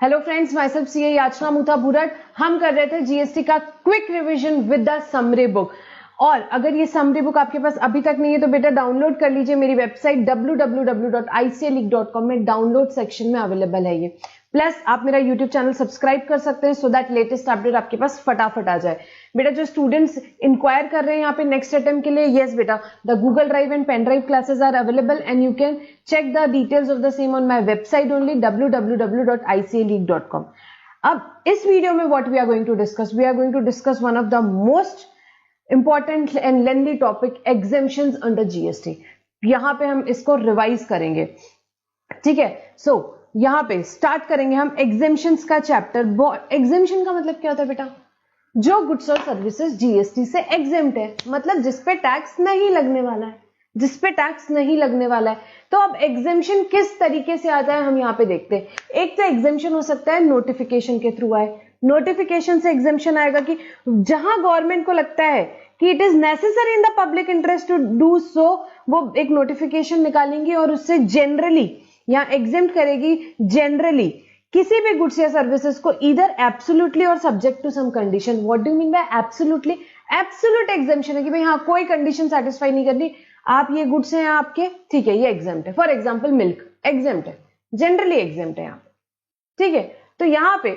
Hello friends, my self CA याचना मुथा भुरट। हम कर रहे थे जीएसटी का quick revision with the summary book. और अगर ये समरी बुक आपके पास अभी तक नहीं है तो बेटा डाउनलोड कर लीजिए। मेरी वेबसाइट www.icaleak.com में डाउनलोड सेक्शन में अवेलेबल है ये। प्लस आप मेरा यूट्यूब चैनल सब्सक्राइब कर सकते हैं सो दैट लेटेस्ट अपडेट आपके पास फटाफट आ जाए। बेटा जो स्टूडेंट्स इंक्वायर कर रहे हैं यहाँ पे नेक्स्ट अटेम्प्ट के लिए, यस बेटा, the Google drive and pen drive classes are available and you can check the details of the same on my website only www.icaleak.com. अब इस वीडियो में what we are going to discuss one of the most important and lengthy topic, exemptions under GST. यहां पे हम इसको revise करेंगे, ठीक है। सो यहां पे स्टार्ट करेंगे हम exemptions का चैप्टर। exemption का मतलब क्या होता है बेटा? जो गुड्स और सर्विसेज जीएसटी से एग्जेम्प्ट है, मतलब जिसपे टैक्स नहीं लगने वाला है, जिसपे टैक्स नहीं लगने वाला है। तो अब एग्जेम्पशन किस तरीके से आता है हम यहाँ पे देखते हैं। एक तो एग्जेम्पशन हो सकता है नोटिफिकेशन के थ्रू आए। नोटिफिकेशन से एग्जेम्पशन आएगा कि जहां गवर्नमेंट को लगता है कि it is necessary in the public interest to do so, वो एक नोटिफिकेशन निकालेंगे और उससे जनरली यहाँ एग्जेम्प्ट करेगी जनरली किसी भी गुड्स या सर्विसेज को either absolutely or subject to some condition. What do you mean by absolutely? Absolute exemption है कि भाई हाँ कोई कंडीशन सेटिस्फाई नहीं करनी, आप ये गुड्स हैं आपके, ठीक है, ये एग्जेम्प्ट है। फॉर एग्जांपल मिल्क एग्जेम्प्ट है, जनरली एग्जेम्प्ट है यहाँ पे, ठीक है। तो यहाँ पे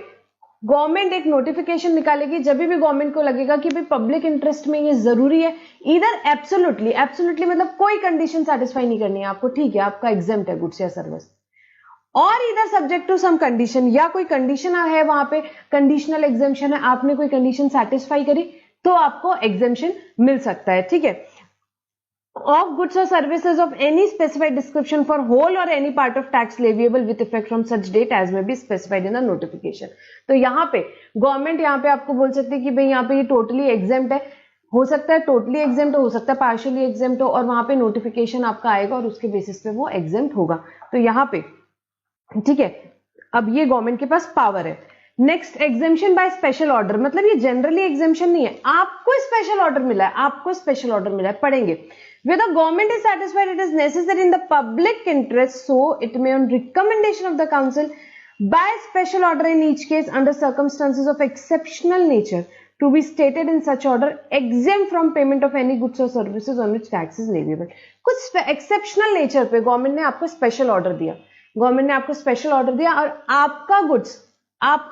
गवर्नमेंट एक नोटिफिकेशन निकालेगी जब भी गवर्नमेंट को लगेगा कि भाई पब्लिक इंटरेस्ट में ये जरूरी है, इधर एब्सोल्युटली, एब्सोल्युटली मतलब कोई कंडीशन सेटिस्फाई नहीं करनी है आपको, ठीक है, आपका एग्जेम्प्ट है गुड्स या सर्विस, और इधर सब्जेक्ट टू सम कंडीशन, या कोई कंडीशन है वहां पे, कंडीशनल एग्जेम्पशन है, आपने कोई कंडीशन सेटिस्फाई करी तो आपको एग्जेम्पशन मिल सकता है, ठीक है। Of goods or services of any specified description for whole or any part of tax leviable with effect from such date as may be specified in the notification. तो यहाँ पे गवर्नमेंट यहाँ पे आपको बोल सकती है कि भाई यहाँ पे ये टोटली एग्जेम्प्ट है, हो सकता है टोटली एग्जेम्प्ट हो सकता है पार्शियली एग्जेम्प्ट हो, और वहां पे नोटिफिकेशन आपका आएगा और उसके बेसिस पे वो एग्जेम्प्ट होगा। तो यहाँ पे ठीक है, अब ये गवर्नमेंट के पास पावर है। Next exemption by special order, मतलब ये जनरली एग्जेम्पशन नहीं है, आपको स्पेशल ऑर्डर मिला है, आपको स्पेशल ऑर्डर मिला है, पढ़ेंगे। Where the government is satisfied it is necessary in the public interest, so it may on recommendation of the council by special order in each case under circumstances of exceptional nature to be stated in such order exempt from payment of any goods or services on which tax is leviable. कुछ exceptional nature पे government ने आपको special order दिया, government ने आपको special order दिया और आपका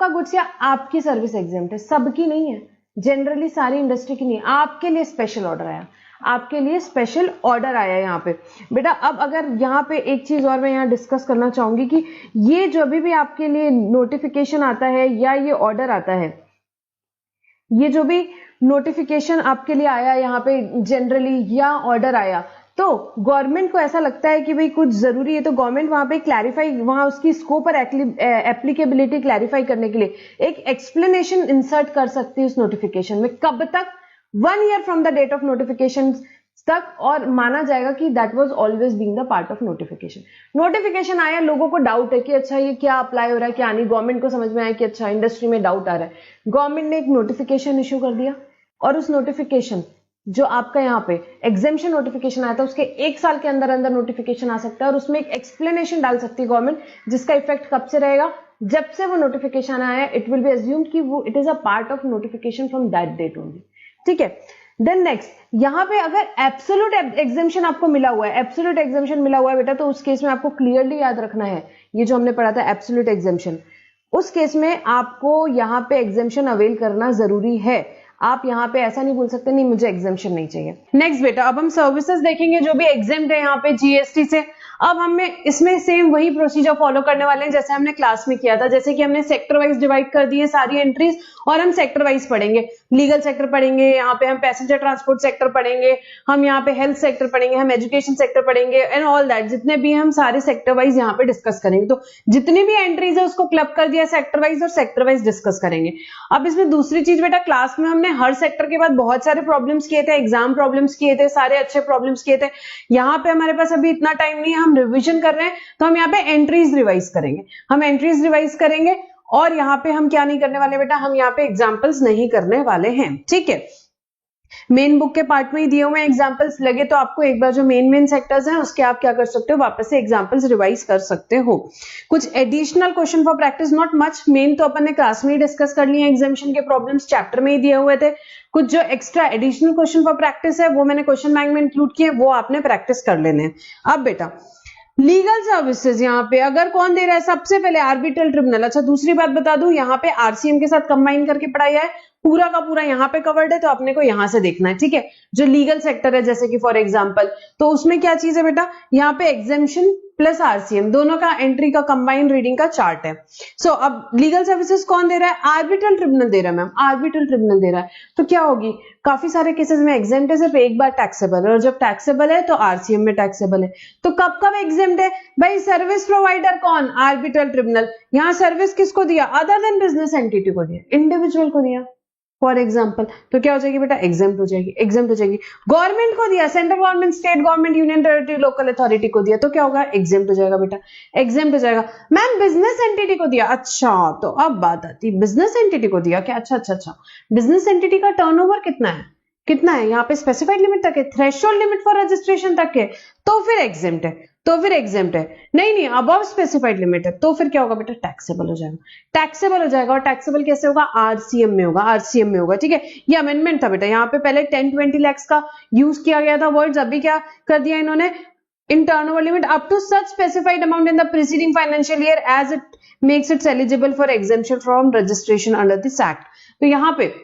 गुड्स या आपकी सर्विस एग्जेम्प्ट है, सबकी नहीं है, जनरली सारी इंडस्ट्री की नहीं है, आपके लिए स्पेशल ऑर्डर आया, आपके लिए स्पेशल ऑर्डर आया यहाँ पे। बेटा अब अगर यहाँ पे एक चीज और मैं यहाँ डिस्कस करना चाहूंगी कि ये जो भी आपके लिए नोटिफिकेशन आता है या ये ऑर्डर आता है, ये जो भी नोटिफिकेशन आपके लिए आया यहाँ पे जनरली या ऑर्डर आया, तो गवर्नमेंट को ऐसा लगता है कि भाई कुछ जरूरी है, तो गवर्नमेंट वहां पे क्लैरिफाई, वहां उसकी स्कोप और एप्लीकेबिलिटी क्लैरिफाई करने के लिए एक एक्सप्लेनेशन इंसर्ट कर सकती है उस नोटिफिकेशन में। कब तक? 1 year from the date of notification तक, और माना जाएगा कि that was always being the part of notification. Notification आया, लोगों को डाउट है कि अच्छा ये क्या अप्लाई हो रहा है क्या नहीं, गवर्नमेंट को समझ में आया कि अच्छा इंडस्ट्री में डाउट आ रहा है, गवर्नमेंट ने एक नोटिफिकेशन इश्यू कर दिया, और उस नोटिफिकेशन जो आपका यहाँ पे एग्जेम्पशन नोटिफिकेशन आया था उसके 1 साल के अंदर अंदर नोटिफिकेशन आ सकता है, और उसमें एक एक्सप्लेनेशन डाल सकती है गवर्नमेंट, जिसका इफेक्ट कब से रहेगा? जब से वो नोटिफिकेशन आया, इट विल बी अज्यूम्ड कि वो it is a part of notification from that date only, ठीक है। देन नेक्स्ट, यहां पे अगर एब्सोल्यूट एग्जेम्पशन आपको मिला हुआ है, एब्सोल्यूट एग्जेम्पशन मिला हुआ है बेटा, तो उस केस में आपको क्लियरली याद रखना है, ये जो हमने पढ़ा था एब्सोल्यूट एग्जेम्पशन, उस केस में आपको यहां पे एग्जेम्पशन अवेल करना जरूरी है। आप यहाँ पे ऐसा नहीं बोल सकते नहीं मुझे एग्जेम्पशन नहीं चाहिए। नेक्स्ट बेटा, अब हम सर्विसेज देखेंगे जो भी एग्जेम्प्ट है यहाँ पे जीएसटी से। अब हमें इसमें सेम वही प्रोसीजर फॉलो करने वाले हैं जैसे हमने क्लास में किया था, जैसे कि हमने सेक्टर वाइज डिवाइड कर दी है सारी एंट्रीज, और हम सेक्टर वाइज पढ़ेंगे। लीगल सेक्टर पढ़ेंगे, यहाँ पे हम पैसेंजर ट्रांसपोर्ट सेक्टर पढ़ेंगे, हम यहाँ पे हेल्थ सेक्टर पढ़ेंगे, हम एजुकेशन सेक्टर पढ़ेंगे, एंड ऑल दैट, जितने भी हम सारे सेक्टर वाइज यहाँ पे डिस्कस करेंगे। तो जितनी भी एंट्रीज है उसको क्लब कर दिया सेक्टर वाइज, और सेक्टर वाइज डिस्कस करेंगे। अब इसमें दूसरी चीज बेटा, क्लास में हमने हर सेक्टर के बाद बहुत सारे प्रॉब्लम्स किए थे, एग्जाम प्रॉब्लम्स किए थे, सारे अच्छे प्रॉब्लम्स किए थे। यहाँ पे हमारे पास अभी इतना टाइम नहीं है, हम रिविजन कर रहे हैं, तो हम यहाँ पे एंट्रीज रिवाइज करेंगे, हम एंट्रीज रिवाइज करेंगे, और यहाँ पे हम क्या नहीं करने वाले बेटा, हम यहाँ पे एग्जाम्पल्स नहीं करने वाले हैं, ठीक है। मेन बुक के पार्ट में ही दिए हुए एग्जांपल्स लगे तो आपको एक बार जो मेन सेक्टर्स हैं उसके आप क्या कर सकते हो, वापस से एग्जांपल्स रिवाइज कर सकते हो। कुछ additional question for practice, not much, main तो अपन ने क्लास में ही डिस्कस कर लिए, एग्जामिनेशन के प्रॉब्लम्स चैप्टर में ही दिए हुए थे। कुछ जो extra additional question for practice है वो मैंने क्वेश्चन बैंक में इंक्लूड किए, वो आपने प्रैक्टिस कर लेने हैं। अब बेटा लीगल सर्विसेज यहाँ पे अगर कौन दे रहा है, सबसे पहले आर्बिट्रल ट्रिब्यूनल। अच्छा दूसरी बात बता दूं, यहाँ पे आरसीएम के साथ कंबाइन करके पढ़ाया है, पूरा का पूरा यहाँ पे कवर्ड है, तो अपने को यहाँ से देखना है, ठीक है। जो लीगल सेक्टर है जैसे कि फॉर एग्जांपल, तो उसमें क्या चीज है बेटा, यहाँ पे एग्जेम्पशन प्लस आरसीएम दोनों का एंट्री का कंबाइंड रीडिंग का चार्ट है। सो अब लीगल सर्विसेज कौन दे रहा है, आर्बिट्रल ट्रिब्यूनल दे रहा है मैम, आर्बिट्रल ट्रिब्यूनल दे रहा है। तो क्या होगी, काफी सारे केसेस में एग्जेम्प्ट है, सिर्फ एक बार टैक्सेबल है, और जब टैक्सेबल है तो आरसीएम में टैक्सेबल है। तो कब कब एग्जेम्प्ट है भाई, सर्विस प्रोवाइडर कौन, आर्बिट्रल ट्रिब्यूनल। यहाँ सर्विस किसको दिया, अदर देन बिजनेस एंटिटी को दिया, इंडिविजुअल को दिया फॉर एग्जाम्पल, तो क्या हो जाएगी बेटा, एग्जेम्प्ट हो जाएगी, एग्जेम्प्ट हो जाएगी। गवर्नमेंट को दिया, central government, state government, union territory, local authority को दिया, तो क्या होगा, एग्जेम्प्ट हो जाएगा बेटा, एग्जेम्प्ट हो जाएगा। मैम बिजनेस एंटिटी को दिया, अच्छा तो अब बात आती है बिजनेस एंटिटी को दिया क्या, अच्छा, बिजनेस एंटिटी का टर्नओवर कितना है, कितना है, यहाँ पे स्पेसिफाइड लिमिट तक है, थ्रेशोल्ड लिमिट फॉर रजिस्ट्रेशन तक है, तो फिर एग्जेम्प्ट है, तो फिर एग्जेम्प्ट है। नहीं अबव स्पेसिफाइड लिमिट है, तो फिर क्या होगा बेटा, टैक्सेबल हो जाएगा, टैक्सेबल हो जाएगा। और टैक्सेबल कैसे होगा, आरसीएम में होगा, आरसीएम में होगा, ठीक है। ये अमेंडमेंट था बेटा, यहाँ पे पहले 10-20 लाख का यूज किया गया था वर्ड्स, अभी क्या कर दिया इन्होंने, in turnover limit up to such specified amount in the preceding financial year as it makes its eligible for exemption from registration under this act. तो यहाँ पे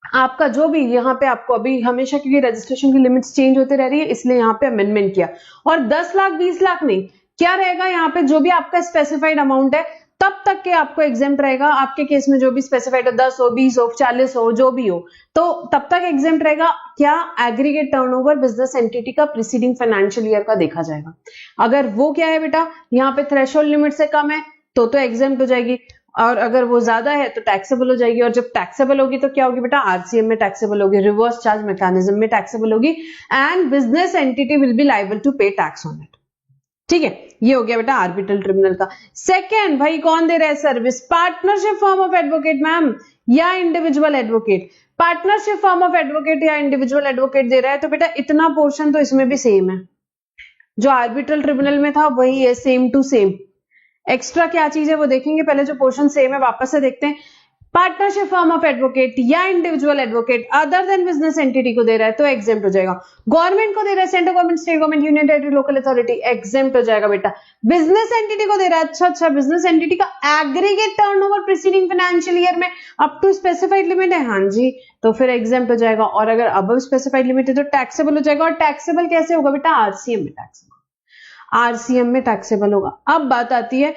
आपका जो भी, यहाँ पे आपको अभी हमेशा, क्योंकि रजिस्ट्रेशन की लिमिट्स चेंज होते रह रही है, इसलिए यहाँ पे अमेंडमेंट किया। और 10 लाख 20 लाख नहीं, क्या रहेगा यहाँ पे, जो भी आपका स्पेसिफाइड अमाउंट है तब तक के आपको एग्जेम्प्ट रहेगा। आपके केस में जो भी स्पेसिफाइड है, 10 हो, 20 हो, 40 हो, जो भी हो, तो तब तक एग्जेम्प्ट रहेगा। क्या, एग्रीगेट टर्नओवर बिजनेस एंटिटी का प्रीसीडिंग फाइनेंशियल ईयर का देखा जाएगा। अगर वो क्या है बेटा, यहाँ पे थ्रेशोल्ड लिमिट से कम है तो एग्जेम्प्ट हो जाएगी, और अगर वो ज्यादा है तो टैक्सेबल हो जाएगी। और जब टैक्सेबल होगी तो क्या होगी बेटा, आरसीएम में टैक्सेबल होगी, रिवर्स चार्ज मैकेनिज्म में टैक्सेबल होगी, and business entity will be liable to pay tax on it, ठीक है। ये हो गया बेटा आर्बिट्रल ट्रिब्यूनल का। सेकंड भाई कौन दे रहा है service, partnership firm of advocate ma'am, या individual advocate. Partnership firm of advocate या इंडिविजुअल एडवोकेट दे रहा है, तो बेटा इतना पोर्शन तो इसमें भी सेम है, जो आर्बिट्रल ट्रिब्यूनल में था वही है, सेम टू सेम। एक्स्ट्रा क्या चीज है वो देखेंगे, पहले जो पोर्शन सेम है वापस से देखते हैं। पार्टनरशिप फॉर्म ऑफ एडवोकेट या individual advocate other than business entity को दे रहा है तो एग्जेम्प्ट हो जाएगा। गवर्नमेंट को दे रहा है, central government, state government, union territory, local authority, exempt हो जाएगा बेटा। बिजनेस एंटिटी को दे रहा है, अच्छा, बिजनेस एंटिटी का aggregate turnover preceding financial year में अप टू स्पेसिफाइड लिमिट है, हाँ जी, तो फिर एग्जेम्प्ट हो जाएगा। और अगर अबव स्पेसिफाइड लिमिट है तो टैक्सेबल हो जाएगा। और टैक्सेबल कैसे होगा बेटा, आरसीएम में टैक्सेबल, आरसीएम में टैक्सेबल होगा। अब बात आती है,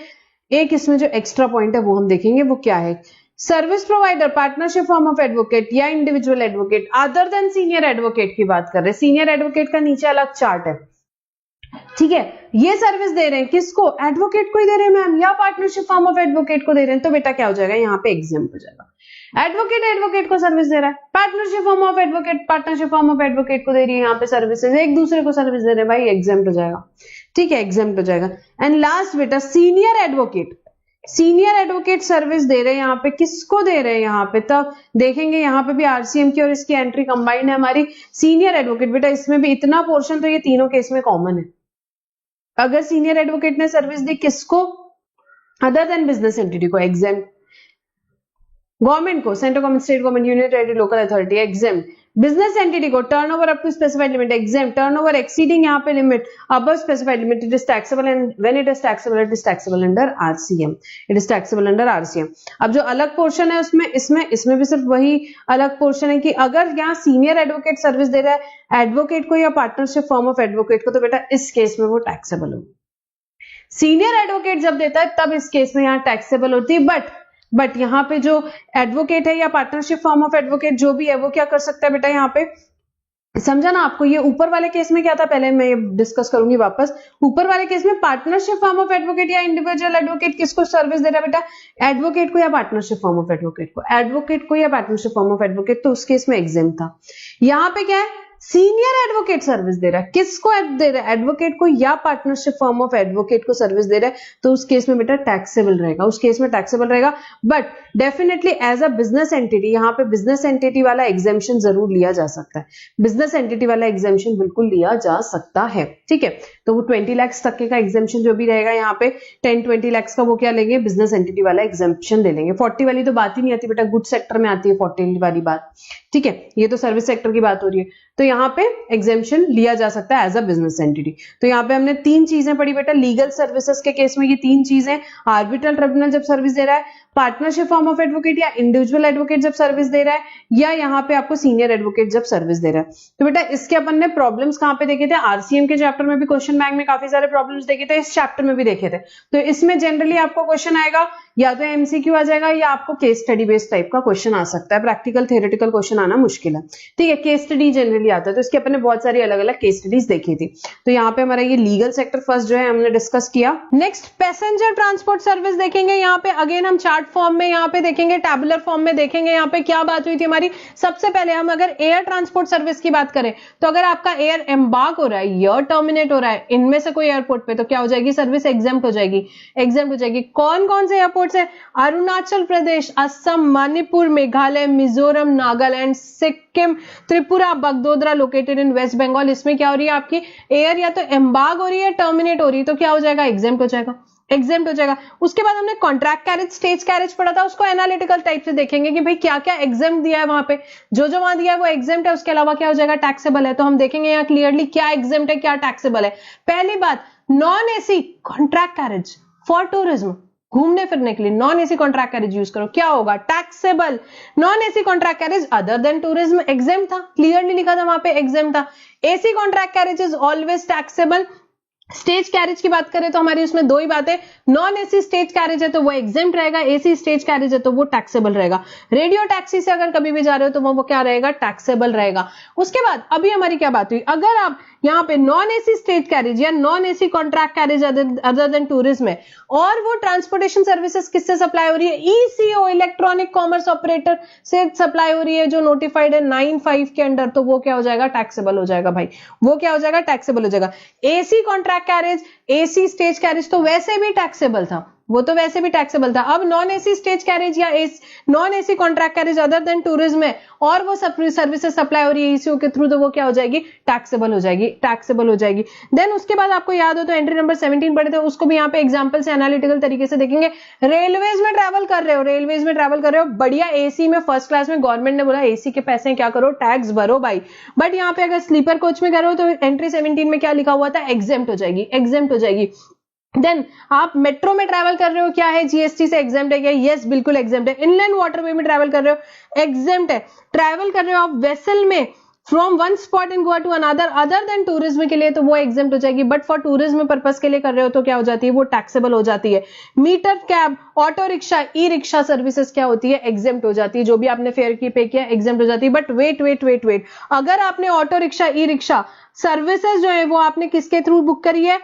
एक इसमें जो एक्स्ट्रा पॉइंट है वो हम देखेंगे, वो क्या है। Service provider, partnership firm of advocate या individual advocate other than senior advocate की बात कर रहे हैं। सीनियर एडवोकेट का नीचे अलग चार्ट है, ठीक है। ये सर्विस दे रहे हैं किसको, एडवोकेट को ही दे रहे हैं मैम, या पार्टनरशिप फॉर्म ऑफ एडवोकेट को दे रहे हैं, तो बेटा क्या हो जाएगा, यहाँ पे एग्जेम्प्ट हो जाएगा। एडवोकेट को सर्विस दे रहा है, partnership firm of advocate, partnership firm of advocate को दे रही है यहाँ पे सर्विसेज, एक दूसरे को सर्विस दे रहे हैं, भाई एग्जेम्प्ट हो जाएगा, ठीक है, एग्जेम्प्ट हो जाएगा। एंड लास्ट बेटा senior advocate, senior advocate service दे रहे हैं, यहाँ पे किसको दे रहे हैं, यहाँ पे तब देखेंगे, यहाँ पे भी आरसीएम की और इसकी एंट्री कंबाइंड है हमारी। सीनियर एडवोकेट बेटा इसमें भी इतना पोर्शन तो ये तीनों केस में कॉमन है। अगर सीनियर एडवोकेट ने सर्विस दी किसको, अदर देन बिजनेस एंटिटी को, एग्जेम्प्ट। गवर्नमेंट को, central government, state government, union territory, local authority, exempt. Business entity को turnover up to specified limit, exempt. Turnover exceeding यहाँ पे limit above specified limit, it is taxable, and when it is taxable, it is taxable under RCM, it is taxable under RCM. अब जो अलग portion है उसमें, इसमें भी सिर्फ वही अलग पोर्शन है कि अगर यहाँ सीनियर एडवोकेट सर्विस दे रहा है एडवोकेट को या पार्टनरशिप फॉर्म ऑफ एडवोकेट को, तो बेटा इस केस में वो टैक्सेबल होगी। सीनियर एडवोकेट जब देता है तब इस केस में यहाँ टैक्सेबल होती है, बट यहाँ पे जो एडवोकेट है या पार्टनरशिप फॉर्म ऑफ एडवोकेट जो भी है वो क्या कर सकता है बेटा, यहाँ पे समझा ना आपको। ये ऊपर वाले केस में क्या था, पहले मैं ये डिस्कस करूंगी वापस। ऊपर वाले केस में पार्टनरशिप फॉर्म ऑफ एडवोकेट या इंडिविजुअल एडवोकेट किसको सर्विस दे रहा है बेटा, एडवोकेट को या पार्टनरशिप फॉर्म ऑफ एडवोकेट को, एडवोकेट को या पार्टनरशिप फॉर्म ऑफ एडवोकेट, तो उस केस में एग्जेम्प्ट था। यहाँ पे क्या है, सीनियर एडवोकेट सर्विस दे रहा है, किसको दे रहा है? एडवोकेट को या पार्टनरशिप फर्म ऑफ एडवोकेट को सर्विस दे रहा है, तो उस केस में बेटा टैक्सेबल रहेगा, उस केस में टैक्सेबल रहेगा। But definitely as a business entity, यहाँ पे बिजनेस एंटिटी वाला एग्जेम्पशन जरूर लिया जा सकता है, बिजनेस एंटिटी वाला एग्जेम्पशन बिल्कुल लिया जा सकता है, ठीक है। तो वो 20 लाख तक का एग्जेम्पशन जो भी रहेगा यहाँ पे 10-20 लाख का वो क्या लेंगे? बिजनेस एंटिटी वाला एग्जेम्पशन ले लेंगे। 40 वाली तो बात ही नहीं आती बेटा, गुड सेक्टर में आती है 40 वाली बात, ठीक है। ये तो सर्विस सेक्टर की बात हो रही है, तो यहाँ पे एग्जेम्पशन लिया जा सकता है एज अ बिजनेस एंटिटी। तो यहाँ पे हमने 3 चीजें पढ़ी बेटा, लीगल सर्विसेज के केस में ये 3 चीजें, आर्बिट्रल ट्रिब्यूनल जब सर्विस दे रहा है, पार्टनरशिप फॉर्म ऑफ एडवोकेट या इंडिविजुअल एडवोकेट जब सर्विस दे रहा है, या यहाँ पे आपको सीनियर एडवोकेट जब सर्विस दे रहा है। तो बेटा इसके अपन ने प्रॉब्लम्स कहाँ पे देखे थे? आरसीएम के चैप्टर में भी क्वेश्चन बैंक में काफी सारे प्रॉब्लम्स देखे थे, इस चैप्टर में भी देखे थे। तो इसमें जनरली आपको क्वेश्चन आएगा, या तो एमसीक्यू आ जाएगा या आपको केस स्टडी बेस्ड टाइप का क्वेश्चन आ सकता है, प्रैक्टिकल थ्योरेटिकल क्वेश्चन आना मुश्किल है, ठीक है। केस स्टडी जनरली आता है, तो इसके अपन ने बहुत सारी अलग अलग केस स्टडीज देखी थी। तो यहाँ पे हमारा ये लीगल सेक्टर फर्स्ट जो है हमने डिस्कस किया। नेक्स्ट पैसेंजर ट्रांसपोर्ट सर्विस देखेंगे, यहाँ पे अगेन हम चार्ट फॉर्म में यहाँ पे देखेंगे, टैबुलर फॉर्म में देखेंगे। यहाँ पे क्या बात हुई थी हमारी? सबसे पहले हम अगर एयर ट्रांसपोर्ट सर्विस की बात करें, तो अगर आपका एयर एम्बार्क हो रहा है या टर्मिनेट हो रहा है इनमें से कोई एयरपोर्ट पे, तो क्या हो जाएगी? सर्विस एग्जेम्प्ट हो जाएगी, एग्जेम्प्ट हो जाएगी। कौन कौन से एयरपोर्ट है? Arunachal Pradesh, Assam, Manipur, Meghalaya, Mizoram, Nagaland, Sikkim, Tripura, Bagdogra located in West Bengal. इसमें क्या हो रही है? आपकी एयर या तो एम्बार्क हो रही है, टर्मिनेट हो रही है, तो क्या हो जाएगा? एग्जेम्प्ट हो जाएगा, एग्जेम्प्ट हो जाएगा। उसके बाद हमने कॉन्ट्रैक्ट कैरेज, स्टेज कैरेज पढ़ा था, उसको एनालिटिकल टाइप से देखेंगे कि भाई क्या क्या एग्जेम्प्ट दिया है वहां पे, जो जो वहां दिया है वो एग्जेम्प्ट है, उसके अलावा क्या हो जाएगा? टैक्सेबल है। तो हम देखेंगे यहाँ क्लियरली क्या एग्जेम्प्ट है, क्या टैक्सेबल है। पहली बात, non AC contract carriage for tourism, घूमने फिरने के लिए non AC contract carriage use करो, क्या होगा? Taxable. Non AC contract carriage other than tourism exempt था, क्लियरली लिखा था वहां पे, एग्जेम्प्ट था। AC contract carriage is always taxable. Stage carriage की बात करें तो हमारी उसमें दो ही बातें, नॉन एसी स्टेज कैरेज है तो वो एग्जेम्प्ट रहेगा, एसी स्टेज कैरेज है तो वो टैक्सेबल रहेगा। रेडियो टैक्सी से अगर कभी भी जा रहे हो तो वो क्या रहेगा? टैक्सेबल रहेगा। उसके बाद अभी हमारी क्या बात हुई, अगर आप यहाँ पे नॉन एसी स्टेज कैरेज या non AC contract carriage other than tourism है, और वो ट्रांसपोर्टेशन सर्विसेज किससे सप्लाई हो रही है? ईसीओ, इलेक्ट्रॉनिक कॉमर्स ऑपरेटर से सप्लाई हो रही है, जो नोटिफाइड है 9(5) के अंडर, तो वो क्या हो जाएगा? टैक्सेबल हो जाएगा भाई, वो क्या हो जाएगा? टैक्सेबल हो जाएगा। AC contract carriage, AC stage carriage तो वैसे भी टैक्सेबल था, वो तो वैसे भी टैक्सेबल था। अब नॉन एसी स्टेज कैरेज या non AC contract carriage other than tourism है, और वो सर्विसेज सप्लाई हो रही है ईसीओ के थ्रू, तो वो क्या हो जाएगी? टैक्सेबल हो जाएगी, टैक्सेबल हो जाएगी। देन उसके बाद आपको याद हो तो एंट्री नंबर 17 पढ़े थे, उसको भी यहाँ पे एग्जांपल से एनालिटिकल तरीके से देखेंगे। रेलवेज में ट्रैवल कर रहे हो, रेलवेज में ट्रैवल कर रहे हो, बढ़िया एसी में फर्स्ट क्लास में, गवर्नमेंट ने बोला एसी के पैसे क्या करो? टैक्स भरो भाई। बट यहाँ पे अगर स्लीपर कोच में कर रहे हो तो एंट्री 17 में क्या लिखा हुआ था? एग्जेम्प्ट हो जाएगी, एग्जेम्प्ट हो जाएगी। देन आप मेट्रो में ट्रैवल कर रहे हो, क्या है? जीएसटी से एग्जेम्प्ट है क्या? यस, बिल्कुल एग्जेम्प्ट है। इनलैंड वाटरवे में ट्रैवल कर रहे हो, एग्जेम्प्ट है। ट्रैवल कर रहे हो आप वेसल में from one spot in Goa to another other than tourism के लिए, तो वो एग्जेम्प्ट हो जाएगी। बट फॉर टूरिज्म पर्पस के लिए कर रहे हो तो क्या हो जाती है? वो टैक्सेबल हो जाती है। Meter, cab, auto rickshaw, e rickshaw services क्या होती है? एग्जेम्प्ट हो जाती है। जो भी आपने फेयर की पे किया एग्जेम्प्ट हो जाती है। बट वेट, अगर आपने auto rickshaw, e rickshaw services जो है वो आपने किसके थ्रू बुक करी है?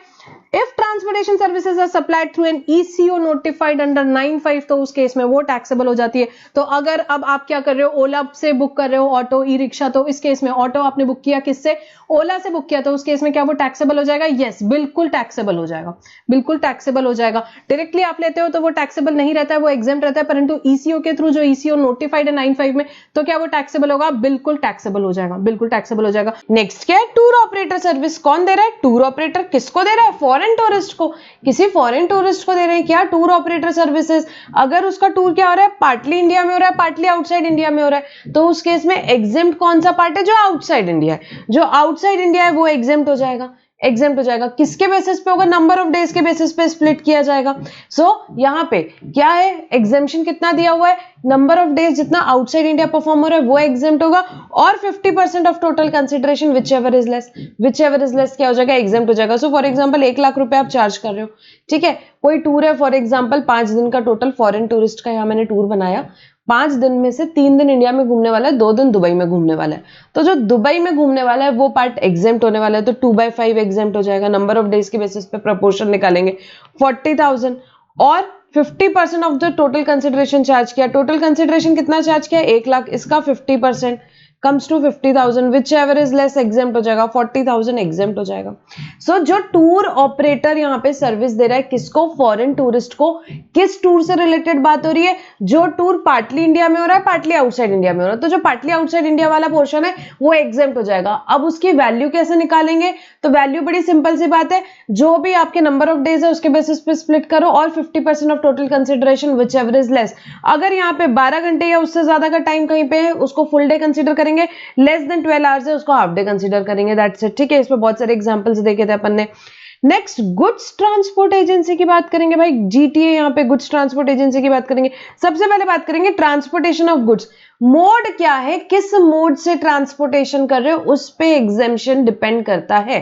If transportation services are supplied through an ECO notified under 9(5), तो उस केस में वो टैक्सेबल हो जाती है। तो अगर अब आप क्या कर रहे हो? ओला से बुक कर रहे हो ऑटो, ई रिक्शा, तो इस केस में ऑटो आपने बुक किया किससे? ओला से बुक किया, तो उस केस में क्या वो टैक्सेबल हो जाएगा? यस, बिल्कुल टैक्सेबल हो जाएगा, बिल्कुल टैक्सेबल हो जाएगा। डायरेक्टली आप लेते हो तो वो टैक्सेबल नहीं रहता है, वो एग्जेम्प्ट रहता है, परंतु ईसीओ के थ्रू जो ईसीओ नोटिफाइड है 9(5) में, तो क्या वो टैक्सेबल होगा? बिल्कुल टैक्सेबल हो जाएगा, बिल्कुल टैक्सेबल हो जाएगा। नेक्स्ट क्या है? Tour operator service. कौन दे रहा है? Tour operator. किसको दे रहा है? फॉरेन टूरिस्ट को, किसी फॉरेन टूरिस्ट को दे रहे हैं क्या टूर ऑपरेटर सर्विसेज। अगर उसका टूर क्या हो रहा है? पार्टली इंडिया में हो रहा है, पार्टली आउटसाइड इंडिया में हो रहा है, तो उस केस में एग्जेम्प्ट कौन सा पार्ट है? जो आउटसाइड इंडिया है, जो आउटसाइड इंडिया है वो एग्जेम्प्ट हो जाएगा, एग्जेम्प्ट हो जाएगा। किसके बेसिस पे होगा? नंबर ऑफ डेज के बेसिस पे स्प्लिट किया जाएगा। सो यहाँ पे क्या है? एग्जेम्पशन कितना दिया हुआ है? नंबर ऑफ डेज जितना आउटसाइड इंडिया परफॉर्म हो रहा है वो एग्जेम्प्ट होगा, और 50% of total consideration which ever is less क्या हो जाएगा? एग्जेम्प्ट हो जाएगा। सो फॉर एग्जाम्पल 1 लाख रुपए आप चार्ज कर रहे हो, ठीक है, कोई टूर है फॉर एग्जाम्पल 5 दिन का टोटल फॉरेन टूरिस्ट का, यहाँ मैंने टूर बनाया, 5 दिन में से 3 दिन इंडिया में घूमने वाला है, 2 दिन दुबई में घूमने वाला है, तो जो दुबई में घूमने वाला है वो पार्ट एग्जेम्प्ट होने वाला है, तो 2/5 एग्जेम्प्ट हो जाएगा। नंबर ऑफ डेज के बेसिस पे प्रपोर्शन निकालेंगे, 40,000 और 50% of the total consideration charge किया। टोटल कंसिडरेशन कितना चार्ज किया? 1 लाख, इसका 50%, comes to 50,000, whichever is less exempt हो जाएगा, 40,000 एग्जेम्प्ट हो जाएगा। सो जो टूर ऑपरेटर यहाँ पे सर्विस दे रहा है किसको, फॉरेन टूरिस्ट को। किस टूर से रिलेटेड बात हो रही है, जो टूर पार्टली इंडिया में हो रहा है, पार्टली आउटसाइड इंडिया में हो रहा है। तो जो पार्टली आउटसाइड इंडिया वाला पोर्शन है वो एग्जेम्प्ट हो जाएगा। अब उसकी वैल्यू कैसे निकालेंगे, तो वैल्यू बड़ी सिंपल सी बात है, जो भी आपके नंबर ऑफ डेज है उसके बेसिस पे स्प्लिट करो और 50% of total consideration which ever is less. अगर यहाँ पे 12 घंटे या उससे ज्यादा का टाइम कहीं पे है उसको फुल डे कंसिडर करेंगे, लेस देन 12 आवर्स है उसको हाफ डे कंसिडर करेंगे, दैट्स इट। ठीक है, इसमें बहुत सारे एग्जांपल्स देखे थे अपन ने। नेक्स्ट गुड्स ट्रांसपोर्ट एजेंसी की बात करेंगे भाई, जीटीए यहाँ पे गुड्स ट्रांसपोर्ट एजेंसी की बात करेंगे। सबसे पहले बात करेंगे ट्रांसपोर्टेशन ऑफ गुड्स। मोड क्या है, किस मोड से ट्रांसपोर्टेशन कर रहे हो उस पे एग्जेम्पशन डिपेंड करता है।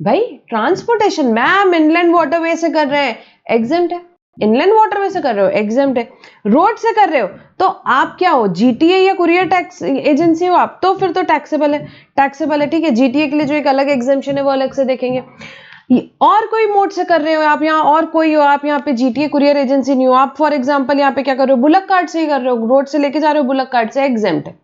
भाई ट्रांसपोर्टेशन मैम इनलैंड वाटरवे से कर रहे हैं, एग्जेम्प्ट है। इनलैंड वाटरवे से कर रहे हो, एग्जेम्प्ट है। रोड से कर रहे हो तो आप क्या हो, जीटीए या कुरियर टैक्स एजेंसी हो आप, तो फिर तो टैक्सेबल है, टैक्सेबल है। ठीक है, जीटीए के लिए जो एक अलग एग्जेम्पशन है वो अलग से देखेंगे। और कोई मोड से कर रहे हो आप यहाँ, और कोई हो आप यहाँ पे जीटीए कुरियर एजेंसी नहीं हो आप, फॉर एग्जांपल यहाँ पे क्या कर रहे हो, बुलक कार्ट से ही कर रहे हो, रोड से लेके जा रहे हो बुलक कार्ट से, एग्जेम्प्ट है,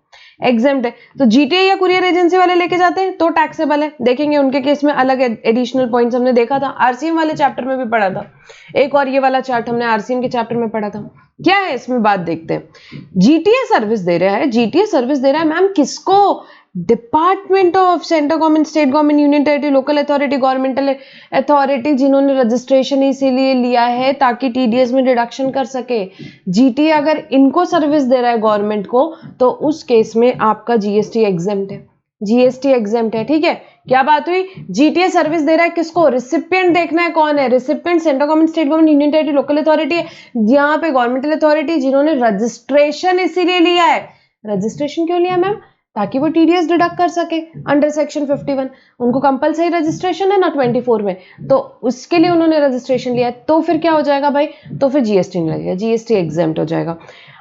एग्जेम्प्ट है। तो जीटीए या कुरियर एजेंसी वाले लेके जाते हैं तो टैक्सेबल है। देखेंगे उनके केस में अलग एडिशनल पॉइंट्स हमने देखा था, आरसीएम वाले चैप्टर में भी पढ़ा था एक, और ये वाला चार्ट हमने आरसीएम के चैप्टर में पढ़ा था। क्या है इसमें बात देखते हैं। जीटीए सर्विस दे रहा है, जीटीए सर्विस दे रहा है मैम किसको, department of central government, state government, union territory, local authority, governmental authority जिन्होंने रजिस्ट्रेशन इसीलिए लिया है ताकि टीडीएस में डिडक्शन कर सके। जीटीए अगर इनको सर्विस दे रहा है गवर्नमेंट को तो उस केस में आपका जीएसटी एग्जेम्प्ट है, जीएसटी एग्जेम्प्ट है। ठीक है, क्या बात हुई, जीटीए सर्विस दे रहा है किसको, रिसिपिएंट देखना है कौन है, recipient central government, state government, union territory, local authority है। यहाँ पे गवर्नमेंटल अथॉरिटी जिन्होंने रजिस्ट्रेशन इसीलिए लिया है, रजिस्ट्रेशन क्यों लिया मैम, ताकि वो टीडीएस डिडक्ट कर सके अंडर सेक्शन 51। उनको कंपलसरी रजिस्ट्रेशन है ना 24 में, तो उसके लिए उन्होंने रजिस्ट्रेशन लिया है। तो फिर क्या हो जाएगा भाई, तो फिर जीएसटी नहीं लगेगा, जीएसटी एग्जेम्प्ट हो जाएगा।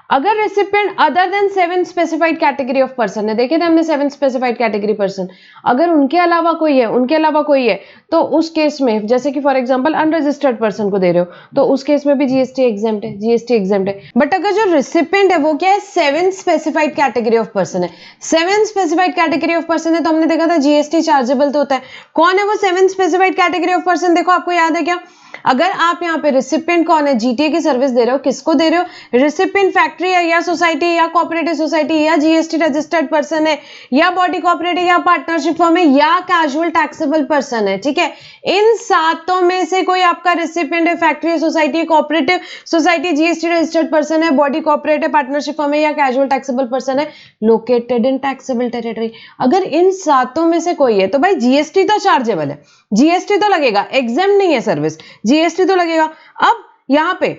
अगर recipient other than 7 specified category of person है, देखे थे हमने 7 स्पेसिफाइड कैटेगरी पर्सन, अगर उनके अलावा कोई है, उनके अलावा कोई है, तो उस केस में जैसे कि फॉर एग्जांपल अनरजिस्टर्ड पर्सन को दे रहे हो तो उस केस में भी जीएसटी एग्जेम्प्ट है, जीएसटी एग्जेम्प्ट है। बट अगर जो रेसिपिएंट है वो क्या है, 7 स्पेसिफाइड कैटेगरी ऑफ पर्सन है, 7 स्पेसिफाइड कैटेगरी ऑफ पर्सन है, तो हमने देखा था जीएसटी चार्जेबल तो होता है। कौन है वो 7 स्पेसिफाइड कैटेगरी ऑफ पर्सन, देखो आपको याद है क्या, अगर आप यहाँ पे रिसिपिएंट कौन है, जीटीए की सर्विस दे रहे हो, किसको दे रहे हो, रिसिपिएंट फैक्ट्री है या सोसाइटी या कोऑपरेटिव सोसाइटी या जीएसटी रजिस्टर्ड पर्सन है या बॉडी कोऑपरेटिव या पार्टनरशिप फर्म है या कैजुअल टैक्सेबल पर्सन है। ठीक है, इन सातों में से कोई आपका रिसिपिएंट है, factory, society, cooperative society, GST registered person है, बॉडी कोऑपरेटिव, पार्टनरशिप फर्म है या कैजुअल टैक्सेबल पर्सन है लोकेटेड इन टैक्सेबल टेरिटरी। अगर इन सातों में से कोई है तो भाई जीएसटी तो चार्जेबल है, जीएसटी तो लगेगा, एग्जेम्प्ट नहीं है सर्विस, जीएसटी तो लगेगा। अब यहाँ पे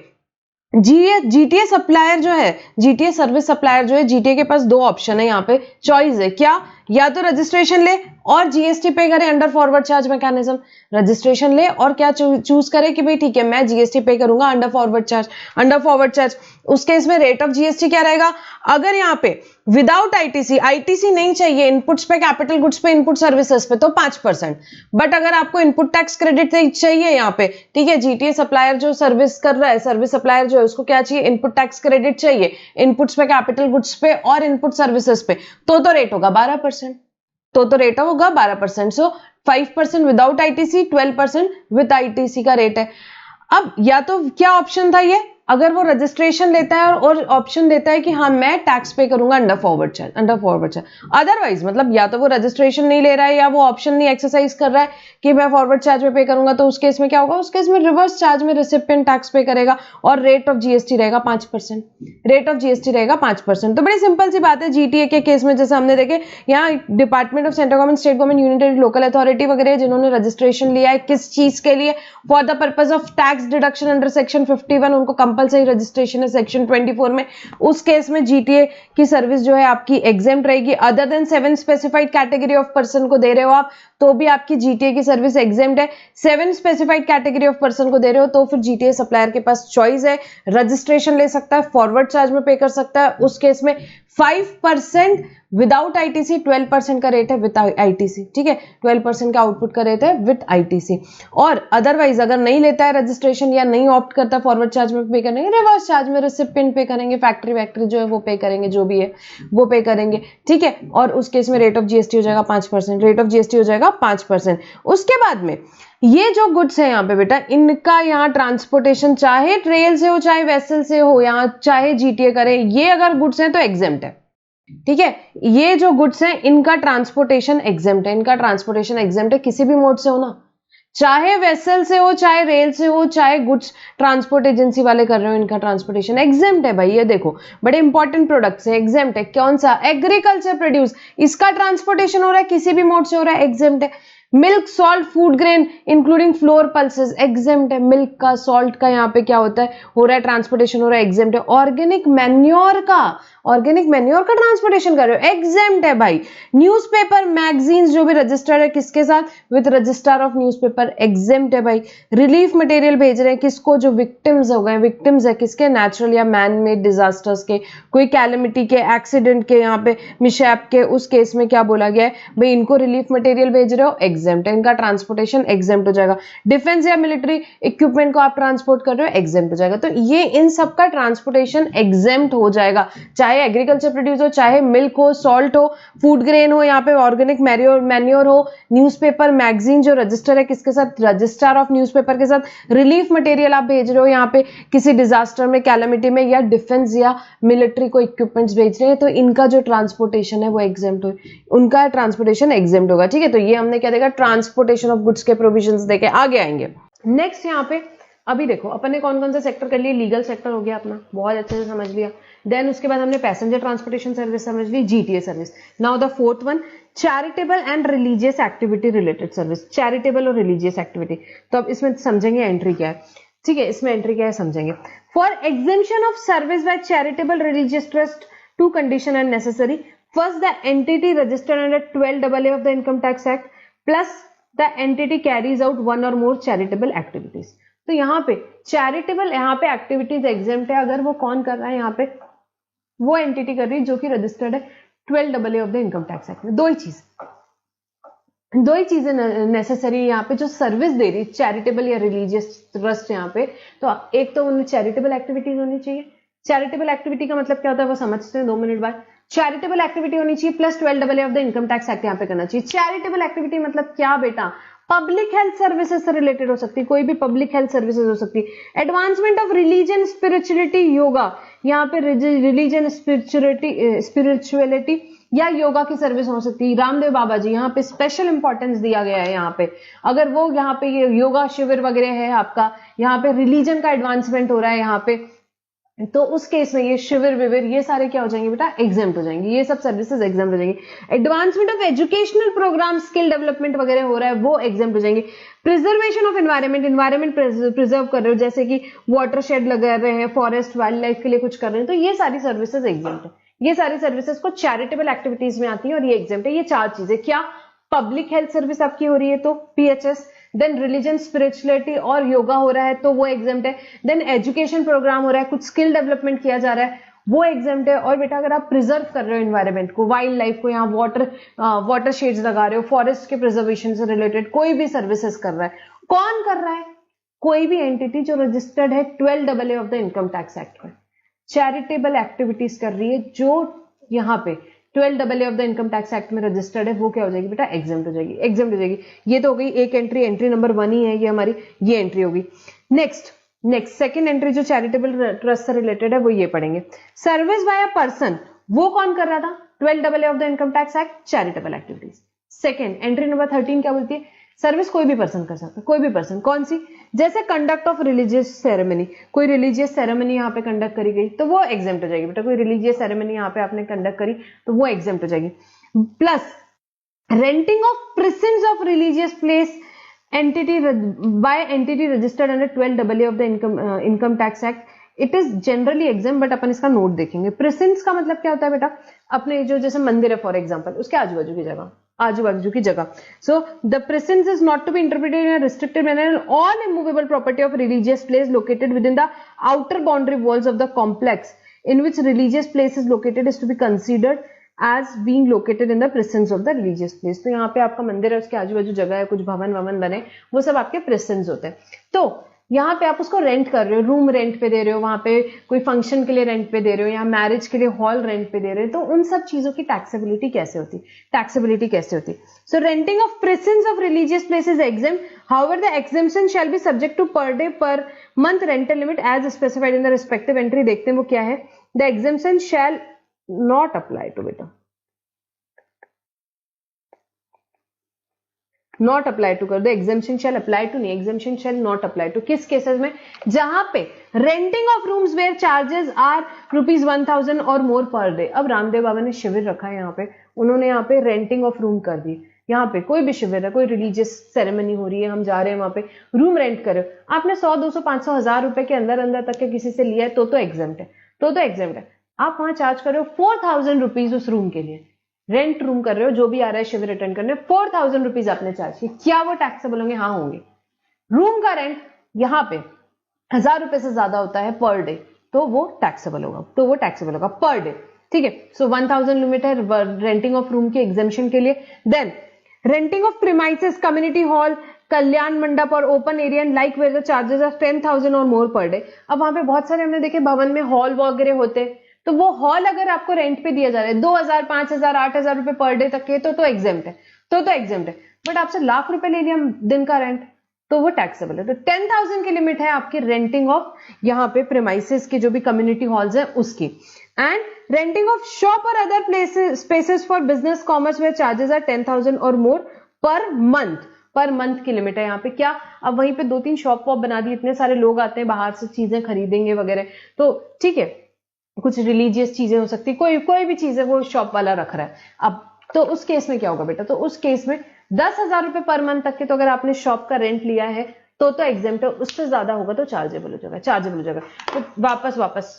जीटीए सप्लायर जो है, जीटीए सर्विस सप्लायर जो है, जीटीए के पास 2 ऑप्शन है, यहाँ पे चॉइस है क्या, या तो रजिस्ट्रेशन ले और जीएसटी पे करे under forward charge mechanism, registration ले और क्या चूज करे कि भाई ठीक है मैं जीएसटी पे करूंगा under forward charge, under forward charge. उस केस में रेट ऑफ जीएसटी क्या रहेगा, अगर यहाँ पे विदाउट आईटीसी, आईटीसी नहीं चाहिए इनपुट्स पे, कैपिटल गुड्स पे, इनपुट सर्विसेज पे तो 5%, बट अगर आपको इनपुट टैक्स क्रेडिट चाहिए यहाँ पे, ठीक है, जीटीए सप्लायर जो सर्विस कर रहा है, सर्विस सप्लायर जो है उसको क्या चाहिए, इनपुट टैक्स क्रेडिट चाहिए, इनपुट्स पे, कैपिटल गुड्स पे और इनपुट सर्विसेज पे, तो रेट होगा 12%, तो रेट होगा 12%। सो 5% विदाउट आईटीसी, 12% विद आईटीसी का रेट है। अब या तो क्या ऑप्शन था ये, अगर वो रजिस्ट्रेशन लेता है और ऑप्शन देता है कि हाँ मैं टैक्स पे करूंगा under forward charge, under forward charge, otherwise मतलब या तो वो रजिस्ट्रेशन नहीं ले रहा है या वो ऑप्शन नहीं एक्सरसाइज कर रहा है कि मैं फॉरवर्ड चार्ज पे करूंगा, तो उस केस में क्या होगा, उस केस में रिवर्स चार्ज में रिसिपिएंट टैक्स पे करेगा और रेट ऑफ जीएसटी रहेगा 5%, रेट ऑफ जीएसटी रहेगा 5%। तो बड़ी सिंपल सी बात है, जीटीए के केस में जैसे हमने देखे यहाँ department of central government, state government, union territory, local authority वगैरह जिन्होंने रजिस्ट्रेशन लिया है किस चीज के लिए, for the purpose of tax deduction under section 51, उनको कंपलसरी रजिस्ट्रेशन है सेक्शन 24 में, उस केस में जीटीए की सर्विस जो है आपकी एग्जेम्प्ट रहेगी। Other than 7 specified category of person को दे रहे हो आप तो भी आपकी जीटीए की सर्विस एग्जेम्प्ट है। 7 स्पेसिफाइड कैटेगरी ऑफ पर्सन को दे रहे हो तो फिर जीटीए सप्लायर के पास चॉइस है, रजिस्ट्रेशन ले सकता है, फॉरवर्ड चार्ज में पे कर सकता है, उस केस में 5% विदाउट आईटीसी, 12% का रेट है विद आईटीसी, ठीक है, 12% का आउटपुट का रेट है विद आईटीसी। और अदरवाइज अगर नहीं लेता है रजिस्ट्रेशन या नहीं ऑप्ट करता फॉरवर्ड चार्ज में पे करेंगे, रिवर्स चार्ज में रिसिपिएंट पे करेंगे, फैक्ट्री जो है वो पे करेंगे, जो भी है वो पे करेंगे, ठीक है। और उस केस में रेट ऑफ जीएसटी हो जाएगा 5%, रेट ऑफ जीएसटी हो जाएगा 5%। उसके बाद में ये जो गुड्स है यहाँ पे बेटा, इनका यहाँ ट्रांसपोर्टेशन चाहे ट्रेल से हो चाहे वेसल से हो, यहाँ चाहे जीटीए करे, ये अगर गुड्स हैं तो एग्जेम्प्ट है, ठीक है। ये जो गुड्स हैं इनका ट्रांसपोर्टेशन एग्जेम्प्ट है, इनका ट्रांसपोर्टेशन एग्जेम्प्ट है, किसी भी मोड से हो ना, चाहे वेसल से हो चाहे रेल से हो चाहे गुड्स ट्रांसपोर्ट एजेंसी वाले कर रहे हो, इनका ट्रांसपोर्टेशन एग्जेम्प्ट है भाई। ये देखो बड़े इंपॉर्टेंट प्रोडक्ट्स है, एग्जेम्प्ट है। कौन सा? एग्रीकल्चर प्रोड्यूस, इसका ट्रांसपोर्टेशन हो रहा है किसी भी मोड से हो रहा है, एग्जेम्प्ट है। Milk, salt, food grain including floor pulses, exempt है। मिल्क का, सॉल्ट का यहाँ पे क्या होता है, हो रहा है ट्रांसपोर्टेशन, हो रहा है, एग्जेम्प्ट है। ऑर्गेनिक मैन्योर का ट्रांसपोर्टेशन कर रहे हो, एग्जेम्प्ट है भाई। न्यूज़पेपर, मैगजीन्स जो भी रजिस्टर्ड है किसके साथ, with registrar of newspaper, exempt है भाई। रिलीफ मटेरियल भेज रहे हैं किसको, जो विक्टिम्स हो गए, विक्टिम्स है किसके, नेचुरल या मैन मेड डिजास्टर्स के, कोई कैलेमिटी के, एक्सीडेंट के, यहाँ पे मिशैप के, उस केस में क्या बोला गया है भाई, इनको रिलीफ मटेरियल भेज रहे हो, एग्जेम्प्ट है, इनका ट्रांसपोर्टेशन एग्जेम्प्ट हो जाएगा। डिफेंस या मिलिट्री इक्विपमेंट को आप ट्रांसपोर्ट कर रहे हो, एग्जेम्प्ट हो जाएगा। तो ये इन सब का ट्रांसपोर्टेशन एग्जेम्प्ट हो जाएगा, चाहे एग्रीकल्चर प्रोड्यूस हो, चाहे मिल्क हो, सॉल्ट हो, फूड ग्रेन हो, यहाँ पे ऑर्गेनिक मैन्योर हो, न्यूज़पेपर, मैगजीन जो रजिस्टर है किसके साथ, रजिस्ट्रार ऑफ न्यूज़पेपर के साथ, रिलीफ मटेरियल आप भेज रहे हो यहाँ पे किसी डिजास्टर में, कैलेमिटी में, या डिफेंस या मिलिट्री को इक्विपमेंट्स भेज रहे हैं, तो इनका जो ट्रांसपोर्टेशन है वो एग्जेम्प्ट हो, उनका ट्रांसपोर्टेशन एग्जेम्प्ट होगा, ठीक है। तो ये हमने क्या देखा, ट्रांसपोर्टेशन ऑफ गुड्स के प्रोविजंस देखे। आगे आएंगे नेक्स्ट यहाँ पे, अभी देखो अपन ने कौन कौन से सेक्टर कर लिए, लीगल सेक्टर हो गया अपना, बहुत अच्छे से समझ लिया। देन उसके बाद हमने पैसेंजर ट्रांसपोर्टेशन सर्विस समझ ली, GTA service. Now the fourth one, charitable and religious activity related service, charitable और रिलीजियस एक्टिविटी। तो अब इसमें समझेंगे एंट्री क्या है, ठीक है, इसमें एंट्री क्या है समझेंगे। For exemption of service by charitable religious trust, two condition are necessary. First, the entity registered under 12AA of the income tax act plus the entity carries out one or more charitable activities. तो यहाँ पे charitable, यहाँ पे activities exempt है अगर वो कौन कर रहा है, यहाँ पे वो एंटिटी कर रही है जो कि रजिस्टर्ड है 12AA of the income tax act में। दो ही चीजें नेसेसरी यहाँ पे, जो सर्विस दे रही चैरिटेबल या रिलीजियस ट्रस्ट यहाँ पे। तो एक तो उनमें चैरिटेबल एक्टिविटीज होनी चाहिए। चैरिटेबल एक्टिविटी का मतलब क्या होता है वो समझते हैं 2 मिनट बाद। चैरिटेबल एक्टिविटी होनी चाहिए plus 12AA of the income tax act यहाँ पे करना चाहिए। चैरिटेबल एक्टिविटी मतलब क्या बेटा, पब्लिक हेल्थ सर्विसेज से रिलेटेड हो सकती है, कोई भी पब्लिक हेल्थ सर्विसेज हो सकती है। Advancement of religion, spirituality, yoga, यहाँ पे रिलीजन, स्पिरिचुअलिटी या योगा की सर्विस हो सकती है। रामदेव बाबा जी, यहाँ पे स्पेशल इंपॉर्टेंस दिया गया है यहाँ पे, अगर वो यहाँ पे ये योगा शिविर वगैरह है आपका, यहाँ पे रिलीजन का एडवांसमेंट हो रहा है यहाँ पे, तो उस केस में ये शिविर विविर ये सारे क्या हो जाएंगे बेटा, एग्जाम्प्ट हो जाएंगे, ये सब सर्विसेज एग्जाम्प्ट हो जाएंगी। Advancement of educational program, skill development वगैरह हो रहा है वो एग्जाम्प्ट हो जाएंगे। प्रिजर्वेशन ऑफ एनवायरमेंट प्रिजर्व कर रहे हो, जैसे कि वाटर शेड लगा रहे हैं, फॉरेस्ट वाइल्ड लाइफ के लिए कुछ कर रहे हैं, तो ये सारी सर्विसेज एग्जाम्प्ट है। ये सारी सर्विसेज को चैरिटेबल एक्टिविटीज में आती है और ये एग्जाम्प्ट है। ये 4 चीजें, क्या पब्लिक हेल्थ सर्विस आपकी हो रही है तो पीएचएस, देन रिलीजन, स्पिरिचुअलिटी और योगा हो रहा है तो वो एग्जाम्प्ट है। देन एजुकेशन प्रोग्राम हो रहा है, कुछ स्किल डेवलपमेंट किया जा रहा है, वो एग्जाम्प्ट है। और बेटा अगर आप प्रिजर्व कर रहे हो एनवायरमेंट को, वाइल्ड लाइफ को, यहाँ वाटर शेड्स लगा रहे हो, फॉरेस्ट के प्रिजर्वेशन से रिलेटेड कोई भी सर्विसेज कर रहा है, कौन कर रहा है, कोई भी एंटिटी जो रजिस्टर्ड है 12AA of the income tax act में, चैरिटेबल एक्टिविटीज कर रही है जो यहाँ पे 12AA of the income tax act में रजिस्टर्ड है, वो क्या हो जाएगी बेटा, एग्जाम्प्ट हो जाएगी, एग्जाम्प्ट हो जाएगी। ये तो हो गई एक एंट्री नंबर 1 ही है ये हमारी, ये एंट्री होगी। नेक्स्ट सेकंड एंट्री जो चैरिटेबल ट्रस्ट से रिलेटेड है वो ये पढ़ेंगे। सर्विस बाय अ पर्सन, वो कौन कर रहा था, 12AA of the income tax act, charitable activities. Second entry number 13 क्या बोलती है, सर्विस कोई भी पर्सन कर सकता है, कोई भी पर्सन, कौन सी, जैसे कंडक्ट ऑफ रिलीजियस सेरेमनी, कोई रिलीजियस सेरेमनी यहाँ पे कंडक्ट करी गई तो वो एग्जाम्प्ट हो जाएगी बेटा, कोई रिलीजियस सेरेमनी यहाँ पे आपने कंडक्ट करी तो वो एग्जाम्प्ट हो जाएगी। Plus renting of presence of religious place entity by entity registered under 12AA of the income tax act, it is generally exempt, but अपन इसका नोट देखेंगे। प्रेजेंस का मतलब क्या होता है बेटा, अपने जो जैसे मंदिर है फॉर एग्जाम्पल, उसके आजू बाजू की जगह। So the presence is not to be interpreted in a restricted manner all immovable property of religious place located within the outer boundary walls of the complex in which religious place is located is to be considered as being located in the presence of the religious place. तो यहाँ पे आपका मंदिर है, उसके आजू बाजू जगह है, कुछ भवन ववन बने, वो सब आपके प्रेसेंस होते हैं. तो यहाँ पे आप उसको रेंट कर रहे हो, रूम रेंट पे दे रहे हो, वहां पे कोई फंक्शन के लिए रेंट पे दे रहे हो, या मैरिज के लिए हॉल रेंट पे दे रहे हो, तो उन सब चीजों की टैक्सेबिलिटी कैसे होती. So renting of presence of religious places exempt, however the exemption shall be subject to per day per month rental limit as specified in the respective entry. देखते हैं वो क्या है. The exemption shall not apply to, बेटा not apply to कर दो. Exemption shall apply to नहीं, exemption shall not apply to. किस केसेस में? जहां पे renting of rooms where charges are ₹1000 और मोर पर डे. अब रामदेव बाबा ने शिविर रखा है यहाँ पे, उन्होंने यहाँ पे रेंटिंग ऑफ रूम कर दी. यहाँ पे कोई भी शिविर है, कोई रिलीजियस सेरेमनी हो रही है, हम जा रहे हैं वहां पे, रूम रेंट कर रहे हो, आपने 100, 200, 500, 1000 रुपए के अंदर तक के किसी से लिया है तो एग्जेम्प्ट है, तो एग्जेम्प्ट है. आप वहां चार्ज कर रहे हो 4000 रुपीज उस रूम के लिए, रेंट रूम कर रहे हो, जो भी आ रहा है शिविर अटेंड करने, 4000 रुपीज आपने चार्ज किए. क्या वो टैक्सेबल होंगे? हाँ होंगे. रूम का रेंट यहाँ पे 1000 रुपए से ज्यादा होता है पर डे, तो वो टैक्सेबल होगा पर डे. ठीक है. सो 1000 लिमिट है रेंटिंग ऑफ रूम के एग्जेम्पशन के लिए. Then renting of premises, community hall, kalyan mandap और open area and like where the charges are 10,000 और मोर पर डे. अब वहां पे बहुत सारे हमने देखे भवन में हॉल वगैरह होते हैं, तो वो हॉल अगर आपको रेंट पे दिया जा रहा है 2000, 5000, 8000 रुपए पर डे तक के, तो एग्जेम्प्ट है, तो एग्जेम्प्ट है. बट आपसे लाख रुपए ले लिया दिन का रेंट, तो वो टैक्सेबल है. तो 10,000 की लिमिट है आपकी रेंटिंग ऑफ यहाँ पे प्रीमाइसेस के जो भी कम्युनिटी हॉल्स है उसकी. And renting of shop or other places spaces for business commerce where charges are 10,000 और मोर पर मंथ की लिमिट है यहाँ पे. क्या अब वहीं पे 2-3 शॉप वॉप बना दी, इतने सारे लोग आते हैं बाहर से चीजें खरीदेंगे वगैरह, तो ठीक है, कुछ रिलीजियस चीजें हो सकती, कोई भी चीज है वो शॉप वाला रख रहा है. अब तो उस केस में क्या होगा बेटा? तो उस केस में 10,000 रुपए पर मंथ तक के, तो अगर आपने शॉप का रेंट लिया है तो एग्जेम्प्ट है, उससे ज्यादा होगा तो चार्जेबल हो जाएगा. तो वापस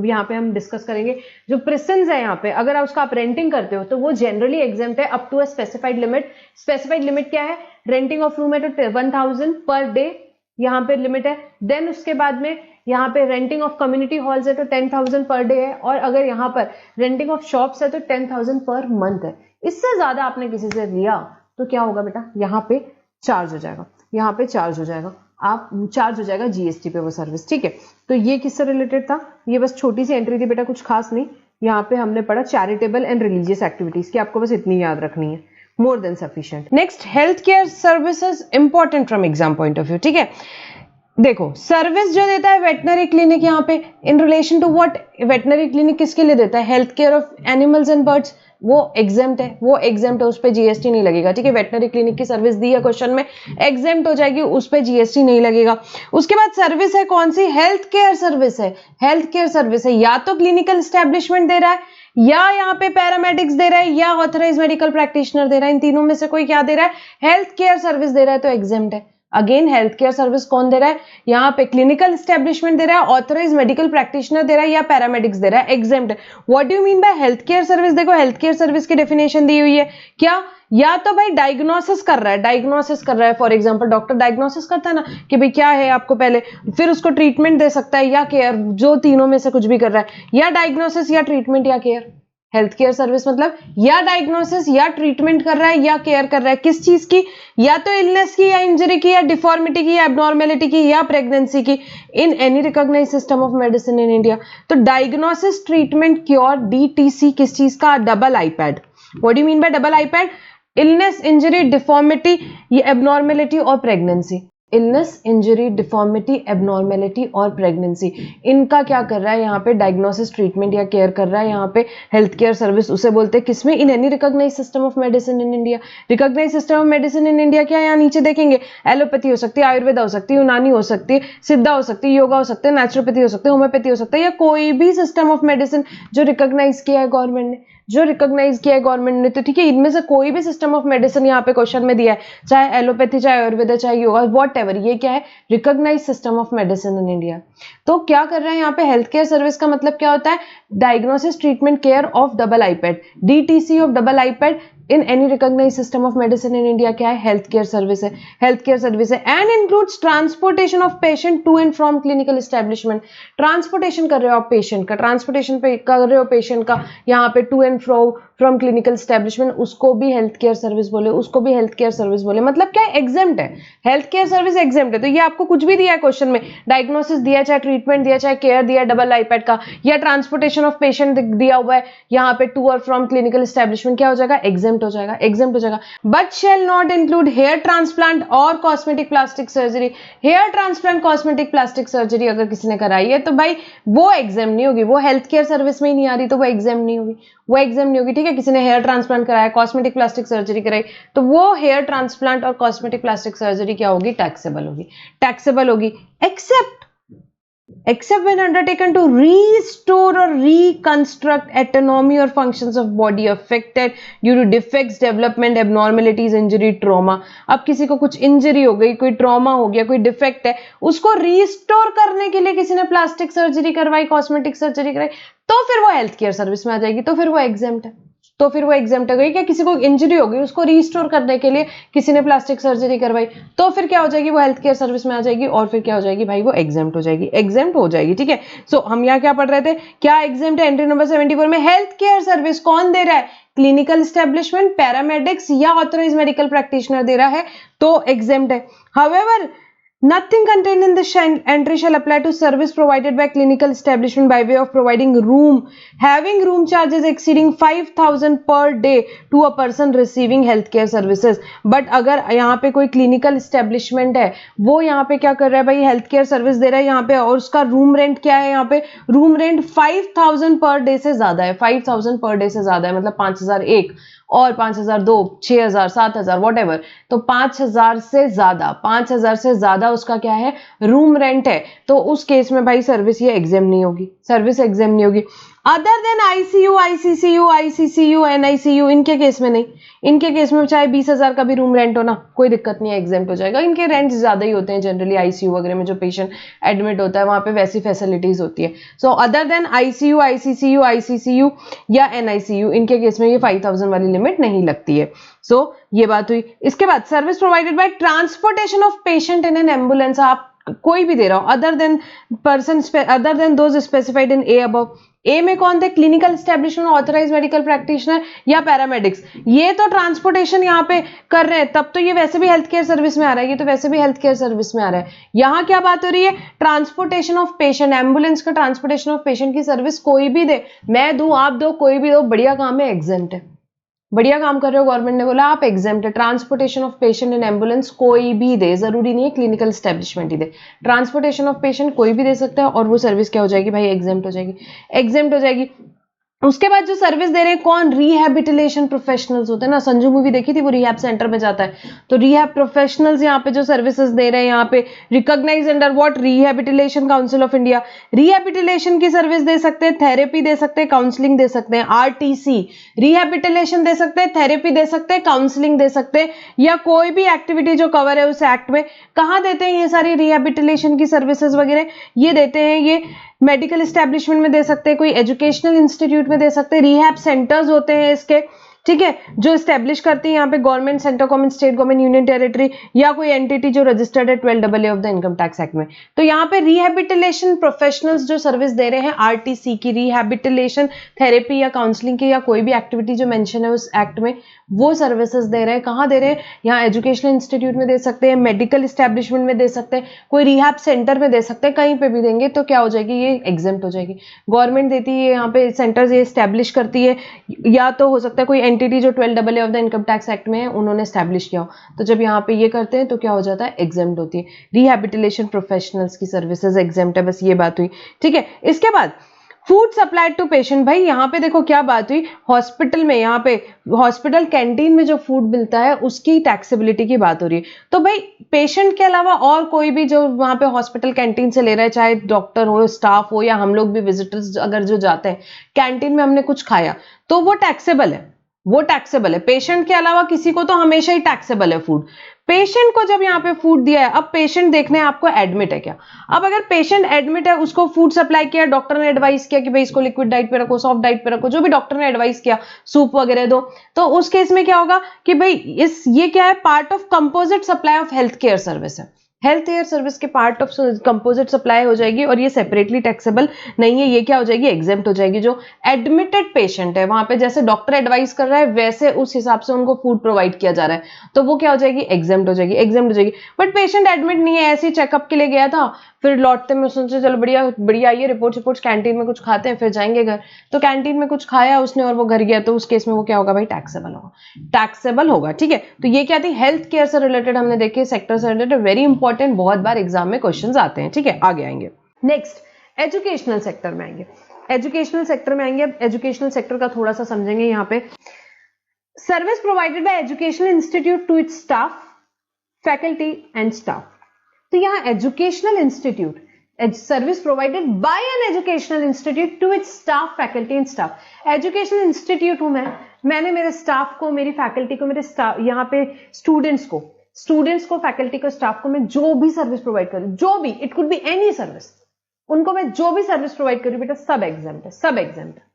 यहाँ पे हम डिस्कस करेंगे जो प्रेसेंस है यहाँ पे, अगर उसका आप रेंटिंग करते हो तो वो जनरली एग्जेम्प्ट है up to a specified limit. Specified limit क्या है? रेंटिंग ऑफ रूम है तो 1000 पर डे यहाँ पे लिमिट है. देन उसके बाद में यहाँ पे रेंटिंग ऑफ कम्युनिटी हॉल्स है तो 10,000 पर डे है, और अगर यहाँ पर रेंटिंग ऑफ शॉप्स है तो 10,000 पर मंथ है. इससे ज्यादा आपने किसी से लिया तो क्या होगा बेटा? यहाँ पे चार्ज हो जाएगा, आप चार्ज हो जाएगा जीएसटी पे वो सर्विस. ठीक है. तो ये किससे रिलेटेड था? ये बस छोटी सी एंट्री थी बेटा, कुछ खास नहीं. यहाँ पे हमने पढ़ा चैरिटेबल एंड रिलीजियस एक्टिविटीज की, आपको बस इतनी याद रखनी है, more than sufficient. Next, health care services important from exam point of view. ठीक है. देखो, सर्विस जो देता है वेटनरी क्लिनिक, यहाँ पे in relation to what? Veterinary clinic किसके लिए देता है? Health care of animals and birds. वो एग्जेम्प्ट है, उस पे जीएसटी नहीं लगेगा. ठीक है. वेटनरी क्लिनिक की सर्विस दी है क्वेश्चन में, एग्जेम्प्ट हो जाएगी, उस पे जीएसटी नहीं लगेगा. उसके बाद सर्विस है कौन सी? हेल्थ केयर सर्विस है. या तो क्लिनिकल एस्टेब्लिशमेंट दे रहा है, या यहाँ पे पैरामेडिक्स दे रहा है, या ऑथराइज मेडिकल प्रैक्टिशनर दे रहा है. इन तीनों में से कोई क्या दे रहा है? हेल्थ केयर सर्विस दे रहा है, तो एग्जेम्प्ट है. अगेन हेल्थ केयर सर्विस कौन दे रहा है? यहाँ पे क्लिनिकल एस्टेब्लिशमेंट दे रहा है, ऑथराइज मेडिकल प्रैक्टिशनर दे रहा है, या पैरामेडिक्स दे रहा है, एग्जेम्प्ट है. What do you mean by health care service? देखो, हेल्थ केयर सर्विस की डेफिनेशन दी हुई है. क्या? या तो भाई डायग्नोसिस कर रहा है, फॉर एग्जांपल डॉक्टर डायग्नोसिस करता है ना कि भाई क्या है आपको, पहले फिर उसको ट्रीटमेंट दे सकता है, या केयर, जो तीनों में से कुछ भी कर रहा है, या डायग्नोसिस या ट्रीटमेंट या केयर. हेल्थ केयर सर्विस मतलब या डायग्नोसिस या ट्रीटमेंट कर रहा है या केयर कर रहा है. किस चीज की? या तो इलनेस की, या इंजरी की, या डिफॉर्मिटी की, या एबनॉर्मेलिटी की, या प्रेगनेंसी की, in any recognised system of medicine in India. तो डायग्नोसिस, ट्रीटमेंट, क्योर, डीटीसी किस चीज का? Double iPad. What do you mean by double iPad? Illness, injury, deformity, या एबनॉर्मेलिटी और pregnancy. Illness, injury, deformity, abnormality और pregnancy, इनका क्या कर रहा है यहाँ पे? डायग्नोसिस, ट्रीटमेंट या केयर कर रहा है. यहाँ पे हेल्थ केयर सर्विस उसे बोलते हैं किसमें? In any recognised system of medicine in India. Recognised system of medicine in India क्या? यहाँ नीचे देखेंगे, एलोपैथी हो सकती है, आयुर्वेदा हो सकती है, यूनानी हो सकती है, सिद्धा हो सकती है, योगा हो सकता है, नेचुरोपैथी हो सकती है, होम्योपैथी हो सकता है, या कोई भी सिस्टम ऑफ मेडिसिन जो रिकॉग्नाइज किया है गवर्नमेंट ने, तो ठीक है, इनमें से कोई भी सिस्टम ऑफ मेडिसिन यहाँ पे क्वेश्चन में दिया है, चाहे एलोपैथी, चाहे आयुर्वेदा, चाहे योगा, व्हाटएवर, ये क्या है? Recognise system of medicine in India. तो क्या कर रहा है यहाँ पे? हेल्थ केयर सर्विस का मतलब क्या होता है? Diagnosis, treatment, care of double iPad, DTC of double iPad, in any recognised system of medicine in India क्या है? हेल्थ केयर सर्विस है, हेल्थ केयर सर्विस है and includes transportation of patient to and from clinical establishment. Transportation कर रहे हो आप patient का, transportation पे कर रहे हो पेशेंट का यहाँ पे to and from clinical establishment, उसको भी हेल्थ केयर सर्विस बोले, उसको भी हेल्थ केयर सर्विस बोले। मतलब क्या है? एग्जेम्प्ट है, हेल्थ केयर सर्विस एग्जेम्प्ट है। तो ये आपको कुछ भी दिया है क्वेश्चन में, डायग्नोसिस दिया, चाहे ट्रीटमेंट दिया, चाहे केयर दिया डबल आईपैड का, या ट्रांसपोर्टेशन ऑफ पेशेंट दिया हुआ है यहाँ पे टू और फ्रॉम क्लिनिकल एस्टेब्लिशमेंट, क्या हो जाएगा? एग्जेम्प्ट हो जाएगा, एग्जेम्प्ट हो जाएगा। But shall not include hair transplant और cosmetic plastic surgery. Hair transplant, cosmetic plastic surgery अगर किसी ने कराई है तो भाई वो एग्जेम्प्ट नहीं होगी, वो हेल्थ केयर सर्विस में ही नहीं आ रही तो वो एग्जेम्प्ट नहीं होगी, वो एग्जाम नहीं होगी। ठीक है, किसी ने हेयर ट्रांसप्लांट कराया, कॉस्मेटिक प्लास्टिक सर्जरी कराई, तो वो हेयर ट्रांसप्लांट और कॉस्मेटिक प्लास्टिक सर्जरी क्या होगी? टैक्सेबल होगी, टैक्सेबल होगी। except when undertaken to restore or reconstruct autonomy or functions of body affected due to defects, development, abnormalities, injury, trauma। अब किसी को कुछ इंजरी हो गई, कोई ट्रॉमा हो गया, कोई डिफेक्ट है, उसको रीस्टोर करने के लिए किसी ने प्लास्टिक सर्जरी करवाई, कॉस्मेटिक सर्जरी कराई, तो फिर वो हेल्थ केयर सर्विस में आ जाएगी, तो फिर वो एग्जेम्प्ट है, तो फिर वो एग्जेम्प्ट हो गई। क्या किसी को इंजरी हो गई, उसको रीस्टोर करने के लिए किसी ने प्लास्टिक सर्जरी करवाई, तो फिर क्या हो जाएगी? वो हेल्थ केयर सर्विस में आ जाएगी और फिर क्या हो जाएगी भाई? वो एग्जेम्प्ट हो जाएगी, एग्जेम्प्ट हो जाएगी। ठीक है, सो हम यहाँ क्या पढ़ रहे थे? क्या एग्जेम्प्ट है? एंट्री नंबर 74 में हेल्थ केयर सर्विस कौन दे रहा है? क्लिनिकल एस्टेब्लिशमेंट, पैरामेडिक्स या ऑथराइज मेडिकल प्रैक्टिशनर दे रहा है, तो एग्जेम्प्ट है। However nothing contained in this entry shall apply to service provided by clinical establishment by way of providing room having room charges exceeding 5,000 per day to a person receiving healthcare services। but अगर यहाँ पे कोई clinical establishment है, वो यहाँ पे क्या कर रहा है भाई? healthcare service दे रहा है यहाँ पे, और उसका रूम रेंट क्या है? यहाँ पे रूम रेंट 5,000 पर डे से ज्यादा है, 5,000 पर डे से ज्यादा है, मतलब 5,001 और 5,002, 6,000, 7,000 वॉट एवर, तो 5,000 से ज्यादा, 5,000 से ज्यादा उसका क्या है? रूम रेंट है, तो उस केस में भाई सर्विस ये एग्जाम नहीं होगी, सर्विस एग्जाम नहीं होगी। Other than ICU, ICCU, ICCU, NICU, इनके केस में नहीं, इनके केस में चाहे 20,000 का भी रूम रेंट हो ना, कोई दिक्कत नहीं है, एग्जाम्प्ट हो जाएगा। इनके रेंट ज्यादा ही होते हैं जनरली, आईसीयू वगैरह में जो पेशेंट एडमिट होता है वहां पे वैसी फैसिलिटीज होती है। So other than ICU, ICCU, ICCU या एनआईसीयू, इनके केस में ये 5,000 वाली लिमिट नहीं लगती है। सो ये बात हुई। इसके बाद service provided by transportation of patient in an ambulance, आप कोई भी दे रहा हो other than those specified in A above. A में कौन थे? Clinical establishment, authorise medical practitioner या पैरामेडिक्स। ये तो ट्रांसपोर्टेशन यहाँ पे कर रहे हैं, तब तो ये वैसे भी हेल्थ केयर सर्विस में आ रहा है, ये तो वैसे भी हेल्थ केयर सर्विस में आ रहा है। यहाँ क्या बात हो रही है? ट्रांसपोर्टेशन ऑफ पेशेंट, एम्बुलेंस का ट्रांसपोर्टेशन ऑफ पेशेंट की सर्विस कोई भी दे, मैं दूं, आप दो, कोई भी दो, बढ़िया काम है, एग्जेम्प्ट है, बढ़िया काम कर रहे हो, गवर्नमेंट ने बोला आप एग्जेम्प्ट है। Transportation of patient in ambulance कोई भी दे, जरूरी नहीं है clinical establishment he they, transportation of patient कोई भी दे सकता है, और वो सर्विस क्या हो जाएगी भाई? एग्जेम्प्ट हो जाएगी, एग्जेम्प्ट हो जाएगी। उसके बाद जो सर्विस दे रहे हैं कौन? रिहैबिलिटेशन प्रोफेशनल्स होते हैं ना, संजू मूवी देखी थी, वो रिहैब सेंटर में जाता है, तो रिहैब प्रोफेशनल्स यहाँ पे जो सर्विसेज दे रहे हैं, यहाँ पे recognise under what? Rehabilitation council of India. Rehabilitation की सर्विस दे सकते हैं, थेरेपी दे सकते हैं, काउंसलिंग दे सकते हैं, आरटीसी, रिहैबिलिटेशन दे सकते हैं, थेरेपी दे सकते हैं, काउंसलिंग दे सकते हैं, या कोई भी एक्टिविटी जो कवर है उस एक्ट में। कहाँ देते हैं ये सारी रिहैबिलिटेशन की सर्विसेज वगैरह? ये देते हैं ये मेडिकल एस्टेब्लिशमेंट में दे सकते हैं, कोई एजुकेशनल इंस्टीट्यूट में दे सकते हैं, रिहैब सेंटर्स होते हैं इसके, ठीक है, जो स्टैब्लिश करती है यहाँ पे government, central government, state government, union territory या कोई एंटिटी जो रजिस्टर्ड है 12AA of the income tax act में। तो यहाँ पे रिहैबिलिटेशन प्रोफेशनल्स जो सर्विस दे रहे हैं आरटीसी की, रिहैबिलिटेशन थेरेपी या काउंसलिंग की या कोई भी एक्टिविटी जो मेंशन है उस एक्ट में, वो सर्विसेज दे रहे हैं। कहाँ दे रहे हैं? यहाँ एजुकेशनल इंस्टीट्यूट में दे सकते हैं, मेडिकल एस्टेब्लिशमेंट में दे सकते हैं, कोई रिहैब सेंटर में दे सकते हैं, कहीं पे भी देंगे तो क्या हो जाएगी? ये एग्जेम्प्ट हो जाएगी। गवर्नमेंट देती है यहाँ पे सेंटर्स, ये एस्टेब्लिश करती है, या तो हो सकता है कोई एंटिटी जो 12AA of the income tax act में है उन्होंने एस्टेब्लिश किया हो, तो जब यहाँ पे ये करते हैं तो क्या हो जाता है? एग्जेम्प्ट होती है। रिहैबिलिटेशन प्रोफेशनल्स की सर्विसेज एग्जेम्प्ट है, बस ये बात हुई, ठीक है। इसके बाद फूड सप्लाइड टू पेशेंट, भाई यहाँ पे देखो क्या बात हुई, हॉस्पिटल में, यहाँ पे हॉस्पिटल कैंटीन में जो फूड मिलता है उसकी टैक्सेबिलिटी की बात हो रही है। तो भाई पेशेंट के अलावा और कोई भी जो वहां पे हॉस्पिटल कैंटीन से ले रहा है, चाहे डॉक्टर हो, स्टाफ हो, या हम लोग भी विजिटर्स अगर जो जाते हैं कैंटीन में, हमने कुछ खाया तो वो टैक्सेबल है, वो टैक्सेबल है। पेशेंट के अलावा किसी को तो हमेशा ही टैक्सेबल है फूड। पेशेंट को जब यहाँ पे फूड दिया है, अब पेशेंट देखने आपको एडमिट है क्या। अब अगर पेशेंट एडमिट है, उसको फूड सप्लाई किया, डॉक्टर ने एडवाइस किया कि भाई इसको लिक्विड डाइट पे रखो, सॉफ्ट डाइट पे रखो, जो भी डॉक्टर ने एडवाइस किया, सूप वगैरह दो, तो उस केस में क्या होगा कि भाई ये क्या है, part of composite supply of health care service है। हेल्थ केयर सर्विस के पार्ट ऑफ कंपोजिट सप्लाई हो जाएगी और ये सेपरेटली टैक्सेबल नहीं है। ये क्या हो जाएगी, एग्जेम्प्ट हो जाएगी। जो एडमिटेड पेशेंट है वहां पे जैसे डॉक्टर एडवाइस कर रहा है वैसे उस हिसाब से उनको फूड प्रोवाइड किया जा रहा है, तो वो क्या हो जाएगी, एग्जेम्प्ट हो जाएगी, एग्जेम्प्ट हो जाएगी। बट पेशेंट एडमिट नहीं है, ऐसे ही चेकअप के लिए गया था, फिर लौटते में सोचा चलो बढ़िया बढ़िया आइए, रिपोर्ट्स कैंटीन में कुछ खाते हैं फिर जाएंगे घर, तो कैंटीन में कुछ खाया उसने और वो घर गया, तो उस केस में वो क्या होगा भाई, टैक्सेबल होगा, टैक्सेबल होगा। ठीक है, तो ये क्या थी, हेल्थ केयर से रिलेटेड हमने देखे, सेक्टर से रिलेटेड, वेरी इंपॉर्टेंट, बहुत बार एग्जाम में क्वेश्चन आते हैं। ठीक है, आगे आएंगे। नेक्स्ट एजुकेशनल सेक्टर में आएंगे। एजुकेशनल सेक्टर में आएंगे, अब एजुकेशनल सेक्टर का थोड़ा सा समझेंगे। यहाँ पे service provided by educational institute to its staff, faculty and staff. तो यहाँ educational institute, service provided by an educational institute to its staff, faculty and staff. Educational institute हूं मैंने मेरे स्टाफ को, मेरी फैकल्टी को, मेरे स्टाफ, यहाँ पे स्टूडेंट्स को, फैकल्टी को, स्टाफ को मैं जो भी सर्विस प्रोवाइड करूं, जो भी, it could be any service, उनको मैं जो भी सर्विस प्रोवाइड करूं बेटा, सब एग्जाम्प्ट है, सब एग्जाम्प्ट है।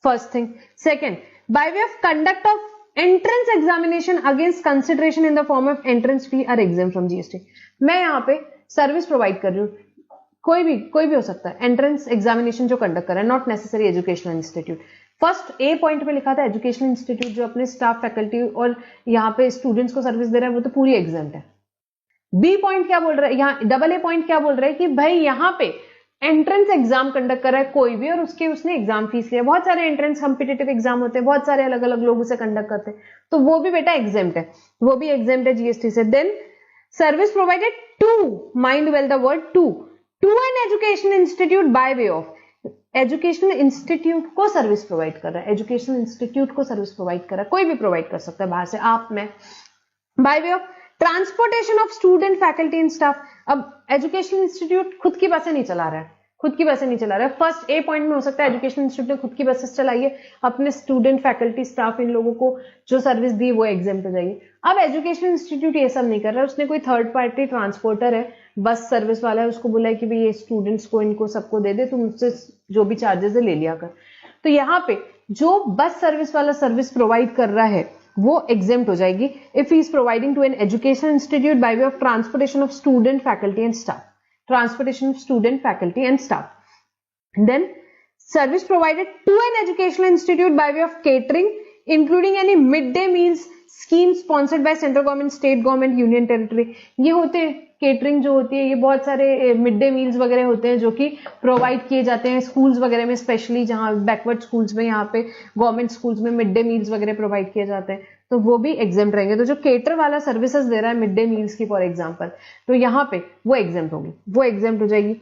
First thing. Second, by way of conduct of entrance examination against consideration in the form of entrance fee are exempt from GST. मैं यहाँ पे सर्विस प्रोवाइड कर रही हूँ, कोई भी हो सकता है, एंट्रेंस एग्जामिनेशन जो कंडक्ट कर रहा है, not necessary educational institute. First A point पे लिखा था एजुकेशनल इंस्टीट्यूट जो अपने स्टाफ, फैकल्टी और यहाँ पे स्टूडेंट्स को सर्विस दे रहा है, वो तो पूरी एग्जाम्प्ट है। बी पॉइंट क्या बोल रहा है, यहाँ डबल ए पॉइंट क्या बोल रहा है कि भाई यहाँ पे एंट्रेंस एग्जाम कंडक्ट कर रहा है कोई भी और उसने एग्जाम फीस लिया। बहुत सारे एंट्रेंस कॉम्पिटिटिव एग्जाम होते हैं, बहुत सारे अलग अलग लोग उसे कंडक्ट करते हैं, तो वो भी बेटा एग्जाम्प्ट है, वो भी एग्जाम्प्ट है जीएसटी से। Then service provided to, mind well the word to an educational institute by way of, educational institute को सर्विस प्रोवाइड कर रहा है, एजुकेशनल इंस्टीट्यूट को सर्विस प्रोवाइड कर रहा है, कोई भी प्रोवाइड कर सकता है बाहर से, आप, मैं। Bye way of transportation of student, faculty and staff. अब एजुकेशनल इंस्टीट्यूट खुद की बसें नहीं चला रहा है, फर्स्ट ए पॉइंट में हो सकता है एजुकेशनल इंस्टीट्यूट ने खुद की बसेस चलाई है, अपने स्टूडेंट, फैकल्टी, स्टाफ, इन लोगों को जो सर्विस दी वो एग्जाम्प्ट हो जाएगी। अब एजुकेशनल इंस्टीट्यूट ये सब नहीं कर रहा है, उसने कोई थर्ड पार्टी ट्रांसपोर्टर है, बस सर्विस वाला है, उसको बोला है कि भाई ये स्टूडेंट्स को, इनको सबको दे दे, तुम उससे जो भी चार्जेस है ले लिया कर। तो यहाँ पे जो बस सर्विस वाला सर्विस प्रोवाइड कर रहा है वो एग्जेम्प्ट हो जाएगी if he is providing to an educational institute by way of transportation of student, faculty and staff, transportation of student, faculty and staff. Then service provided to an educational institute by way of catering including any mid day meals scheme sponsored by central government, state government, union territory. ये होते हैं catering जो होती है, ये बहुत सारे mid day meals वगैरह होते हैं जो कि प्रोवाइड किए जाते हैं स्कूल्स वगैरह में, स्पेशली जहां बैकवर्ड स्कूल्स में, यहाँ पे गवर्नमेंट स्कूल्स में मिड डे मील्स वगैरह प्रोवाइड किए जाते हैं, तो वो भी एग्जाम्प्ट रहेंगे। तो जो केटर वाला सर्विसेज दे रहा है मिड डे मील्स की फॉर एग्जाम्पल, तो यहाँ पे वो एग्जाम्प्ट होगी, वो एग्जाम्प्ट हो जाएगी।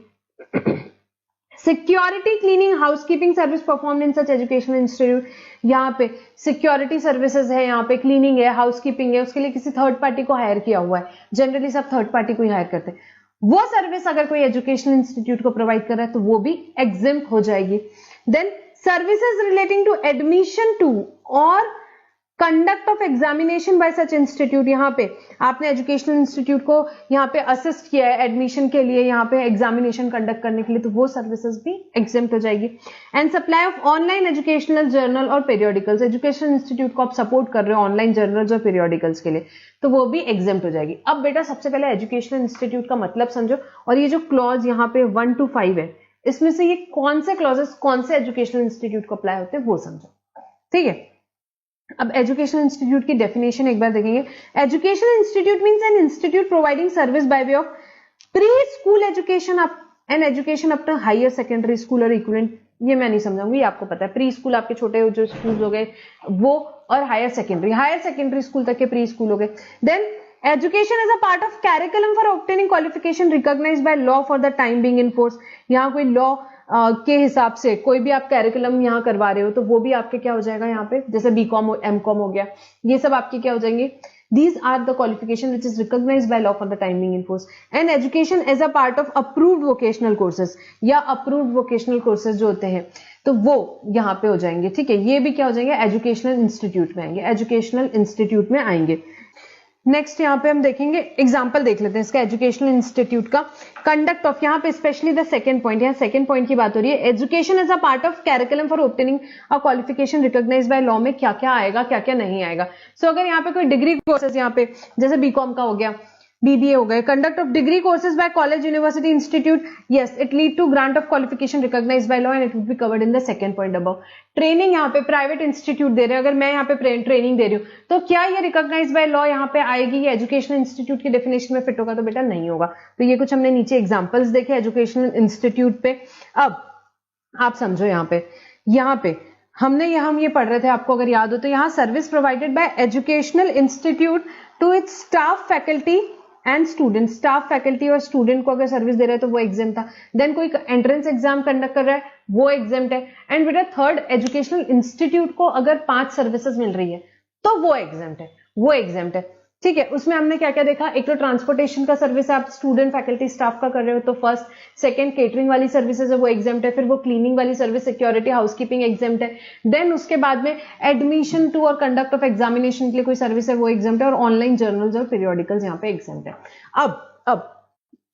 Security, cleaning, housekeeping service performed in such educational institute. यहाँ पे सिक्योरिटी सर्विसेज है, यहाँ पे क्लीनिंग है, हाउसकीपिंग है, उसके लिए किसी थर्ड पार्टी को हायर किया हुआ है, जनरली सब थर्ड पार्टी को ही हायर करते हैं। वो सर्विस अगर कोई एजुकेशनल इंस्टीट्यूट को प्रोवाइड कर रहा है तो वो भी एग्जेम्प्ट हो जाएगी। Then services relating to admission to और conduct of examination by such institute. यहाँ पे आपने एजुकेशनल इंस्टीट्यूट को यहाँ पे असिस्ट किया है एडमिशन के लिए, यहाँ पे एग्जामिनेशन कंडक्ट करने के लिए, तो वो सर्विसेज भी एग्जेम्प्ट हो जाएगी। And supply of online educational journal और पीरियोडिकल्स, एजुकेशनल इंस्टीट्यूट को आप सपोर्ट कर रहे हो ऑनलाइन जर्नल्स और पीरियोडिकल्स के लिए, तो वो भी एग्जेम्प्ट हो जाएगी। अब बेटा सबसे पहले एजुकेशनल इंस्टीट्यूट का मतलब समझो, और ये जो क्लॉज यहाँ पे 1 to 5 है, इसमें से ये कौन से क्लॉजेस कौन से एजुकेशनल इंस्टीट्यूट को अप्लाई होते हैं वो समझो, ठीक है। अब एजुकेशनल इंस्टीट्यूट की डेफिनेशन एक बार देखेंगे। Educational institute means an institute providing service by way of pre school education and education up to higher secondary school or equivalent. ये मैं नहीं समझाऊंगी, आपको पता है प्री स्कूल आपके छोटे जो स्कूल हो गए वो, और हायर सेकेंडरी स्कूल तक के प्री स्कूल हो गए। Then education is a part of curriculum for obtaining qualification recognised by law for the time being in force. यहाँ कोई लॉ के हिसाब से कोई भी आप कैरिकुलम यहाँ करवा रहे हो तो वो भी आपके क्या हो जाएगा, यहाँ पे जैसे बीकॉम एमकॉम हो गया, ये सब आपके क्या हो जाएंगे, These are the qualification which is recognized by law for the time being in force. And education as a part of approved vocational courses या approved vocational courses जो होते हैं तो वो यहाँ पे हो जाएंगे, ठीक है। ये भी क्या हो जाएंगे, एजुकेशनल इंस्टीट्यूट में आएंगे, एजुकेशनल इंस्टीट्यूट में आएंगे। नेक्स्ट यहाँ पे हम देखेंगे, एग्जांपल देख लेते हैं इसका, एजुकेशनल इंस्टीट्यूट का कंडक्ट ऑफ, यहाँ पे स्पेशली द सेकंड पॉइंट, यहाँ सेकंड पॉइंट की बात हो रही है। Education as a part of curriculum for obtaining a qualification recognised by law में क्या क्या आएगा, क्या क्या नहीं आएगा। सो अगर यहाँ पे कोई डिग्री कोर्सेज, यहाँ पे जैसे बीकॉम का हो गया, बीबीए हो गए, conduct of degree courses by college university institute, yes it lead to grant of qualification recognised by law and it would be covered in the second point above. Training यहाँ पे private institute दे रहे हैं, अगर मैं यहाँ पे training दे रही हूँ तो क्या ये रिकॉग्नाइज्ड बाय लॉ यहाँ पे आएगी, ये एजुकेशनल इंस्टीट्यूट की डेफिनेशन में फिट होगा, तो बेटा नहीं होगा। तो ये कुछ हमने नीचे एग्जांपल्स देखे एजुकेशनल इंस्टीट्यूट पे। अब आप समझो, यहाँ पे हम ये पढ़ रहे थे, आपको अगर याद हो तो यहाँ service provided by educational institute to its staff faculty and student, staff faculty और स्टूडेंट को अगर सर्विस दे रहे हैं तो वो एग्जाम था। देन कोई एंट्रेंस एग्जाम कंडक्ट कर रहा है वो एग्जाम है। एंड बेटा थर्ड, एजुकेशनल इंस्टीट्यूट को अगर 5 सर्विसेज मिल रही है तो वो एग्जाम है, वो एग्जाम है, ठीक है। उसमें हमने क्या क्या देखा, एक तो ट्रांसपोर्टेशन का सर्विस आप स्टूडेंट फैकल्टी स्टाफ का कर रहे हो तो फर्स्ट, सेकंड केटरिंग वाली सर्विसेज है वो एग्जाम्प्ट है, फिर वो क्लीनिंग वाली सर्विस, सिक्योरिटी, हाउसकीपिंग एग्जाम्प्ट है। देन उसके बाद में एडमिशन टू और कंडक्ट ऑफ एग्जामिनेशन के लिए कोई सर्विस है वो एग्जाम्प्ट है, और ऑनलाइन जर्नल्स और पीरियोडिकल्स यहाँ पे एग्जाम्प्ट है। अब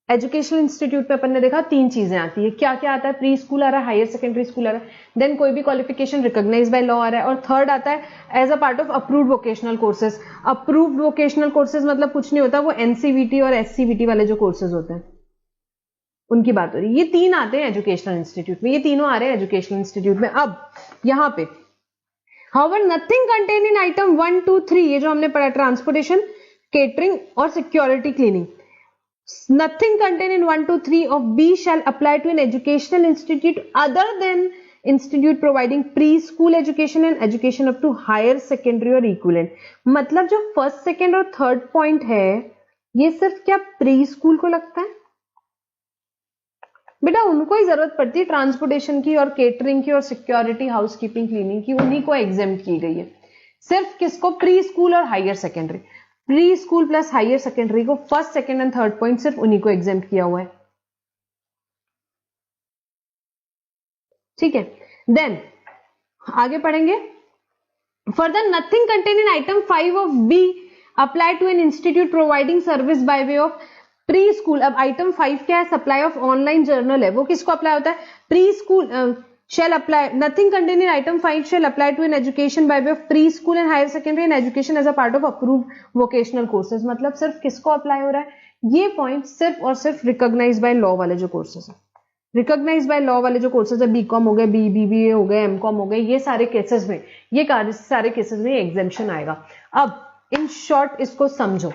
एजुकेशनल इंस्टीट्यूट पे अपन ने देखा 3 चीजें आती है, क्या क्या आता है, प्री स्कूल आ रहा है, हायर सेकेंडरी स्कूल आ रहा है, देन कोई भी क्वालिफिकेशन रिकॉग्नाइज्ड बाय लॉ आ रहा है, और थर्ड आता है as a part of approved vocational courses. Approved vocational courses मतलब कुछ नहीं होता, वो एनसीवीटी और एससीवीटी वाले जो कोर्सेज होते हैं उनकी बात हो रही है। ये 3 आते हैं एजुकेशनल इंस्टीट्यूट में, ये तीनों आ रहे हैं एजुकेशनल इंस्टीट्यूट में। अब यहाँ पे however nothing contain in item 1, 2, 3, ये जो हमने पढ़ा ट्रांसपोर्टेशन, केटरिंग और security cleaning, nothing contained in 1, 2, 3 of B shall apply to an educational institute other than institute providing preschool education and education up to higher secondary or equivalent। मतलब जो first, second और third point है ये सिर्फ क्या pre school को लगता है? बेटा उनको ही जरूरत पड़ती है ट्रांसपोर्टेशन की और केटरिंग की और सिक्योरिटी, हाउसकीपिंग, क्लीनिंग की, उन्हीं को एग्जेम्प्ट की गई है। सिर्फ किसको? प्री स्कूल और higher secondary, pre school plus higher secondary को, first, second and third point सिर्फ उन्हीं को एग्जेम्प्ट किया हुआ है, ठीक है। देन आगे पढ़ेंगे, further nothing contain in item 5 of be apply to an institute providing service by way of pre school. अब आइटम 5 क्या है? सप्लाई ऑफ ऑनलाइन जर्नल है, वो किसको अप्लाई होता है? Pre school shall apply, nothing contained in item 5 shall apply to an education by way of preschool and higher secondary and education as a part of approved vocational courses। मतलब सिर्फ किसको apply हो रहा है? ये point सिर्फ और सिर्फ रिकॉग्नाइज बाय लॉ वाले जो कोर्सेज है, रिकॉग्नाइज बाय लॉ वाले जो कोर्सेज है, बीकॉम हो गए, बीबीए हो गए, एमकॉम हो गए, ये सारे केसेस में, ये सारे केसेस में एग्जेम्पशन आएगा। अब इन शॉर्ट इसको समझो,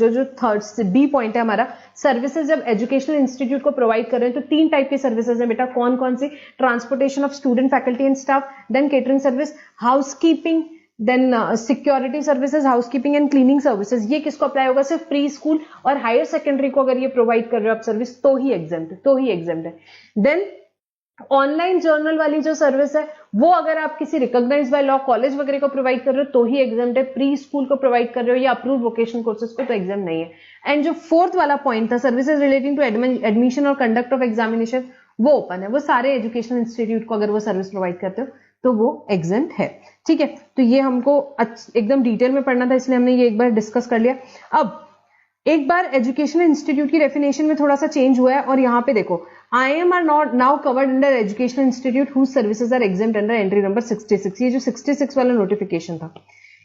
जो थर्ड बी पॉइंट है हमारा, सर्विसेज जब एजुकेशनल इंस्टीट्यूट को प्रोवाइड कर रहे हैं तो 3 टाइप की सर्विसेज है बेटा, कौन कौन सी? Transportation of student, faculty and staff, then catering service, housekeeping, then security services, housekeeping and cleaning services. ये किसको अप्लाई होगा? सिर्फ प्री स्कूल और हायर सेकेंडरी को अगर ये प्रोवाइड कर रहे हो आप सर्विस तो ही एग्जाम्प्ट है। देन ऑनलाइन जर्नल वाली जो सर्विस है वो अगर आप किसी रिकॉग्नाइज बाय लॉ कॉलेज वगैरह को प्रोवाइड कर रहे हो तो ही एग्जाम्प्ट है, प्री स्कूल को प्रोवाइड कर रहे हो या अप्रूव्ड वोकेशनल कोर्सेज को तो एग्जाम नहीं है। एंड जो फोर्थ वाला पॉइंट था, सर्विसेज रिलेटिंग टू एडमिशन और कंडक्ट ऑफ एग्जामिनेशन, वो ओपन है, वो सारे एजुकेशनल इंस्टीट्यूट को अगर वो सर्विस प्रोवाइड करते हो तो वो एग्जाम्प्ट है, ठीक है। तो ये हमको एकदम डिटेल में पढ़ना था इसलिए हमने ये एक बार डिस्कस कर लिया। अब एक बार एजुकेशनल इंस्टीट्यूट की डेफिनेशन में थोड़ा सा चेंज हुआ है और यहाँ पे देखो, IIM are not now covered under educational institute whose services are exempt under entry number 66। ये जो 66 वाला नोटिफिकेशन था,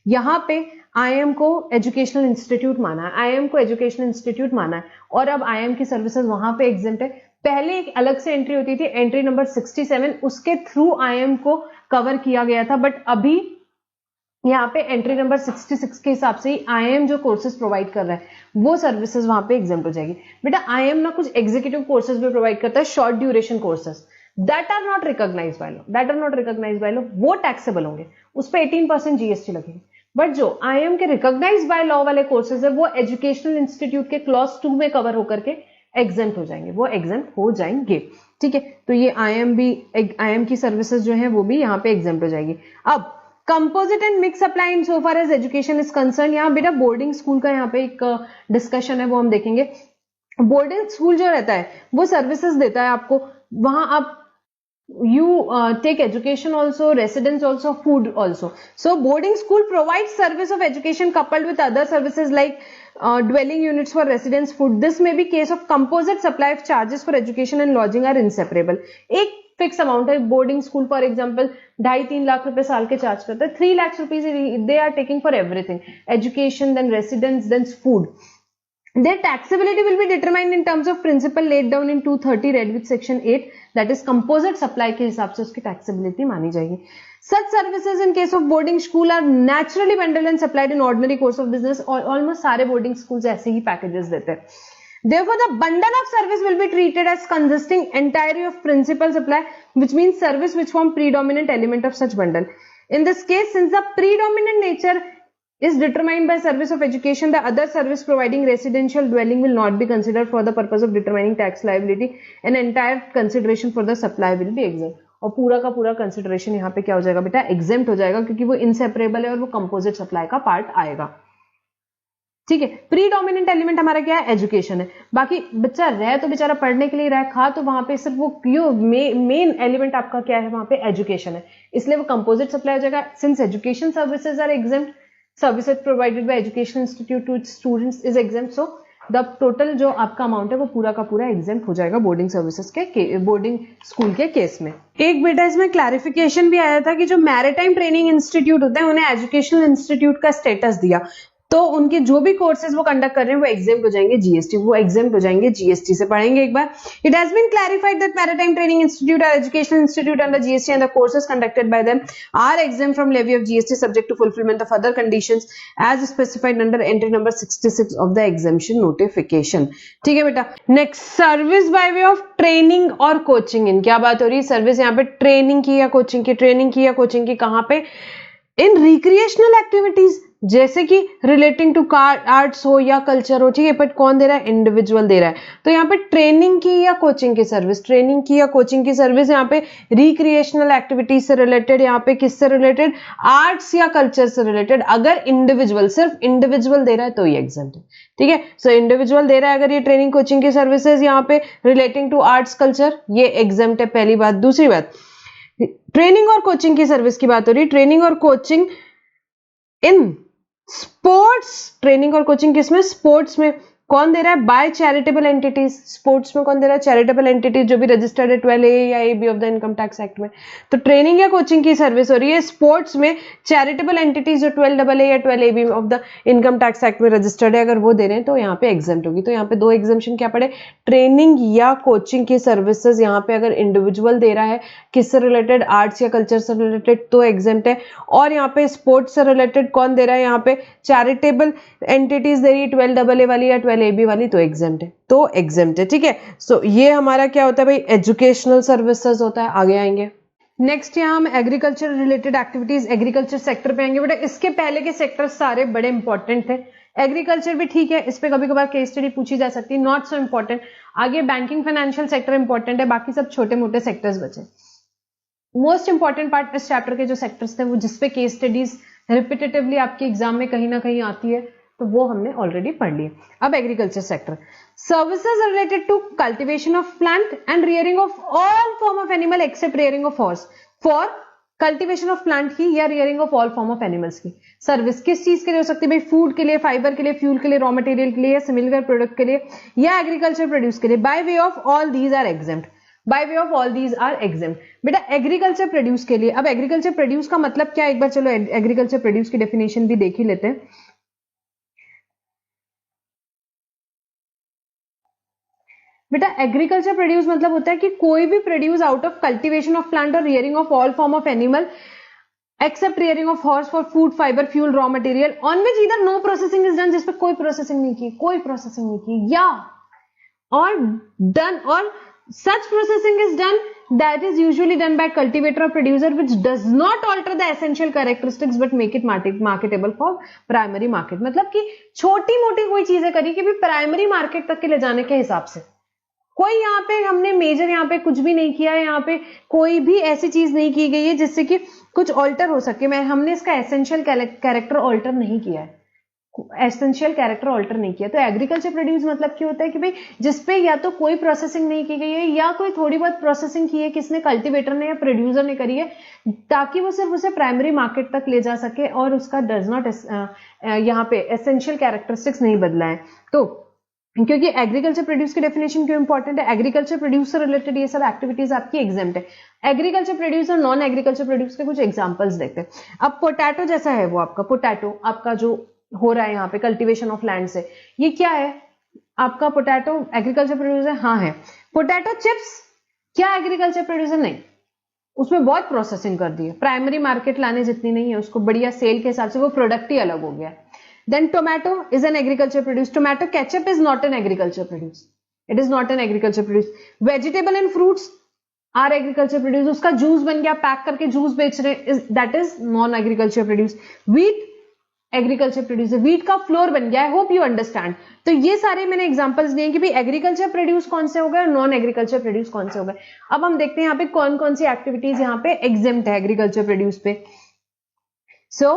यहाँ पे IIM को एजुकेशनल इंस्टीट्यूट माना है, IIM को एजुकेशनल इंस्टीट्यूट माना है और अब IIM की सर्विसेज वहां पे एग्जेम्प्ट है। पहले एक अलग से एंट्री होती थी, एंट्री नंबर 67, उसके थ्रू IIM को कवर किया गया था, बट अभी यहाँ पे एंट्री नंबर 66 के हिसाब से ही IIM जो कोर्सेज प्रोवाइड कर रहा है वो सर्विसेज वहां पे एग्जाम्प्ट हो जाएगी। बेटा IIM ना कुछ एग्जीक्यूटिव कोर्सेज भी प्रोवाइड करता है, short duration courses, that are not recognised by law, वो टैक्सेबल होंगे, उस पर 18% GST लगेगी। बट जो IIM के रिकॉग्नाइज्ड बाय लॉ वाले कोर्सेज है वो एजुकेशनल इंस्टीट्यूट के क्लॉज 2 में कवर होकर के एग्जाम्प्ट हो जाएंगे, ठीक है। तो ये IIM की सर्विसेज जो है वो भी यहाँ पे एग्जाम्प्ट हो जाएगी। अब composite and mix supply in so far as education is concern. यहाँ बेटा बोर्डिंग स्कूल का यहाँ पे एक डिस्कशन है, वो हम देखेंगे। बोर्डिंग स्कूल जो रहता है वो सर्विसेज देता है आपको, वहां आप you take education also, residence also, food also. So boarding school provides service of education coupled with other services like dwelling units for residence, food. This may be case of composite supply of charges for education and lodging are inseparable. एक fix amount है, boarding school for example 2.5-3 lakh रुपए साल के charge करते हैं, 3 lakh rupees they are taking for everything, education, then residence, then food. Their taxability will be determined in terms of principle laid down in 230 read with section 8, that is composite supply के हिसाब से उसकी taxability मानी जाएगी. Such services in case of boarding school are naturally bundled and supplied in ordinary course of business. Almost सारे boarding schools ऐसे ही packages देते हैं. Therefore, the bundle of service will be treated as consisting entirely of principal supply, which means service which form predominant element of such bundle. In this case, since the predominant nature is determined by service of education, the other service providing residential dwelling will not be considered for the purpose of determining tax liability, and entire consideration for the supply will be exempt. और पूरा का पूरा consideration यहाँ पे क्या हो जाएगा बेटा, एग्जेम्प्ट हो जाएगा, क्योंकि वो इनसेपरेबल है और वो कंपोजिट सप्लाई का पार्ट आएगा. ठीक है. प्रीडोमिनेंट एलिमेंट हमारा क्या है, एजुकेशन है. बाकी बच्चा रह तो बेचारा पढ़ने के लिए रहा, खा तो वहां पे सिर्फ वो मेन एलिमेंट आपका क्या है वहां पे, एजुकेशन है, इसलिए वो कंपोजिट सप्लाई हो जाएगा. Since education services are exempt, services provided by educational institute to its students is exempt, so the total जो आपका अमाउंट है वो पूरा का पूरा एग्जेम्प्ट हो जाएगा बोर्डिंग सर्विसेज के, बोर्डिंग स्कूल के केस में. एक बेटा इसमें क्लैरिफिकेशन भी आया था कि जो मैरिटाइम ट्रेनिंग इंस्टीट्यूट होते हैं उन्हें एजुकेशनल इंस्टीट्यूट का स्टेटस दिया, तो उनके जो भी कोर्सेज वो कंडक्ट कर रहे हैं वो एग्जेम्प्ट हो जाएंगे जीएसटी, वो एग्जेम्प्ट हो जाएंगे जीएसटी से. पढ़ेंगे एक बार. It has been clarified that maritime training institute are educational institute under GST and the courses conducted by them are exempt from levy of GST subject to fulfilment of other conditions as specified under entry number 66 of the exemption notification. ठीक है बेटा. Next, service by way of training और coaching in. क्या बात हो रही है, service यहाँ पे ट्रेनिंग की या कोचिंग की, ट्रेनिंग की या कोचिंग की कहां पे, इन रिक्रिएशनल एक्टिविटीज जैसे कि रिलेटिंग टू आर्ट्स हो या कल्चर हो. ठीक है, बट कौन दे रहा है, इंडिविजुअल दे रहा है. तो यहाँ पे ट्रेनिंग की या कोचिंग की सर्विस, ट्रेनिंग की या कोचिंग की सर्विस यहाँ पे रिक्रिएशनल एक्टिविटीज से रिलेटेड, यहाँ पे किससे रिलेटेड, आर्ट्स या कल्चर से रिलेटेड. अगर इंडिविजुअल, सिर्फ इंडिविजुअल दे रहा है तो ये एग्जेम्प्ट है. ठीक है. सो इंडिविजुअल दे रहा है अगर ये ट्रेनिंग कोचिंग की सर्विसेज यहाँ पे रिलेटिंग टू आर्ट्स कल्चर, ये एग्जेम्प्ट है. पहली बात. दूसरी बात, ट्रेनिंग और कोचिंग की सर्विस की बात हो रही है. ट्रेनिंग और कोचिंग इन स्पोर्ट्स, ट्रेनिंग और कोचिंग किसमें, स्पोर्ट्स में. कौन दे रहा है, बाय चैरिटेबल एंटिटीज. स्पोर्ट्स में कौन दे रहा है, चैरिटेबल एंटिटीज जो भी रजिस्टर्ड है 12A या AB of the income tax act में. तो ट्रेनिंग या कोचिंग की सर्विस हो रही है स्पोर्ट्स में, चैरिटेबल एंटिटीज जो 12AA या 12AB of the income tax act में रजिस्टर्ड है, अगर वो दे रहे हैं तो यहाँ पे एग्जेम्प्ट होगी. तो यहाँ पे दो एग्जेम्पशन क्या पड़े, ट्रेनिंग या कोचिंग की सर्विसेज यहाँ पे अगर इंडिविजुअल दे रहा है, किससे रिलेटेड, आर्ट्स या कल्चर से रिलेटेड, तो एग्जेम्प्ट है. और यहाँ पे स्पोर्ट्स से रिलेटेड कौन दे रहा है, यहाँ पे चैरिटेबल एंटिटीज दे रही है 12AA वाली या 12AB वाली, तो एग्जेम्प्ट है. तो एग्जेम्प्ट है. ठीक है. सो ये हमारा क्या होता है भाई, एजुकेशनल सर्विसेज होता है. आगे आएंगे. नेक्स्ट यहाँ हम agriculture related activities, agriculture sector पे आएंगे. बेटा इसके पहले के सेक्टर सारे बड़े इंपॉर्टेंट थे. एग्रीकल्चर भी ठीक है, इस पे कभी कभार केस स्टडी पूछी जा सकती है, नॉट सो इंपॉर्टेंट. आगे बैंकिंग फाइनेंशियल सेक्टर इंपॉर्टेंट है, बाकी सब छोटे मोटे सेक्टर्स बचे. मोस्ट इंपॉर्टेंट पार्ट इस चैप्टर के जो सेक्टर्स थे वो जिसपे केस स्टडीज रिपीटेटिवली आपके एग्जाम में कहीं ना कहीं आती है, तो वो हमने ऑलरेडी पढ़ लिए. अब agriculture sector, services related to cultivation of plant and rearing of all form of animal except rearing of horse. For cultivation of plant की या rearing of all form of animals की सर्विस किस चीज के लिए हो सकती है भाई, फूड के लिए, फाइबर के लिए, फ्यूल के लिए, रॉ मटेरियल के लिए, या सिमिलर प्रोडक्ट के लिए, या एग्रीकल्चर प्रोड्यूस के लिए. By way of all these are exempt. By way of all these are exempt. बेटा एग्रीकल्चर प्रोड्यूस के लिए, अब एग्रीकल्चर प्रोड्यूस का मतलब क्या है, एक बार चलो एग्रीकल्चर प्रोड्यूस की डेफिनेशन भी देख ही लेते हैं. बेटा एग्रीकल्चर प्रोड्यूस मतलब होता है कि कोई भी produce out of cultivation of plant और rearing of all form of animal except rearing of horse for food, fibre, fuel, raw material on which either no processing is done, जिसपे कोई processing नहीं की, कोई प्रोसेसिंग नहीं की, या और डन और such processing is done that is usually done by cultivator or producer which does not alter the essential characteristics but make it marketable for primary market. मतलब कि छोटी मोटी कोई चीजें करी कि भी प्राइमरी मार्केट तक के ले जाने के हिसाब से, कोई यहाँ पे हमने मेजर यहाँ पे कुछ भी नहीं किया है, यहाँ पे कोई भी ऐसी चीज नहीं की गई है जिससे कि कुछ ऑल्टर हो सके। हमने इसका एसेंशियल कैरेक्टर ऑल्टर नहीं किया है, एसेंशियल कैरेक्टर ऑल्टर नहीं किया। तो एग्रीकल्चर प्रोड्यूस मतलब क्या होता है कि भाई जिसपे या तो कोई प्रोसेसिंग नहीं की गई है या कोई थोड़ी बहुत प्रोसेसिंग की है, किसने, कल्टीवेटर ने या प्रोड्यूसर ने करी है, ताकि वो सिर्फ उसे प्राइमरी मार्केट तक ले जा सके और उसका डज नॉट यहाँ पे एसेंशियल कैरेक्टरिस्टिक्स नहीं बदला है। तो क्योंकि एग्रीकल्चर प्रोड्यूस की डेफिनेशन क्यों इंपॉर्टेंट है, एग्रीकल्चर प्रोड्यूस से रिलेटेड ये सब एक्टिविटीज आपकी एग्जाम्प्ट है। एग्रीकल्चर प्रोड्यूस और नॉन एग्रीकल्चर प्रोड्यूस के कुछ एग्जांपल्स देखते हैं। अब पोटैटो जैसा है वो आपका, पोटैटो आपका जो हो रहा है यहाँ पे कल्टीवेशन ऑफ लैंड से, ये क्या है आपका पोटैटो एग्रीकल्चर प्रोड्यूस है? हाँ है। पोटैटो चिप्स क्या एग्रीकल्चर प्रोड्यूस है? नहीं, उसमें बहुत प्रोसेसिंग कर दी है, प्राइमरी मार्केट लाने जितनी नहीं है, उसको बढ़िया सेल के हिसाब से वो प्रोडक्ट ही अलग हो गया। Then tomato is an agriculture produce, tomato ketchup is not an agriculture produce, it is not an agriculture produce. Vegetable and fruits are agriculture produce, उसका जूस बन गया, पैक करके जूस बेच रहे, that is non agriculture produce. Wheat agriculture produce, wheat का flour बन गया, I hope you understand. तो ये सारे मैंने एग्जांपल्स दिए कि भाई एग्रीकल्चर प्रोड्यूस कौन से हो गए और नॉन एग्रीकल्चर प्रोड्यूस कौन से हो गए। अब हम देखते हैं यहाँ पे कौन कौन सी एक्टिविटीज यहाँ पे एग्जेम्प्ट है एग्रीकल्चर प्रोड्यूस पे। सो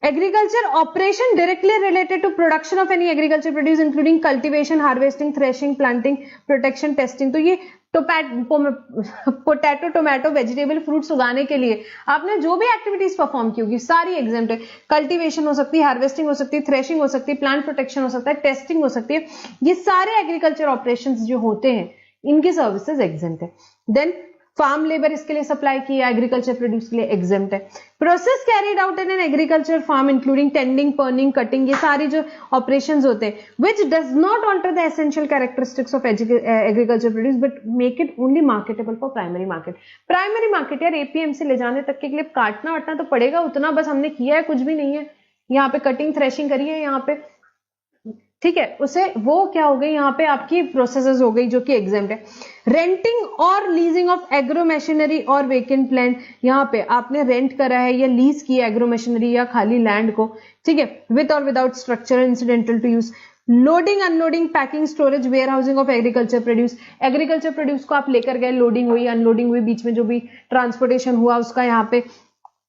agriculture operation directly related to production of any agriculture produce including cultivation, harvesting, threshing, planting, protection, testing। तो ये पोटैटो, टोमेटो, वेजिटेबल, फ्रूट्स उगाने के लिए आपने जो भी एक्टिविटीज परफॉर्म की होगी सारी एग्जेम्प्ट है। कल्टीवेशन हो सकती है, हार्वेस्टिंग हो सकती है, थ्रेशिंग हो सकती है, प्लांट प्रोटेक्शन हो सकता है, टेस्टिंग हो सकती है, ये सारे एग्रीकल्चर ऑपरेशंस जो होते हैं इनकी सर्विसेज एग्जेम्प्ट है। देन फार्म लेबर इसके लिए सप्लाई किया, एग्रीकल्चर प्रोड्यूस के लिए एग्जेम्प्ट है। Process carried out in an agriculture farm including tending, pruning, cutting, ये सारी जो ऑपरेशंस होते हैं which does not alter the essential characteristics of agriculture produce but make it only marketable for primary market. Primary market यार APMC ले जाने तक के लिए काटना वाटना तो पड़ेगा, उतना बस हमने किया है, कुछ भी नहीं है। यहाँ पे कटिंग थ्रेशिंग करी है यहाँ पे, ठीक है, उसे वो क्या हो गई यहाँ पे आपकी प्रोसेसेस हो गई जो कि एग्जेम्प्ट है। रेंटिंग और लीजिंग ऑफ एग्रो मशीनरी और वेकेंट लैंड, यहाँ पे आपने रेंट करा है या लीज किया एग्रो मशीनरी या खाली लैंड को, ठीक है, विद और without structure incidental to use. Loading, unloading, packing, storage, warehousing of agriculture produce, agriculture produce को आप लेकर गए, लोडिंग हुई, अनलोडिंग हुई, बीच में जो भी ट्रांसपोर्टेशन हुआ उसका यहाँ पे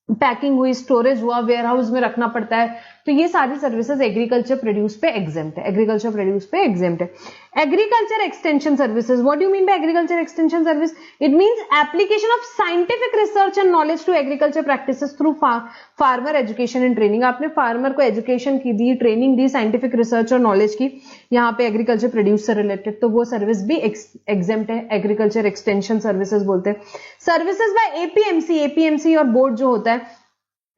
पैकिंग हुई, स्टोरेज हुआ, वेयर हाउस में रखना पड़ता है, तो ये सारी सर्विसेज एग्रीकल्चर प्रोड्यूस पे एग्जेम्प्ट है, एग्रीकल्चर प्रोड्यूस पे एग्जेम्प्ट है। Agriculture extension services, what do you mean by agriculture extension service? It means application of scientific research and knowledge to agriculture practices through farmer education and training. आपने farmer को education की दी, training दी, scientific research और knowledge की यहाँ पे agriculture produce से रिलेटेड, तो वो सर्विस भी एग्जेम्प्ट है, एग्रीकल्चर एक्सटेंशन सर्विसेज बोलते हैं। सर्विसेज बाय एपीएमसी, एपीएमसी और बोर्ड जो होता है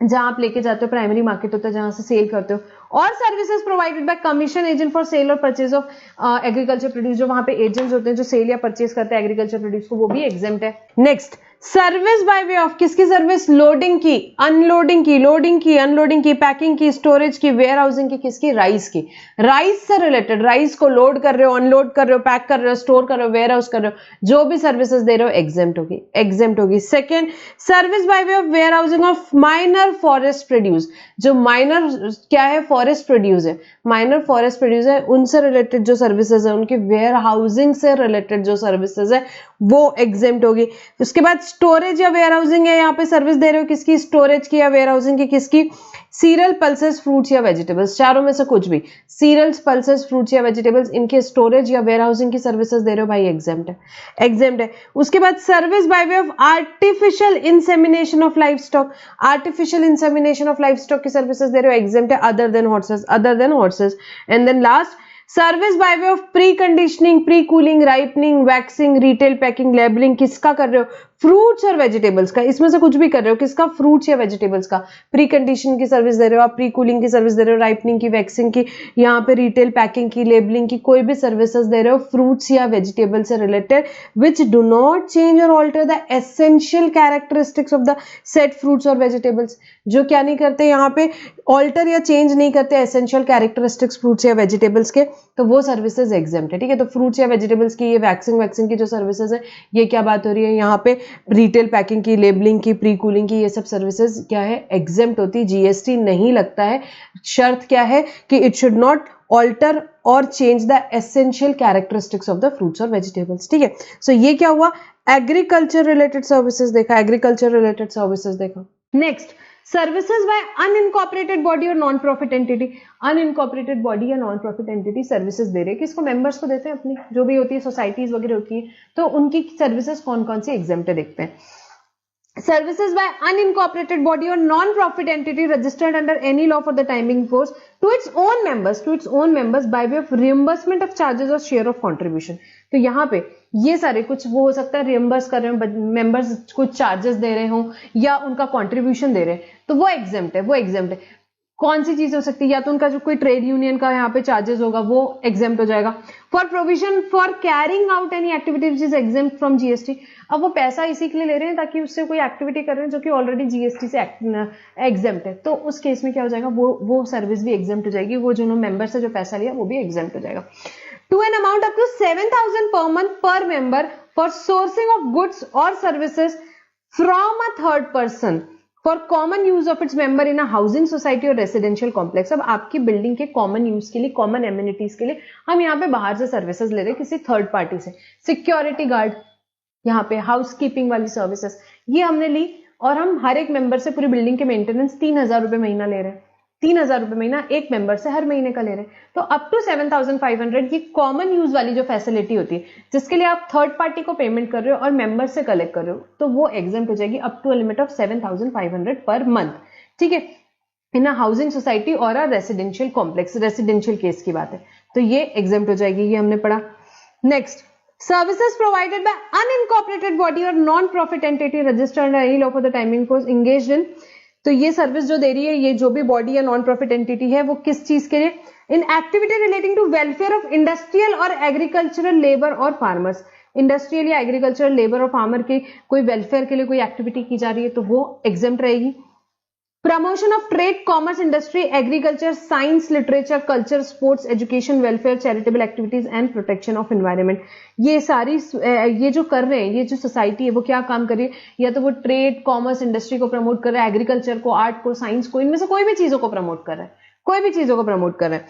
जहां आप लेके जाते हो, प्राइमरी मार्केट होता है जहां से सेल करते हो, और services provided by commission agent for sale और परचेज ऑफ एग्रीकल्चर प्रोड्यूस, जो वहां पे एजेंट्स होते हैं जो सेल या परचेज करते हैं एग्रीकल्चर प्रोड्यूस को, वो भी एग्जेम्प्ट है। Next service by way of, किसकी सर्विस? लोडिंग की, अनलोडिंग की, लोडिंग की, अनलोडिंग की, पैकिंग की, स्टोरेज की, वेयर हाउसिंग की, किसकी? राइस की। राइस से रिलेटेड, राइस को लोड कर रहे हो, अनलोड कर रहे हो, पैक कर रहे हो, स्टोर कर रहे हो, वेयर हाउस कर रहे हो, जो भी सर्विसेज दे रहे हो एग्जेम्प्ट होगी, एग्जेम्प्ट होगी। Second, service by way of warehousing of minor forest produce, जो माइनर क्या है? फॉरेस्ट प्रोड्यूस है, माइनर फॉरेस्ट प्रोड्यूस है, उनसे रिलेटेड जो सर्विसेज है, उनकी वेयर हाउसिंग से रिलेटेड जो सर्विसेज है वो एग्जेम्प्ट होगी। उसके बाद स्टोरेज या वेयर हाउसिंग है, यहाँ पे सर्विस दे रहे हो किसकी? स्टोरेज की या वेयर हाउसिंग की, किसकी? सीरियल, पल्सेस, फ्रूट्स या वेजिटेबल्स, चारों में से कुछ भी, सीरियल्स, पल्सेस, फ्रूट्स या वेजिटेबल्स, इनके स्टोरेज या वेयर हाउसिंग की सर्विसेज दे रहे हो भाई, एग्जेम्प्ट है, एग्जेम्प्ट है। उसके बाद service by way of artificial insemination of livestock, artificial insemination of livestock की सर्विसेज दे रहे हो, एग्जेम्प्ट है, other than horses, other than horses. And then last, service by way of pre conditioning, pre cooling, ripening, waxing, retail packing, labelling, किसका कर रहे हो? Fruits और वेजिटेबल्स का, इसमें से कुछ भी कर रहे हो, किसका? फ्रूट्स या वेजिटेबल्स का। प्री कंडीशन की सर्विस दे रहे हो आप, प्री कूलिंग की सर्विस दे रहे हो, राइपनिंग की, वैक्सिंग की, यहाँ पे रिटेल पैकिंग की, लेबलिंग की, कोई भी सर्विसेज दे रहे हो फ्रूट्स या वेजिटेबल से related which do not change और alter the essential characteristics of the said fruits और वेजिटेबल्स, जो क्या नहीं करते यहाँ पे? ऑल्टर या चेंज नहीं करते एसेंशियल कैरेक्टरिस्टिक्स फ्रूट्स या वेजिटेबल्स के, तो वो सर्विसेज एग्जेम्प्ट है, ठीक है। तो फ्रूट्स या वेजिटेबल्स की ये वैक्सिंग की जो सर्विसेज है, ये क्या बात हो रही है यहाँ पे? रिटेल पैकिंग की, लेबलिंग की, प्री कूलिंग की, ये सब सर्विसेज क्या है? एग्जेम्प्ट होती, जीएसटी नहीं लगता है। शर्त क्या है कि इट शुड नॉट ऑल्टर और change the essential characteristics of the fruits और वेजिटेबल्स। ठीक है, सो ये क्या हुआ, एग्रीकल्चर रिलेटेड सर्विसेज देखा, एग्रीकल्चर रिलेटेड सर्विसेज देखा। Next, services by unincorporated body और non profit entity. Unincorporated body या नॉन प्रॉफिट एंटिटी सर्विसेज दे रहे हैं, किसको, मेंबर्स को देते हैं, अपनी जो भी होती है सोसाइटीज वगैरह होती है, तो उनकी सर्विसेज कौन कौन सी एग्जेम्प्ट है देखते हैं। Services by unincorporated body or non-profit entity registered under any law for the time being force to its own members by way of reimbursement of charges or share of contribution। तो यहाँ पे ये सारे कुछ वो हो सकता है रियम्बर्स कर रहे हो, मेंबर्स कुछ चार्जेस दे रहे हो या उनका कंट्रीब्यूशन दे रहे हैं, तो वो एग्जेम्प्ट है। कौन सी चीज हो सकती है, या तो उनका जो कोई ट्रेड यूनियन का यहाँ पे चार्जेस होगा वो एग्जेम्प्ट हो जाएगा। For provision for carrying out any activity which is exempt from GST. अब वो पैसा इसी के लिए ले रहे हैं ताकि उससे कोई एक्टिविटी कर रहे हैं जो कि ऑलरेडी जीएसटी से एग्जेम्प्ट है, तो उस केस में क्या हो जाएगा, वो सर्विस भी एग्जेम्प्ट हो जाएगी, वो जो मेंबर से जो पैसा लिया वो भी एग्जेम्प्ट हो जाएगा। To an amount up to 7,000 per month per member for sourcing of goods or services from a third person for common use of its member in a housing society or residential complex। अब आपकी building के common use के लिए, common amenities के लिए हम यहाँ पे बाहर से सर्विसेज ले रहे हैं किसी थर्ड पार्टी से। सिक्योरिटी गार्ड, यहाँ पे हाउस कीपिंग वाली सर्विसेज ये हमने ली, और हम हर एक मेंबर से पूरी बिल्डिंग के मेंटेनेंस 3,000 रुपए महीना ले रहे हैं। 3,000 रुपए महीना एक मेंबर से हर महीने का ले रहे हैं, तो अप टू 7,500 ये कॉमन यूज वाली जो फैसिलिटी होती है जिसके लिए आप थर्ड पार्टी को पेमेंट कर रहे हो और मेंबर से कलेक्ट कर रहे हो, तो वो एग्जेम्प्ट हो जाएगी up to a limit of 7,500 per month. ठीक है, इन अ हाउसिंग सोसाइटी और a residential complex, residential case की बात है, तो ये एग्जेम्प्ट हो जाएगी, ये हमने पढ़ा। Next, services provided by unincorporated body or non-profit entity registered under any law for the timing course engaged in। तो ये सर्विस जो दे रही है, ये जो भी बॉडी या नॉन प्रॉफिट एंटिटी है, वो किस चीज के लिए, in activity relating to welfare of industrial और एग्रीकल्चरल लेबर और फार्मर्स। इंडस्ट्रियल या एग्रीकल्चरल लेबर और फार्मर के कोई वेलफेयर के लिए कोई एक्टिविटी की जा रही है तो वो एग्जेम्प्ट रहेगी। Promotion of trade, commerce, industry, agriculture, science, literature, culture, sports, education, welfare, charitable activities and protection of environment. ये सारी ये जो कर रहे हैं, ये जो सोसाइटी है वो क्या काम कर रही है, या तो वो ट्रेड, कॉमर्स, इंडस्ट्री को प्रमोट कर रहा है, एग्रीकल्चर को, आर्ट को, साइंस को, इनमें से कोई भी चीजों को प्रमोट कर रहा है,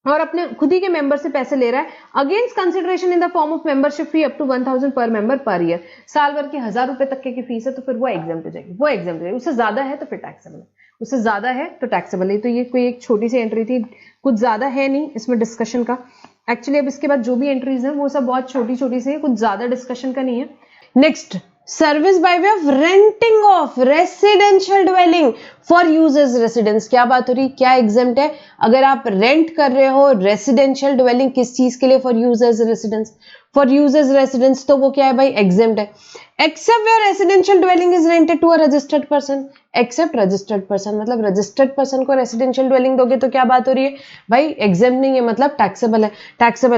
और अपने खुद ही के मेंबर से पैसे ले रहा है against consideration in the form of membership fee up to 1,000 per member per year. साल भर की 1,000 रुपए तक की फीस है तो फिर वो एग्जेम्प्ट हो जाएगी, उससे ज्यादा है तो फिर टैक्सेबल है, तो ये कोई एक छोटी सी एंट्री थी, कुछ ज्यादा है नहीं इसमें डिस्कशन का। एक्चुअली अब इसके बाद जो भी एंट्रीज है वो सब बहुत छोटी छोटी सी है, कुछ ज्यादा डिस्कशन का नहीं है। Next, service by way of renting of residential dwelling for use as residence. क्या बात हो रही, क्या एग्जेम्प्ट है, अगर आप रेंट कर रहे हो रेसिडेंशियल ड्वेलिंग, किस चीज के लिए, फॉर यूज एज रेसिडेंस, तो वो क्या है भाई, एग्जेम्प्ट है। Except where residential dwelling is rented to a registered person, except registered person, मतलब रजिस्टर्ड पर्सन को रेसिडेंशियल ड्वेलिंग दोगे तो क्या बात हो रही है भाई, एग्जेम्प्ट नहीं है, मतलब टैक्सेबल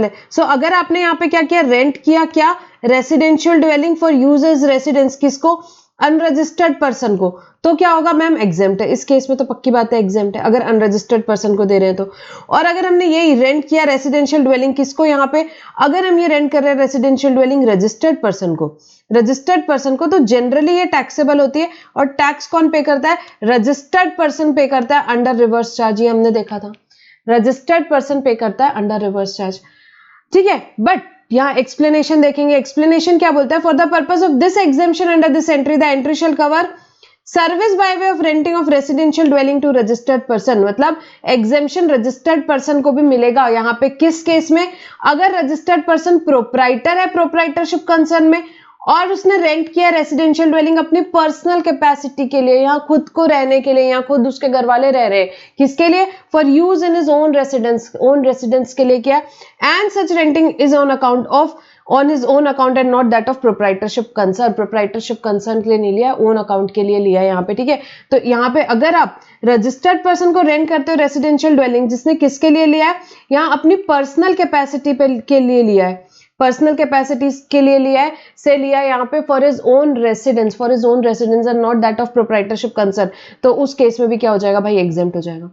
है। सो अगर आपने यहाँ पे क्या किया, रेंट किया, क्या, residential dwelling for use as residence, किसको, अनरजिस्टर्ड पर्सन को, तो क्या होगा मैम, एग्जेम्प्ट है। इस केस में तो पक्की बात है एग्जेम्प्ट है, अगर अनरजिस्टर्ड पर्सन को दे रहे हैं तो। और अगर हमने ये रेंट किया रेसिडेंशियल ड्वेलिंग, किसको, यहाँ पे अगर हम ये रेंट कर रहे हैं रेसिडेंशियल ड्वेलिंग रजिस्टर्ड पर्सन को, तो जनरली ये टैक्सेबल होती है, और टैक्स कौन पे करता है, रजिस्टर्ड पर्सन पे करता है अंडर रिवर्स चार्ज, ये हमने देखा था, रजिस्टर्ड पर्सन पे करता है अंडर रिवर्स चार्ज। ठीक है, बट यहाँ एक्सप्लेनेशन देखेंगे, एक्सप्लेनेशन क्या बोलता है, for the purpose of this exemption under this entry the entry shall cover service by way of renting of residential dwelling to registered person, मतलब एग्जेम्पशन रजिस्टर्ड पर्सन को भी मिलेगा यहाँ पे, किस केस में, अगर रजिस्टर्ड पर्सन प्रोप्राइटर है प्रोप्राइटरशिप कंसर्न में, और उसने रेंट किया रेसिडेंशियल ड्वेलिंग अपनी पर्सनल कैपेसिटी के लिए, यहाँ खुद को रहने के लिए, यहाँ खुद उसके घर वाले रह रहे हैं, किसके लिए, for use in his own residence के लिए किया, and such renting is on his own account and not that of proprietorship concern के लिए नहीं लिया, ओन अकाउंट के लिए लिया यहाँ पे। ठीक है, तो यहाँ पे अगर आप रजिस्टर्ड पर्सन को रेंट करते हो रेसिडेंशियल ड्वेलिंग, जिसने किसके लिए लिया है, यहाँ अपनी पर्सनल कैपेसिटी के लिए लिया है, पर्सनल कैपेसिटीज के लिए लिया है यहाँ पे for his own residence and not that of proprietorship concern, तो उस केस में भी क्या हो जाएगा भाई, एग्जेम्प्ट हो जाएगा।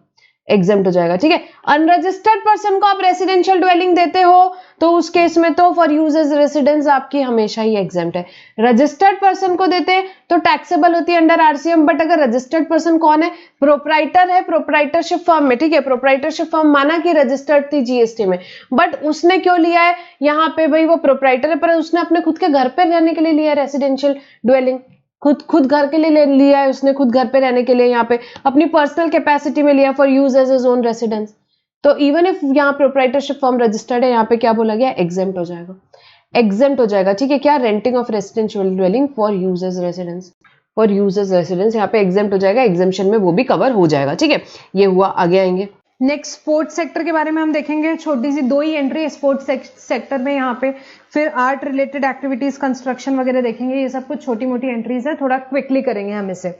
एग्जेम्प्ट हो जाएगा, ठीक है। अनरजिस्टर्ड पर्सन को आप रेसिडेंशियल ड्वेलिंग देते हो तो उस केस में तो फॉर यूज एज रेसिडेंस आपकी हमेशा ही एग्जेम्प्ट है। रजिस्टर्ड पर्सन को देते हैं तो टैक्सेबल होती है अंडर आरसीएम, बट अगर रजिस्टर्ड पर्सन कौन है, प्रोप्राइटर है प्रोप्राइटरशिप फर्म में, ठीक है। प्रोप्राइटरशिप फर्म माना कि रजिस्टर्ड थी जीएसटी में, बट उसने क्यों लिया है यहाँ पे, भाई वो प्रोप्राइटर है पर उसने अपने खुद के घर पे रहने के लिए लिया है रेसिडेंशियल ड्वेलिंग, खुद घर के लिए लिया है उसने, खुद घर पे रहने के लिए, यहाँ पे अपनी पर्सनल कैपेसिटी में लिया for use as is own residence. तो इवन इफ यहाँ प्रोप्राइटरशिप फॉर्म रजिस्टर्ड है, यहाँ पे क्या बोला गया, एग्जेम्प्ट हो जाएगा, एग्जेम्प्ट हो जाएगा, ठीक है। क्या, renting of residential dwelling for use as residence, for use as residence यहाँ पे एग्जेम्प्ट हो जाएगा, एग्जेम्पशन में वो भी कवर हो जाएगा, ठीक है। ये हुआ, आगे आएंगे। नेक्स्ट स्पोर्ट्स सेक्टर के बारे में हम देखेंगे, छोटी सी 2 ही एंट्री स्पोर्ट्स सेक्टर में यहाँ पे, फिर आर्ट रिलेटेड एक्टिविटीज, कंस्ट्रक्शन वगैरह देखेंगे, ये सब कुछ छोटी मोटी एंट्रीज है, थोड़ा क्विकली करेंगे हम इसे,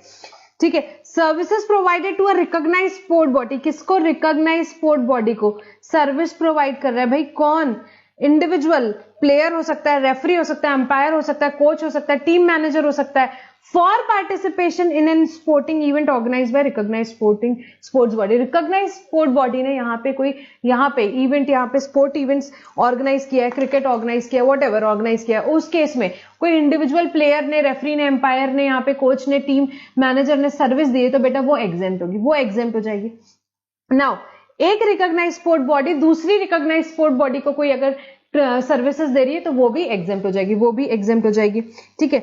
ठीक है। Services provided to a recognise sport body, किसको, रिकॉग्नाइज स्पोर्ट बॉडी को सर्विस प्रोवाइड कर रहा है, भाई कौन, इंडिविजुअल, प्लेयर हो सकता है, रेफरी हो सकता है, अंपायर हो सकता है, कोच हो सकता है, टीम मैनेजर हो सकता है, for participation in an sporting event organise by recognise sports body. Recognise sport body ने यहाँ पे कोई, यहाँ पे इवेंट, यहाँ पे स्पोर्ट इवेंट्स ऑर्गेनाइज किया है, क्रिकेट ऑर्गेनाइज किया है, वॉट एवर ऑर्गेनाइज किया है, उस केस में कोई इंडिविजुअल प्लेयर ने, रेफरी ने, एम्पायर ने, यहाँ पे कोच ने, टीम मैनेजर ने सर्विस दी है तो बेटा वो एग्जेम्प्ट होगी, वो एग्जेम्प्ट हो जाएगी। नाउ एक रिकॉग्नाइज स्पोर्ट बॉडी दूसरी रिकॉग्नाइज स्पोर्ट बॉडी को कोई अगर सर्विसेज दे रही है तो वो भी एग्जेम्प्ट हो जाएगी, वो भी एग्जेम्प्ट हो जाएगी, ठीक है।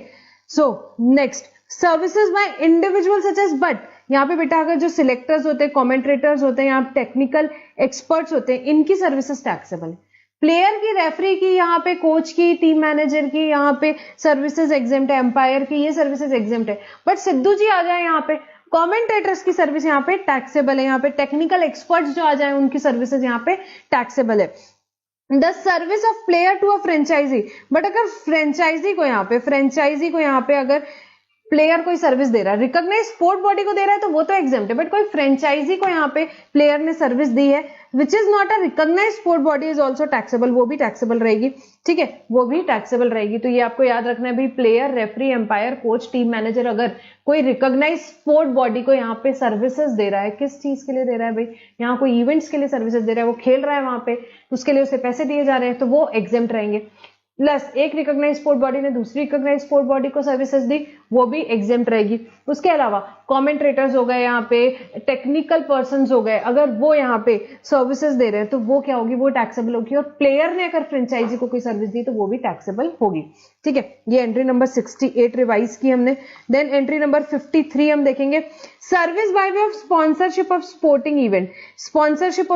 So next, services by individual such as, but यहाँ पे बेटा अगर जो सिलेक्टर्स होते हैं, कमेंट्रेटर्स होते हैं, यहाँ टेक्निकल एक्सपर्ट्स होते हैं, इनकी सर्विसेज टैक्सेबल है। प्लेयर की, रेफरी की, यहाँ पे कोच की, टीम मैनेजर की, यहाँ पे सर्विसेज एग्जेम्प्ट है, एम्पायर की ये सर्विसेज एग्जेम्प्ट है, बट सिद्धू जी आ जाए यहाँ पे, कमेंटेटर्स की सर्विस यहाँ पे टैक्सेबल है, यहाँ पे टेक्निकल एक्सपर्ट्स जो आ जाए उनकी सर्विसेज यहाँ पे टैक्सेबल है। The service of player to a franchisee, but अगर फ्रेंचाइजी को यहाँ पे अगर प्लेयर कोई सर्विस दे रहा है, रिकॉग्नाइज स्पोर्ट बॉडी को दे रहा है तो वो तो एग्जेम्प्ट है, बट कोई फ्रेंचाइजी को यहाँ पे प्लेयर ने सर्विस दी है which is not a recognise sport body is also taxable, वो भी टैक्सेबल रहेगी, ठीक है, वो भी टैक्सेबल रहेगी। तो ये आपको याद रखना है भाई, player, referee, umpire, coach, team manager, अगर कोई रिकॉग्नाइज स्पोर्ट बॉडी को यहाँ पे सर्विसेज दे रहा है, किस चीज के लिए दे रहा है भाई, यहाँ कोई इवेंट्स के लिए सर्विसेज दे रहा है, वो खेल रहा है वहां पे, उसके लिए उसे पैसे दिए जा रहे हैं, तो वो एग्जेम्प्ट रहेंगे। प्लस एक रिकॉग्नाइज स्पोर्ट बॉडी ने दूसरी रिकॉग्नाइज स्पोर्ट बॉडी को सर्विसेज दी, वो भी एग्जेम्प्ट रहेगी। उसके अलावा कमेंट्रेटर्स हो गए, यहाँ पे टेक्निकल पर्संस हो गए, अगर वो यहाँ पे सर्विसेज दे रहे हैं तो वो क्या होगी, वो टैक्सेबल होगी, और प्लेयर ने अगर फ्रेंचाइजी को कोई सर्विस दी तो वो भी टैक्सेबल होगी, ठीक है। ये एंट्री नंबर 68 रिवाइज की हमने। देन एंट्री नंबर 53 हम देखेंगे, service by way of sponsorship of sporting event, sponsorship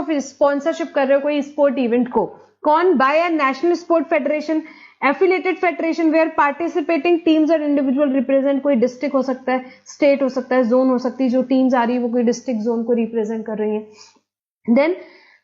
कर रहे हो कोई स्पोर्ट इवेंट को, कौन, by a national sport federation, affiliated federation where participating teams और इंडिविजुअल रिप्रेजेंट, कोई डिस्ट्रिक्ट हो सकता है, स्टेट हो सकता है, जोन हो सकती है, जो टीम्स आ रही है वो कोई डिस्ट्रिक्ट जोन को रिप्रेजेंट कर रही है। Then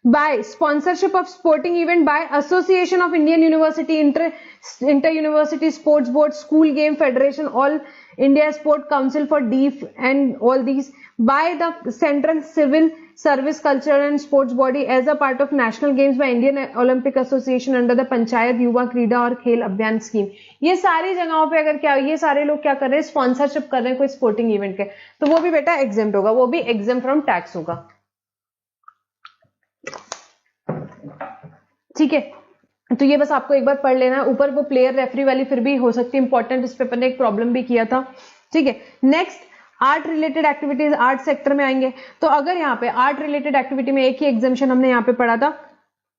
by sponsorship of sporting event by association of Indian university, inter university sports board, school game federation, all India sport council for deaf and all these, by the central civil service cultural and sports body as a part of national games by Indian Olympic association under the panchayat युवा क्रीड़ा और खेल अभियान scheme. ये सारी जगहों पे अगर क्या, ये सारे लोग क्या कर रहे हैं, स्पॉन्सरशिप कर रहे हैं कोई स्पोर्टिंग इवेंट के, तो वो भी बेटा एग्जेम्प्ट होगा, वो भी एग्जेम्प्ट फ्रॉम टैक्स होगा, ठीक है। तो ये बस आपको एक बार पढ़ लेना है, ऊपर वो प्लेयर रेफरी वाली फिर भी हो सकती है इंपॉर्टेंट, इस पेपर ने एक प्रॉब्लम भी किया था, ठीक है। Next art related activities, art sector में आएंगे, तो अगर यहाँ पे आर्ट रिलेटेड एक्टिविटी में एक ही एग्जाम्शन हमने यहाँ पे पढ़ा था,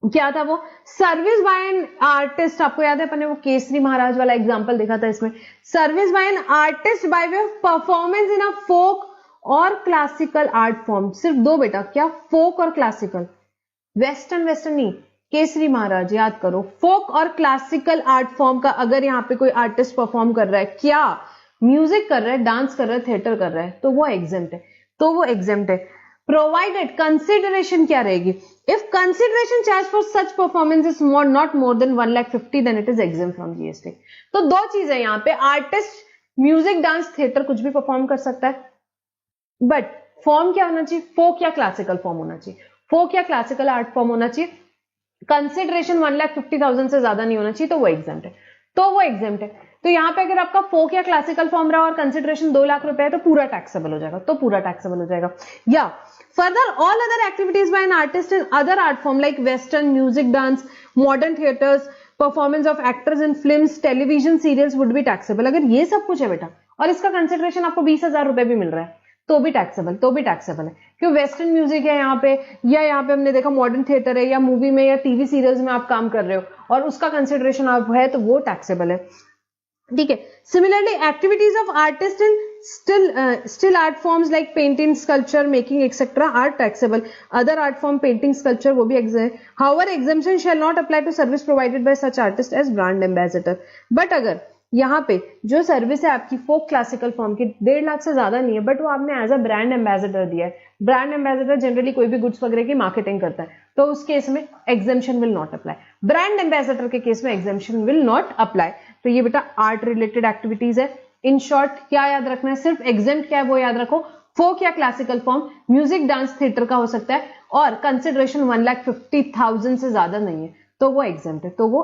क्या था वो, सर्विस बाय एन आर्टिस्ट, आपको याद है अपन ने वो केसरी महाराज वाला एग्जांपल देखा था, इसमें service by an artist by way of performance in a folk और क्लासिकल आर्ट फॉर्म, सिर्फ दो बेटा, क्या, फोक और क्लासिकल, वेस्टर्न नहीं, केसरी महाराज याद करो, फोक और क्लासिकल आर्ट फॉर्म का अगर यहाँ पे कोई आर्टिस्ट परफॉर्म कर रहा है, क्या म्यूजिक कर रहा है, डांस कर रहा है, थिएटर कर रहा है, तो वो एग्जेम्प्ट है, प्रोवाइडेड कंसिडरेशन क्या रहेगी, if consideration charge for such performance is not more than 1,50,000 then it is exempt from GST. तो दो चीजें यहाँ पे, आर्टिस्ट म्यूजिक, डांस, थिएटर कुछ भी परफॉर्म कर सकता है, बट फॉर्म क्या होना चाहिए, फोक या क्लासिकल फॉर्म होना चाहिए, फोक या क्लासिकल आर्ट फॉर्म होना चाहिए, कंसिडरेशन 1,50,000 से ज्यादा नहीं होना चाहिए, तो वो एग्जेम्प्ट है, तो यहाँ पे अगर आपका फोक या क्लासिकल फॉर्म रहा और कंसिडरेशन 2 लाख रुपए है तो पूरा टैक्सेबल हो जाएगा, या Further, all other activities by an artist in other art form like western music, dance, modern theaters, performance of actors in films, television serials would be taxable. अगर ये सब कुछ है बेटा और इसका कंसिडरेशन आपको 20,000 रुपए भी मिल रहा है तो भी टैक्सेबल है। क्यों? वेस्टर्न म्यूजिक है यहाँ पे, या यहाँ पे हमने देखा मॉडर्न थिएटर है, या मूवी में या टीवी सीरियल्स में आप काम कर रहे हो और उसका कंसिडरेशन आप है तो वो टैक्सेबल है। ठीक है। Similarly activities of artist in still art forms like painting, sculpture, making etc. are taxable. Other art form painting, sculpture वो भी exempt. However, exemption shall not apply to service provided by such artist as brand ambassador. But अगर यहाँ पे जो service है आपकी फोक classical form की 1.5 लाख से ज्यादा नहीं है, बट वो आपने एज अ ब्रांड एम्बेसडर दिया है। ब्रांड एम्बेसडर जनरली कोई भी गुड्स वगैरह की मार्केटिंग करता है, तो उस केस में exemption will not apply. Brand ambassador के केस में एग्जेम्पशन विल नॉट अप्लाई। तो ये बेटा आर्ट रिलेटेड एक्टिविटीज है। इन शॉर्ट क्या याद रखना है? सिर्फ एग्जेम्प्ट क्या है वो याद रखो। फोक या classical form, music, dance, theatre का हो सकता है और कंसिडरेशन 1,50,000 से ज्यादा नहीं है तो वो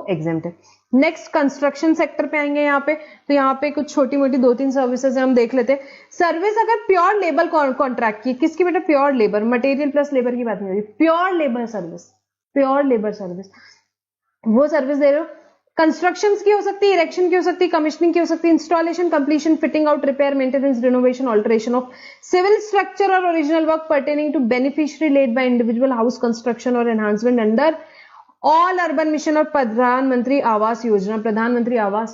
एग्जेम्प्ट है। नेक्स्ट कंस्ट्रक्शन सेक्टर पे आएंगे यहाँ पे। तो यहाँ पे कुछ छोटी मोटी 2-3 सर्विसेज हम देख लेते हैं। सर्विस अगर प्योर लेबर कॉन्ट्रैक्ट की, किसकी बेटा? Pure labour, material plus labour की बात नहीं हो रही, प्योर लेबर सर्विस, वो सर्विस दे रहे हो। कंस्ट्रक्शन की हो सकती है, इरेक्शन की हो सकती है, कमिश्निंग की हो सकती है, installation, completion, fitting out, repair, maintenance, renovation, alteration of civil structure और original work pertaining to beneficiary led by individual, house construction और enhancement under all urban mission और प्रधानमंत्री आवास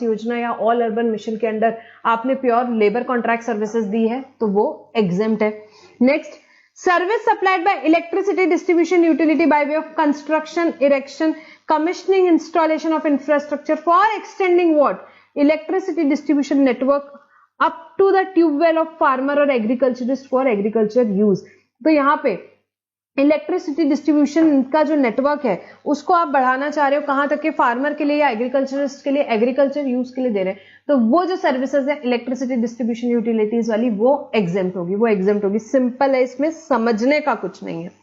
योजना या ऑल अर्बन मिशन के अंडर आपने प्योर लेबर कॉन्ट्रैक्ट सर्विसेज दी है तो वो एग्जेम्प्ट है। Next, service supplied by electricity distribution utility by way of construction, erection, commissioning, installation of infrastructure for extending what? Electricity distribution network up to the tube well of farmer or agriculturist for agriculture use. तो यहाँ पे electricity distribution का जो network है उसको आप बढ़ाना चाह रहे हो कहां तक के? फार्मर के लिए या एग्रीकल्चरिस्ट के लिए, एग्रीकल्चर यूज के लिए दे रहे हैं, तो वो जो सर्विसेज है इलेक्ट्रिसिटी डिस्ट्रीब्यूशन यूटिलिटीज वाली वो एग्जेम्प्ट होगी। सिंपल है, इसमें समझने का कुछ नहीं है।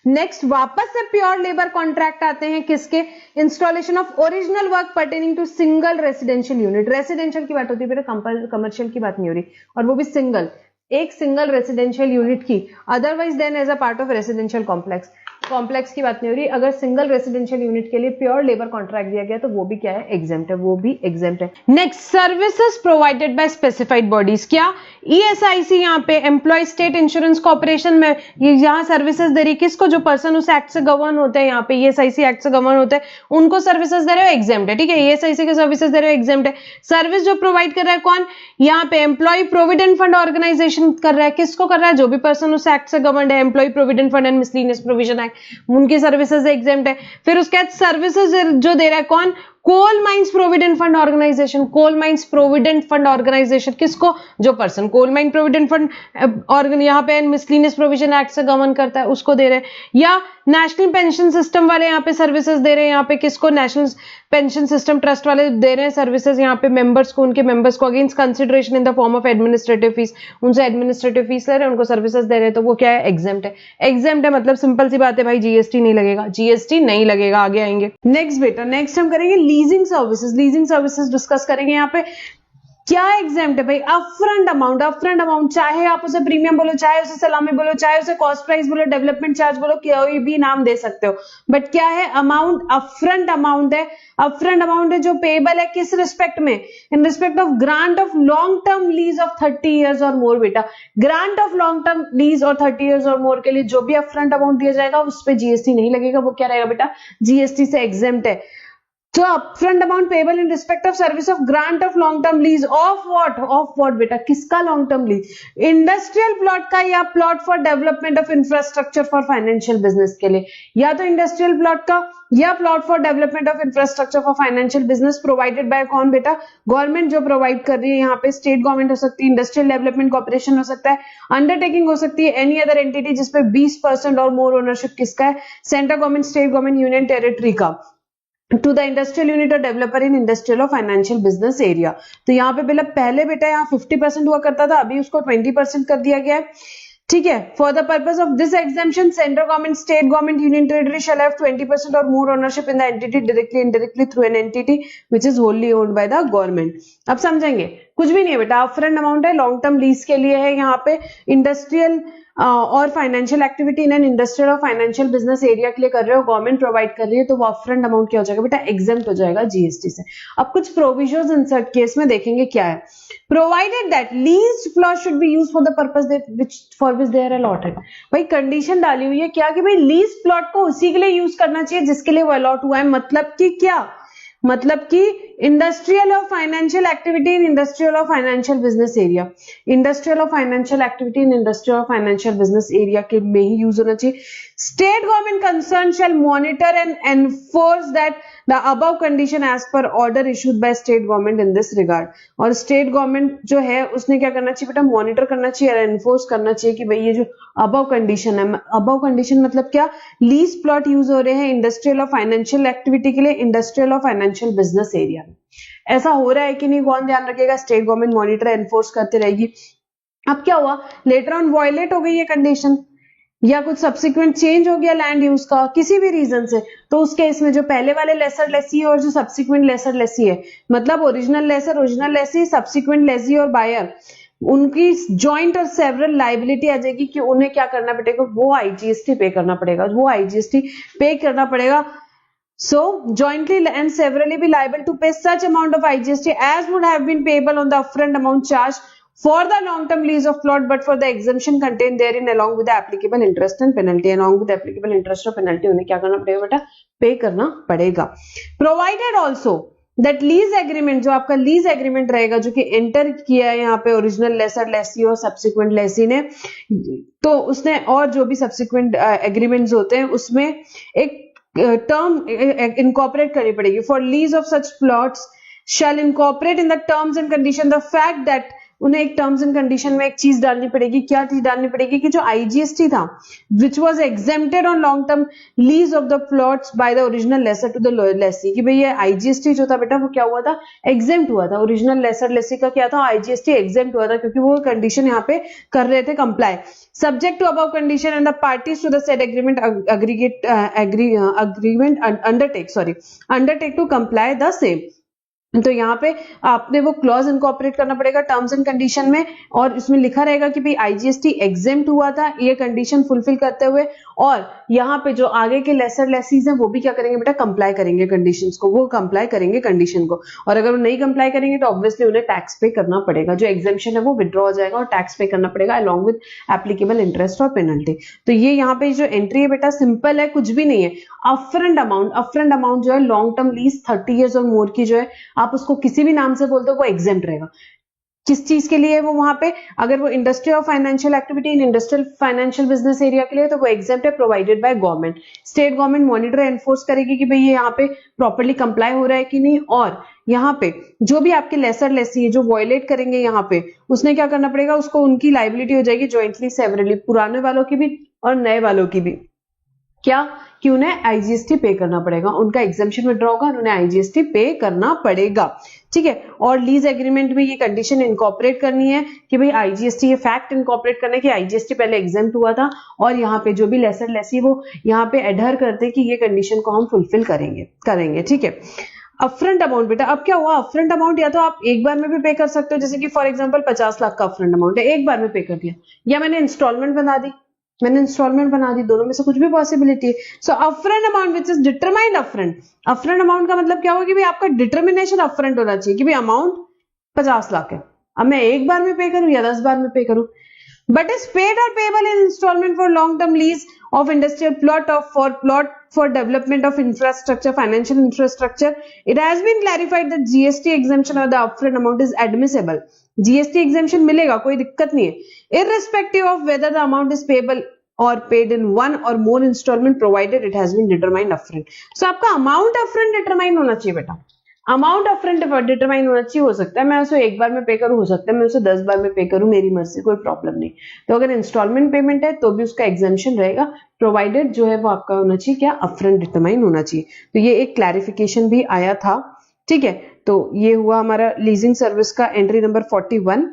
नेक्स्ट, वापस से प्योर लेबर कॉन्ट्रैक्ट आते हैं किसके? Installation of original work pertaining to single residential unit. Residential की बात होती है बेटा, कमर्शियल की बात नहीं हो रही, और वो भी सिंगल, एक सिंगल रेसिडेंशियल यूनिट की। Otherwise then as a part of residential complex की बात नहीं हो रही। अगर सिंगल रेसिडेंशियल यूनिट के लिए प्योर लेबर कॉन्ट्रैक्ट दिया गया तो वो भी क्या है? एग्जेम्प्ट है। Next, services provided by specified bodies. क्या? ईएसआईसी यहाँ पे एम्प्लॉय स्टेट इंश्योरेंस कॉर्पोरेशन में ये यहाँ सर्विसेज दे रही, किसको? जो पर्सन उस एक्ट से गवर्न होते हैं, यहाँ पे ईएसआईसी एक्ट से गवर्न होते हैं उनको सर्विसेज दे रहे हो, एग्जेम्प्ट है। ठीक है, ईएसआईसी के सर्विसेज दे रहे हो, एग्जेम्प्ट है। सर्विस जो प्रोवाइड कर रहा है कौन? यहाँ पे एम्प्लॉय प्रोविडेंट फंड ऑर्गेनाइजेशन कर रहा है। किसको कर रहा है? जो भी पर्सन उस एक्ट से गवर्न है, employ provident fund and miscellaneous provision act, उनकी सर्विसेज एग्जेम्प्ट है। फिर उसके बाद सर्विसेज जो दे रहा है कौन? Coal mines provident fund organisation, किसको? जो person coal mine provident fund और यहाँ पे मिसलेनियस प्रोविजन एक्ट से गवर्न करता है उसको दे रहे हैं। या नेशनल पेंशन सिस्टम वाले यहाँ पे सर्विसेज दे रहे हैं, यहाँ पे किसको? नेशनल पेंशन सिस्टम ट्रस्ट वाले दे रहे हैं सर्विसेज यहाँ पे मेंबर्स को, उनके मेंबर्स को against consideration in the form of administrative fees, उनसे एडमिनिस्ट्रेटिव फीस ले रहे हैं, उनको सर्विसेज दे रहे हैं, तो वो क्या है? एग्जेम्प्ट है। मतलब सिंपल सी बात है भाई, जीएसटी नहीं लगेगा। आगे आएंगे। नेक्स्ट बेटा, नेक्स्ट हम करेंगे लीजिंग सर्विसेज डिस्कस करेंगे। यहाँ पे क्या एग्जेम्प्ट है भाई? अपफ्रंट अमाउंट, चाहे आप उसे प्रीमियम बोलो, चाहे उसे सलामी बोलो, चाहे उसे कॉस्ट प्राइस बोलो, डेवलपमेंट चार्ज बोलो, कोई भी नाम दे सकते हो, बट क्या है? अमाउंट, अपफ्रंट अमाउंट है जो पेबल है किस रिस्पेक्ट में? In respect of grant of long term lease of 30 years और मोर। बेटा, grant of long term lease और 30 इयर्स और मोर के लिए जो भी अपफ्रंट अमाउंट दिया जाएगा उस पर जीएसटी नहीं लगेगा, वो क्या रहेगा बेटा? जीएसटी से एग्जेम्प्ट है। So upfront amount payable in respect of service of grant of long term lease of what बेटा? किसका long term lease? Industrial plot का या plot for development of infrastructure for financial business के लिए, या तो इंडस्ट्रियल प्लॉट का या plot for development of infrastructure for financial business provided by कौन बेटा? गवर्नमेंट जो प्रोवाइड कर रही है, यहाँ पे स्टेट गवर्नमेंट हो सकती है, इंडस्ट्रियल डेवलपमेंट कॉर्पोरेशन हो सकता है, अंडरटेकिंग हो सकती है, एनी अदर एंटिटी जिसपे 20% और मोर ओनरशिप किसका है? Central government, state government, union territory का, टू द इंडस्ट्रियल यूनिट और डेवलपर इन इंडस्ट्रियल और फाइनेंशियल बिजनेस एरिया। तो यहाँ पे पहले बेटा यहाँ 50% हुआ करता था, अभी उसको 20% कर दिया गया है। ठीक है, for the purpose of this exemption central government, state government, union territory shall have 20% or more ownership in the entity directly indirectly through an entity which is wholly owned by the government. अब समझेंगे कुछ भी नहीं है बेटा, upfront amount है, long term lease के लिए है। यहाँ पे इंडस्ट्रियल और financial activity in an industrial और फाइनेंशियल बिजनेस एरिया के लिए कर रहे हो, गवर्नमेंट प्रोवाइड कर रही है, तो वो अपफ्रंट अमाउंट क्या हो जाएगा बेटा, एग्जेम्प्ट हो जाएगा जीएसटी से। अब कुछ प्रोविजंस इंसर्ट केस में देखेंगे क्या है। Provided that leased plot should be used for the purpose for which they are allotted. भाई कंडीशन डाली हुई है क्या कि भाई लीज प्लॉट को उसी के लिए यूज करना चाहिए जिसके लिए वो अलॉट हुआ है। मतलब कि क्या, मतलब कि इंडस्ट्रियल और फाइनेंशियल एक्टिविटी इन इंडस्ट्रियल और फाइनेंशियल बिजनेस एरिया, इंडस्ट्रियल और फाइनेंशियल एक्टिविटी इन इंडस्ट्रियल और फाइनेंशियल बिजनेस एरिया के में ही यूज होना चाहिए। State government concern shall monitor and enforce that the above condition as per order issued by state government in this regard. और state government जो है उसने क्या करना चाहिए बेटा, मॉनिटर करना चाहिए और एनफोर्स करना चाहिए कि भाई ये जो अबव कंडीशन है, अबव कंडीशन मतलब क्या, लीज प्लॉट यूज हो रहे हैं इंडस्ट्रियल और फाइनेंशियल एक्टिविटी के लिए इंडस्ट्रियल और फाइनेंशियल बिजनेस एरिया में, ऐसा हो रहा है कि नहीं, कौन ध्यान रखेगा, स्टेट गवर्नमेंट मॉनिटर एनफोर्स करते रहेगी। अब क्या हुआ, लेटर ऑन वायलेट हो गई ये कंडीशन या कुछ सब्सिक्वेंट चेंज हो गया लैंड यूज का किसी भी रीजन से, तो उस केस में जो पहले वाले लेसर लेसी है और जो सब्सिक्वेंट लेसर लेसी है, मतलब original lessor, original lessee, subsequent lessee और बायर, उनकी जॉइंट और सेवरल लाइबिलिटी आ जाएगी कि उन्हें क्या करना पड़ेगा, वो आईजीएसटी पे करना पड़ेगा, वो आईजीएसटी पे करना पड़ेगा। So jointly and severally be liable to pay such amount of IGST as would have been payable on the upfront amount charged for the long-term lease of plot, but for the exemption contained therein along with the applicable interest and penalty, along with the applicable interest और penalty उन्हें क्या करना पड़ेगा बेटा, पे करना पड़ेगा। Provided also that lease agreement, जो आपका lease agreement रहेगा जो कि enter किया है यहाँ पे ओरिजिनल लेसर लेसी और सब्सिक्वेंट लेसी ने, तो उसने और जो भी सब्सिक्वेंट एग्रीमेंट्स होते हैं उसमें एक टर्म इनकॉर्पोरेट करनी पड़ेगी। For lease of such plots shall incorporate in the terms and condition the fact that, उन्हें एक टर्म्स एंड कंडीशन में एक चीज डालनी पड़ेगी, क्या चीज डालनी पड़ेगी कि जो आईजीएसटी था which was exempted on long term lease of the plots by the original lessor to the lessee, कि भाई ये आईजीएसटी जो था बेटा वो क्या हुआ था, एग्जेम्प्ट हुआ था। ओरिजिनल लेसर लेसी का क्या था, आईजीएसटी एग्जेम्प्ट हुआ था क्योंकि वो कंडीशन यहाँ पे कर रहे थे comply. Subject to above condition and the parties to the said agreement undertake to comply the same। तो यहाँ पे आपने वो क्लॉज इनकॉर्पोरेट करना पड़ेगा टर्म्स एंड कंडीशन में, और इसमें लिखा रहेगा कि भाई आईजीएसटी एग्जेम्प्ट हुआ था ये कंडीशन फुलफिल करते हुए, और यहाँ पे जो आगे के लेसर लेसीज हैं वो भी क्या करेंगे बेटा, कंप्लाई करेंगे कंडीशंस को, वो कंप्लाई करेंगे कंडीशन को, और अगर वो नहीं कंप्लाई करेंगे तो ऑब्वियसली उन्हें टैक्स पे करना पड़ेगा, जो एग्जेम्पशन है वो विड्रॉ हो जाएगा और टैक्स पे करना पड़ेगा अलॉन्ग विद एप्लीकेबल इंटरेस्ट और पेनल्टी। तो ये यहाँ पे जो एंट्री है बेटा सिंपल है, कुछ भी नहीं है। अपफ्रंट अमाउंट जो है लॉन्ग टर्म लीज 30 ईयर्स और मोर की जो है, आप उसको किसी भी नाम से बोल दो वो एग्जेम्प्ट रहेगा। किस चीज के लिए है वो, वहां पे अगर वो इंडस्ट्रियल और financial activity in industrial financial business area के लिए तो वो एग्जेम्प्ट है, provided by government. State government monitor enforce करेगी कि भाई ये यहाँ पे प्रॉपर्ली कंप्लाई हो रहा है कि नहीं, और यहाँ पे जो भी आपके लेसर लेसी है जो वॉयलेट करेंगे यहाँ पे, उसने क्या करना पड़ेगा, उसको उनकी लाइबिलिटी हो जाएगी जॉइंटली सेवरली, पुराने वालों की भी और नए वालों की भी, क्या कि उन्हें आईजीएसटी पे करना पड़ेगा, उनका एग्जेम्पशन विड्रॉ होगा और उन्हें आईजीएसटी पे करना पड़ेगा। ठीक है, और लीज एग्रीमेंट में ये कंडीशन इनकॉर्पोरेट करनी है कि भाई आईजीएसटी, ये फैक्ट इनकॉर्पोरेट करने की आईजीएसटी पहले एग्जेम्प्ट हुआ था, और यहाँ पे जो भी लेसर लेसी वो यहाँ पे एडहर करते कि ये कंडीशन को हम फुलफिल करेंगे। ठीक है, अपफ्रंट अमाउंट बेटा, अब क्या हुआ, अपफ्रंट अमाउंट या तो आप एक बार में भी पे कर सकते हो, जैसे कि फॉर एग्जांपल 50 लाख का अपफ्रंट अमाउंट है, एक बार में पे कर दिया, या मैंने इंस्टॉलमेंट बना दी, दोनों में से कुछ भी पॉसिबिलिटी है। So upfront amount which is determined upfront amount का मतलब क्या होगा कि भाई आपका डिटर्मिनेशन अपफ्रंट होना चाहिए कि भाई अमाउंट 50 लाख है, अब मैं एक बार में पे करूं या 10 बार में पे करूं, but is paid or payable in installment for long term lease of industrial plot for development of infrastructure, financial infrastructure. It has been clarified that GST exemption of the upfront amount is admissible. GST exemption मिलेगा, कोई दिक्कत नहीं है, irrespective of whether the amount is payable or paid in one or more installment, provided it has been determined upfront. So आपका amount upfront determine होना चाहिए बेटा, amount upfront determine होना चाहिए। हो सकता है मैं उसे एक बार में पे करूं, हो सकता है मैं उसे 10 बार में पे करूं, मेरी मर्जी, कोई प्रॉब्लम नहीं। तो अगर इंस्टॉलमेंट पेमेंट है तो भी उसका एग्जेम्पशन रहेगा, प्रोवाइडेड जो है वो आपका होना चाहिए क्या, अपफ्रंट डिटरमाइन होना चाहिए। तो ये एक क्लैरिफिकेशन भी आया था। ठीक है, तो ये हुआ हमारा लीजिंग सर्विस का entry number 41।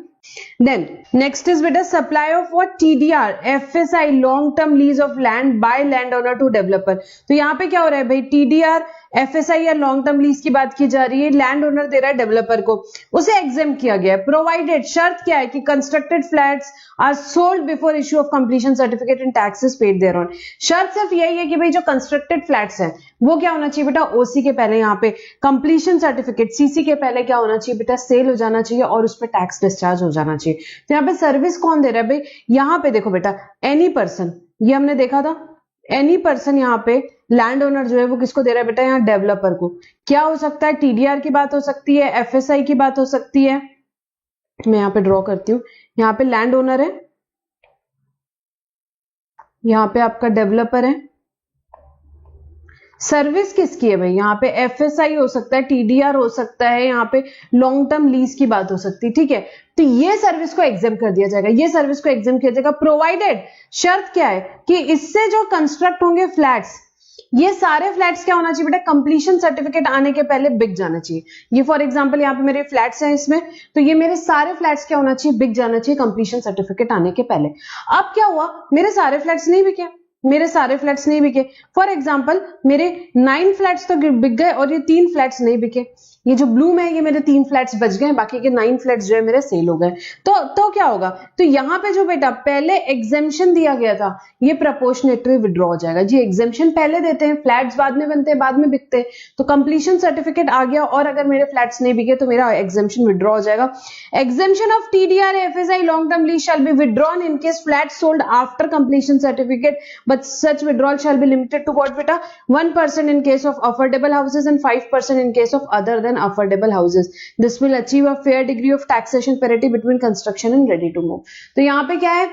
Then next is बेटा supply of what, TDR, FSI, long term lease of land by land owner to developer. तो यहाँ पे क्या हो रहा है भाई, TDR एफएसआई या लॉन्ग टर्म लीज की बात की जा रही है, लैंड ओनर दे रहा है डेवलपर को, उसे एग्जाम किया गया है। प्रोवाइडेड, शर्त क्या है कि constructed flats are sold before issue of completion certificate and taxes paid thereon. शर्त सिर्फ यही है कि भाई जो कंस्ट्रक्टेड फ्लैट्स हैं वो क्या होना चाहिए बेटा, ओसी के पहले यहाँ पे कंप्लीशन सर्टिफिकेट, सीसी के पहले क्या होना चाहिए बेटा, सेल हो जाना चाहिए और उस पर टैक्स डिस्चार्ज हो जाना चाहिए। तो यहाँ पे सर्विस कौन दे रहा है भाई, यहाँ पे देखो बेटा एनी पर्सन, ये हमने देखा था एनी पर्सन, यहाँ पे लैंड ओनर जो है वो किसको दे रहा है बेटा, यहाँ डेवलपर को। क्या हो सकता है, टीडीआर की बात हो सकती है, एफएसआई की बात हो सकती है। मैं यहाँ पे ड्रॉ करती हूँ, यहाँ पे लैंड ओनर है, यहाँ पे आपका डेवलपर है। सर्विस किसकी है भाई, यहाँ पे एफएसआई हो सकता है, टीडीआर हो सकता है, यहाँ पे लॉन्ग टर्म लीज की बात हो सकती है, ठीक है। तो ये सर्विस को एग्जाम कर दिया जाएगा, ये सर्विस को एग्जाम किया जाएगा। प्रोवाइडेड, शर्त क्या है कि इससे जो कंस्ट्रक्ट होंगे फ्लैट्स, ये सारे फ्लैट्स क्या होना चाहिए बेटा, कंप्लीशन सर्टिफिकेट आने के पहले बिक जाना चाहिए। ये फॉर एग्जांपल यहाँ पे मेरे फ्लैट्स हैं इसमें, तो ये मेरे सारे फ्लैट्स क्या होना चाहिए, बिक जाना चाहिए कंप्लीशन सर्टिफिकेट आने के पहले। अब क्या हुआ, मेरे सारे फ्लैट्स नहीं बिके, मेरे सारे फ्लैट्स नहीं बिके। फॉर एग्जांपल मेरे 9 फ्लैट्स तो बिक गए और ये 3 फ्लैट्स नहीं बिके। ये जो ब्लू में है ये मेरे 3 फ्लैट्स बच गए, बाकी के 9 फ्लैट्स जो है मेरे सेल हो गए। तो क्या होगा, तो यहाँ पे जो बेटा पहले एग्जेम्पशन दिया गया था ये प्रोपोर्शनेटली विड्रॉ हो जाएगा जी। एग्जेम्पशन पहले देते हैं, फ्लैट्स बाद में बनते हैं, बाद में बिकते हैं। तो कंप्लीशन सर्टिफिकेट आ गया और अगर मेरे फ्लैट्स नहीं बिके तो मेरा एग्जेम्पशन विड्रॉ हो जाएगा। Exemption of TDR FSI long term lease shall be withdrawn in case flat sold after completion certificate, but such withdrawal shall be limited to what beta, 1% in case of affordable houses and 5% in case of other than affordable houses. This will achieve a fair degree of taxation parity between construction and ready to move. तो यहाँ पे क्या है,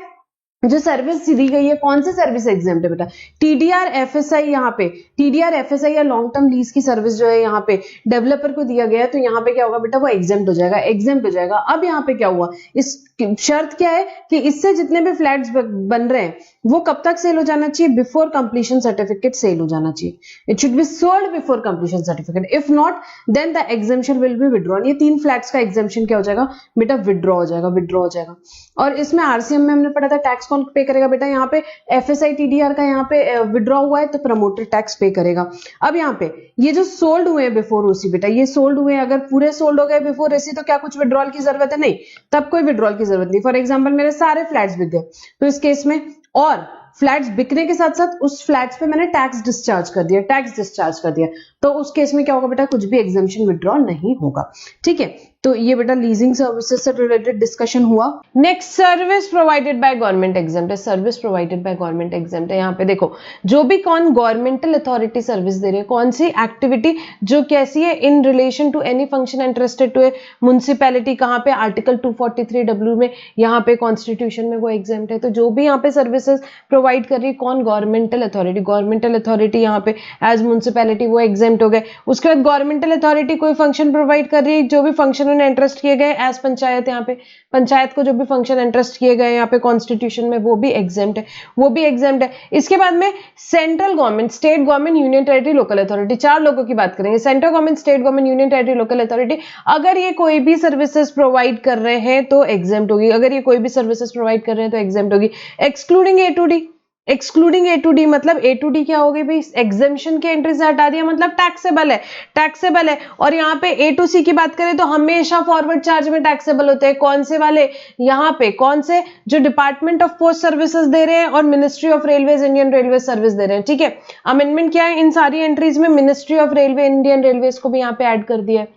जो service दी गई है, कौन सी सर्विस एग्जाम्प्ट है बेटा, टीडीआर एफएसआई। यहाँ पे टीडीआर एफएसआई या लॉन्ग टर्म लीज की सर्विस जो है यहाँ पे डेवलपर को दिया गया है, तो यहाँ पे क्या होगा बेटा, वो एग्जाम्प्ट हो जाएगा, एग्जाम्प्ट हो जाएगा। अब यहाँ पे क्या हुआ, इस शर्त क्या है कि इससे जितने भी फ्लैट्स बन रहे हैं वो कब तक सेल हो जाना चाहिए, बिफोर कंप्लीशन सर्टिफिकेट सेल हो जाना चाहिए। It should be sold before completion certificate, if not then the exemption will be withdrawn. ये 3 फ्लैट्स का एग्जाम्पशन क्या हो जाएगा बेटा, विड्रॉ हो जाएगा, विड्रॉ हो जाएगा। और इसमें आरसीएम में हमने पढ़ा था टैक्स कौन पे करेगा बेटा, यहाँ पे एफएसआई टीडीआर का यहाँ पे विड्रॉ हुआ है तो प्रमोटर टैक्स पे करेगा। अब यहाँ पे ये जो सोल्ड हुए हैं बिफोर ओसी बेटा, ये सोल्ड हुए हैं, अगर पूरे सोल्ड हो गए बिफोर ओसी तो क्या कुछ विड्रॉल की जरूरत है, नहीं, तब कोई विड्रॉल की जरूरत नहीं। फॉर एग्जाम्पल मेरे सारे फ्लैट्स बिक गए तो इस केस में, और फ्लैट्स बिकने के साथ साथ उस फ्लैट्स पे मैंने टैक्स डिस्चार्ज कर दिया, टैक्स डिस्चार्ज कर दिया, तो उस केस में क्या होगा बेटा, कुछ भी एग्जाम्पशन विड्रॉल नहीं होगा, ठीक है। तो ये बेटा लीजिंग सर्विसेज से रिलेटेड डिस्कशन हुआ। Next, service provided by government exempt है। Service provided by government exempt है। यहाँ पे देखो जो भी कौन गवर्नमेंटल अथॉरिटी सर्विस दे रही है, कौन सी एक्टिविटी जो कैसी है, in relation to any function interested to a municipality, कहाँ पे आर्टिकल 243W में, यहाँ पे कॉन्स्टिट्यूशन में वो एग्जाम्प्ट है। तो जो भी यहाँ पे सर्विसेज प्रोवाइड कर रही है कौन, गवर्नमेंटल अथॉरिटी, गवर्नमेंटल अथॉरिटी यहाँ पे एज म्युनिसिपैलिटी वो एग्जाम्प्ट हो गए। उसके बाद गवर्नमेंटल अथॉरिटी कोई फंक्शन प्रोवाइड कर रही है, जो भी फंक्शन इंटरेस्ट किए गए एज पंचायत, यहाँ पे पंचायत को जो भी फंक्शन इंटरेस्ट किए गए यहाँ पे कॉन्स्टिट्यूशन में, वो भी एग्जाम्प्ट है, वो भी एग्जाम्प्ट है। इसके बाद में central government, state government, union territory, local authority, 4 लोगों की बात करेंगे। Central government, state government, union territory, local authority, अगर ये कोई भी सर्विसेज प्रोवाइड कर रहे हैं तो एग्जाम्प्ट होगी, अगर ये कोई भी सर्विसेज प्रोवाइड कर रहे हैं तो एग्जाम्प्ट होगी। Excluding A to D, excluding A to D मतलब ए टू डी क्या हो गई भाई, एग्जेम्पशन के एंट्री से हटा दिया, मतलब टैक्सेबल है, टैक्सेबल है। और यहाँ पे ए टू सी की बात करें तो हमेशा फॉरवर्ड चार्ज में टैक्सेबल होते हैं। कौन से वाले, यहाँ पे कौन से, जो डिपार्टमेंट ऑफ पोस्ट सर्विसेज दे रहे हैं और ministry of railways, Indian railway service दे रहे हैं, ठीक है। अमेंडमेंट क्या है, इन सारी एंट्रीज में ministry of railway, Indian railways को भी यहाँ पे ऐड कर दिया है।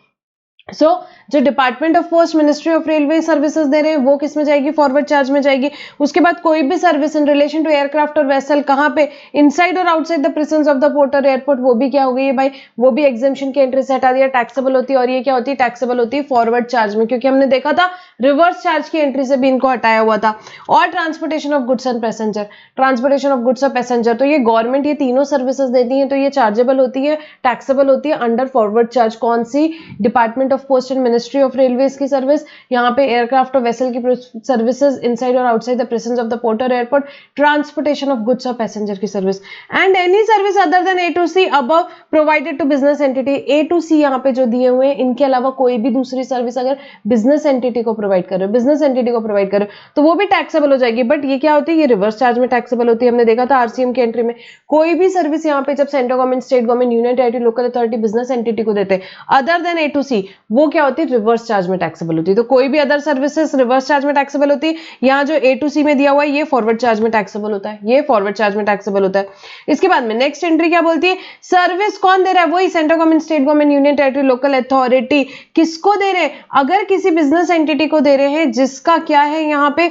जो department of post, ministry of railway services दे रहे हैं वो किस में जाएगी, फॉरवर्ड चार्ज में जाएगी। उसके बाद कोई भी service in relation to aircraft और वेसल, कहां पे, इनसाइड और outside the presence of the port और एयरपोर्ट, वो भी क्या हो गई है भाई, वो भी एग्जेम्पशन के एंट्री से हटा दिया, टैक्सेबल होती है। और ये क्या होती है, टैक्सेबल होती है फॉरवर्ड चार्ज में, क्योंकि हमने देखा था रिवर्स चार्ज की एंट्री से भी इनको हटाया हुआ था। और transportation of goods and passenger, transportation of goods और पैसेंजर, तो ये गवर्नमेंट ये तीनों सर्विसेज देती है, तो ये चार्जेबल होती है, टैक्सेबल होती है अंडर फॉरवर्ड चार्ज। कौन सी, department of of post and ministry of railways की सर्विस, यहाँ पे एयरक्राफ्ट और वेसल की सर्विसेज इनसाइड और outside the presence of the port और एयरपोर्ट, ट्रांसपोर्टेशन ऑफ गुड्स और पैसेंजर की service, and any service other than A to C above provided to business entity. A to C यहाँ पे जो दिए हुए हैं, इनके अलावा कोई भी दूसरी सर्विस अगर बिजनेस एंटिटी को प्रोवाइड कर रहे हो, बिजनेस एंटिटी को प्रोवाइड कर रहे हो, तो वो भी टैक्सेबल हो जाएगी। बट ये क्या होती है, ये रिवर्स चार्ज में टैक्सेबल होती है। हमने देखा था आरसीएम की एंट्री में, कोई भी सर्विस यहाँ पे जब central government, state government, union territory, local authority business entity को देते हैं अदर देन ए टू सी, वो क्या होती है, रिवर्स चार्ज में टैक्सेबल होती है। तो कोई भी अदर सर्विसेज रिवर्स चार्ज में टैक्सेबल होती है। यहाँ जो ए टू सी में दिया हुआ है ये फॉरवर्ड चार्ज में टैक्सेबल होता है, ये फॉरवर्ड चार्ज में टैक्सेबल होता है। इसके बाद में नेक्स्ट एंट्री क्या बोलती है, सर्विस कौन दे रहा है, वही central government, state government, union territory, local authority. किसको दे रहे हैं, अगर किसी बिजनेस एंटिटी को दे रहे हैं जिसका क्या है यहाँ पे,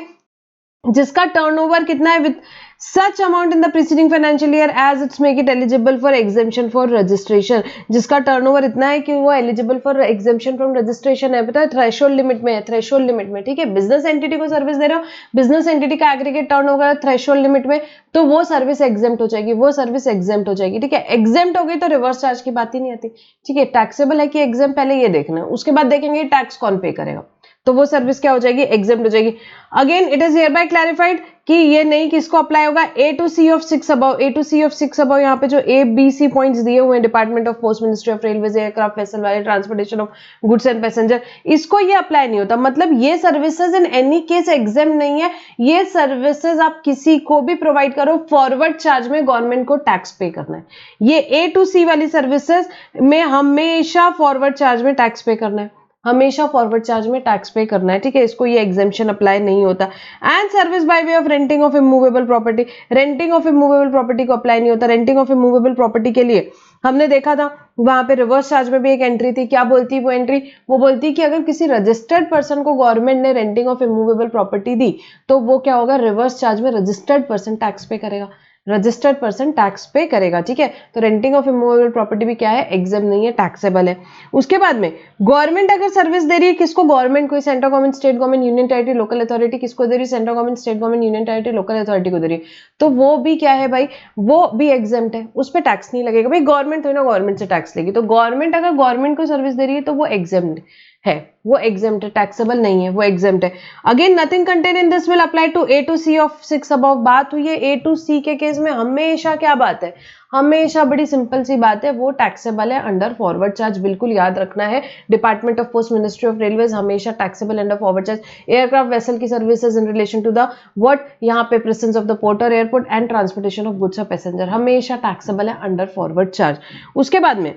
जिसका टर्नओवर कितना है, with such amount in the preceding financial year as it's make it eligible for exemption for registration, जिसका टर्नओवर इतना है कि वो eligible for exemption from registration है, पता है, थ्रेशोल्ड लिमिट में है, थ्रेशोल्ड लिमिट में, ठीक है। बिजनेस एंटिटी को सर्विस दे रहे हो, बिजनेस एंटिटी का एग्रीगेट टर्नओवर थ्रेशोल्ड लिमिट में, तो वो सर्विस एग्जेम्प्ट हो जाएगी, वो सर्विस एग्जेम्प्ट हो जाएगी, ठीक है। एग्जेम्प्ट हो गई तो रिवर्स चार्ज की बात ही नहीं आती, ठीक है। टैक्सेबल है कि एग्जेम्प्ट, पहले ये देखना है, उसके बाद देखेंगे टैक्स कौन पे करेगा, तो वो सर्विस क्या हो जाएगी, एग्जेम्प्ट हो जाएगी। Again it is hereby clarified कि ये नहीं किसको अप्लाई होगा, A to C of 6 above, A to C of 6 above, यहाँ पे जो ए बी सी पॉइंट्स दिए हुए हैं, department of post, ministry of railways, aircraft, vessel वाले, transportation of goods and passenger, इसको ये अप्लाई नहीं होता। मतलब ये services in any case exempt नहीं है। ये सर्विसेज आप किसी को भी प्रोवाइड करो, फॉरवर्ड चार्ज में गवर्नमेंट को टैक्स पे करना है। ये ए टू सी वाली सर्विसेज में हमेशा फॉरवर्ड चार्ज में टैक्स पे करना है, हमेशा फॉरवर्ड चार्ज में टैक्स पे करना है, ठीक है। इसको ये एग्जेम्पशन अप्लाई नहीं होता। And service by way of renting of immovable property, renting of immovable property को अप्लाई नहीं होता। रेंटिंग ऑफ इमूवेबल प्रॉपर्टी के लिए हमने देखा था वहां पे रिवर्स चार्ज में भी एक एंट्री थी। क्या बोलती वो एंट्री, वो बोलती कि अगर किसी रजिस्टर्ड पर्सन को गवर्नमेंट ने रेंटिंग ऑफ इमूवेबल प्रॉपर्टी दी तो वो क्या होगा, रिवर्स चार्ज में रजिस्टर्ड पर्सन टैक्स पे करेगा, रजिस्टर्ड पर्सन टैक्स पे करेगा, ठीक है। तो रेंटिंग ऑफ इमूवेबल प्रॉपर्टी भी क्या है, एग्जेम्प्ट नहीं है, टैक्सेबल है। उसके बाद में गवर्नमेंट अगर सर्विस दे रही है, किसको, गवर्नमेंट को, central government, state government, union territory, local authority, किसको दे रही है, central government, state government, union territory, local authority को दे रही है, तो वो भी क्या है भाई, वो भी एग्जेम्प्ट है, उस पर टैक्स नहीं लगेगा। भाई गवर्नमेंट थोड़ी ना गवर्नमेंट से टैक्स लेगी, तो गवर्नमेंट अगर गवर्नमेंट को सर्विस दे रही है तो वो एग्जेम्प्ट है, वो एग्जेम्प्ट है, टैक्सेबल नहीं है, वो एग्जेम्प्ट है। Again nothing contain in this will apply to A to C of 6 above. बात हुई है ए टू सी के केस में हमेशा क्या बात है, हमेशा बड़ी सिंपल सी बात है, वो टैक्सेबल है अंडर फॉरवर्ड चार्ज, बिल्कुल याद रखना है। Department of post, ministry of railways हमेशा taxable under forward charge. Aircraft vessel की services in relation to the what, यहाँ पे प्रेजेंस ऑफ द पोर्ट और airport and transportation of goods और पैसेंजर हमेशा टैक्सेबल है अंडर फॉरवर्ड चार्ज। उसके बाद में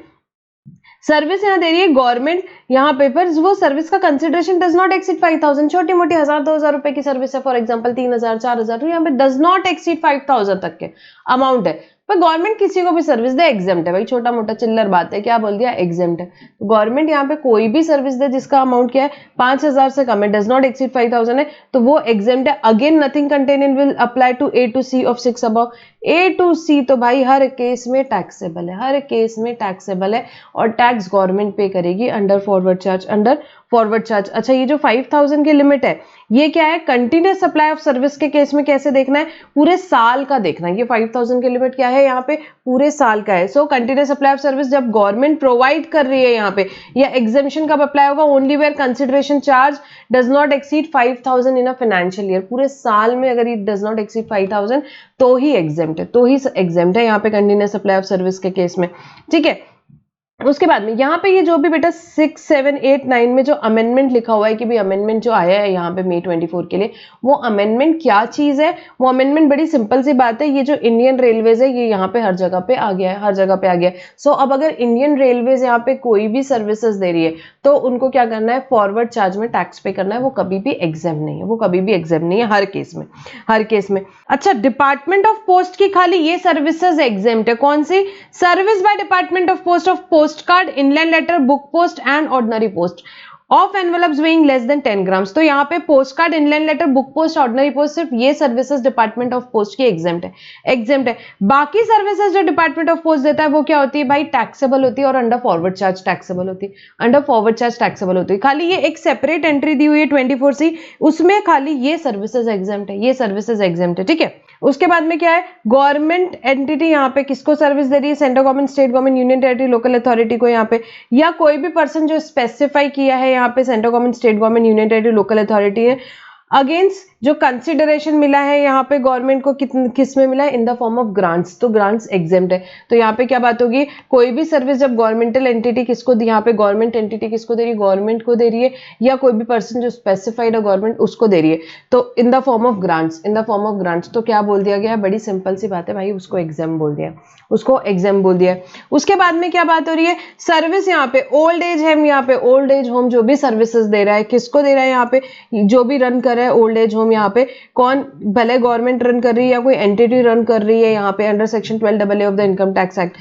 सर्विस यहाँ दे रही है गवर्नमेंट, यहाँ पे पर वो सर्विस का कंसिडरेशन डज नॉट एक्सीड 5000, छोटी मोटी 1000-2000 रुपए की सर्विस है, फॉर एग्जांपल 3000-4000, तो यहाँ पे डज नॉट एक्सीड 5000 तक के अमाउंट है। पर गवर्नमेंट किसी को भी सर्विस दे एग्जेम्प्ट है भाई, छोटा मोटा चिल्लर बात है, क्या बोल दिया, एग्जेम्प्ट है। तो गवर्नमेंट यहाँ पे कोई भी सर्विस दे जिसका अमाउंट क्या है 5000 से कम है, डज नॉट एक्सीड 5000 है, तो वो एग्जेम्प्ट है। Again nothing contain in will apply to A to C of 6 above. A to C तो भाई हर केस में टैक्सेबल है, हर केस में टैक्सेबल है, और टैक्स गवर्नमेंट पे करेगी under forward charge, under forward charge. अच्छा, ये जो 5000 की लिमिट है ये क्या है, कंटिन्यूस सप्लाई ऑफ सर्विस के केस में कैसे देखना है, पूरे साल का देखना है। ये 5000 की लिमिट क्या है, यहाँ पे पूरे साल का है। सो कंटिन्यूस सप्लाई ऑफ सर्विस जब गवर्नमेंट प्रोवाइड कर रही है यहाँ पे, या एग्जेम्पशन कब अप्लाई होगा, only where consideration charge does not exceed 5000 in a financial year. पूरे साल में अगर ये डज नॉट एक्सीड 5000 तो ही एग्जेम्प्ट है, तो ही एग्जेम्प्ट है यहाँ पे कंटिन्यूस सप्लाई ऑफ सर्विस के केस में, ठीक है। उसके बाद में यहाँ पे ये जो भी बेटा 6, 7, 8, 9 में जो अमेंडमेंट लिखा हुआ है कि भाई अमेंडमेंट जो आया है यहाँ पे मई 24 के लिए, वो अमेंडमेंट क्या चीज है, वो अमेंडमेंट बड़ी सिंपल सी बात है, ये जो इंडियन रेलवेज है ये यहाँ पे हर जगह पे आ गया है, हर जगह पे आ गया है। सो अब अगर इंडियन रेलवेज यहाँ पे कोई भी सर्विसेज दे रही है तो उनको क्या करना है, फॉरवर्ड चार्ज में टैक्स पे करना है, वो कभी भी एग्जेम्प्ट नहीं है, वो कभी भी एग्जेम्प्ट नहीं है, हर केस में, हर केस में। अच्छा, डिपार्टमेंट ऑफ पोस्ट की खाली ये सर्विसेज एग्जेम्प्ट है, कौन सी, service by department of post card, inland letter, book post and ordinary post. Of envelopes weighing less than 10 grams. तो यहाँ पे post card, inland letter, book post, ordinary post, सिर्फ ये सर्विसेज डिपार्टमेंट ऑफ पोस्ट की exempt है। बाकी services जो department of post देता है वो क्या होती है भाई, टैक्सेबल होती है और अंडर फॉरवर्ड चार्ज टैक्सेबल होती है, अंडर फॉरवर्ड चार्ज टैक्सेबल होती है। खाली ये एक सेपरेट एंट्री दी हुई है 24C, उसमें खाली ये सर्विसेज एग्जेम्प्ट है, ये सर्विसेज एग्जेम्प्ट है, ठीक है। उसके बाद में क्या है, गवर्नमेंट एंटिटी यहाँ पे किसको सर्विस दे रही है, central government, state government, union territory, local authority को यहाँ पे, या कोई भी पर्सन जो स्पेसिफाई किया है यहाँ पे, central government, state government, union territory, local authority है, अगेंस्ट जो कंसिडरेशन मिला है यहाँ पे गवर्नमेंट को, किस में मिला है, इन द फॉर्म ऑफ ग्रांट्स। तो ग्रांट्स एग्जेम्प्ट है। तो यहाँ पे क्या बात होगी, कोई भी सर्विस जब गवर्नमेंटल एंटिटी किसको दी, यहाँ पे गवर्नमेंट एंटिटी किसको दे रही है, गवर्नमेंट को दे रही है, या कोई भी पर्सन जो स्पेसिफाइड है गवर्नमेंट उसको दे रही है, तो इन the form of grants, in the form of grants. तो क्या बोल दिया गया, बड़ी सिंपल सी बात है भाई, उसको एग्जाम बोल दिया, उसको एग्जाम बोल दिया। उसके बाद में क्या बात हो रही है, सर्विस यहाँ पे ओल्ड एज होम, यहाँ पे ओल्ड एज होम जो भी सर्विसेज दे रहा है, किसको दे रहा है, यहाँ पे जो भी रन कर रहा है ओल्ड एज होम, यहाँ पे कौन, भले गवर्नमेंट रन कर रही है या कोई एंटिटी रन कर रही है, यहाँ पे under section 12AA of the income tax act,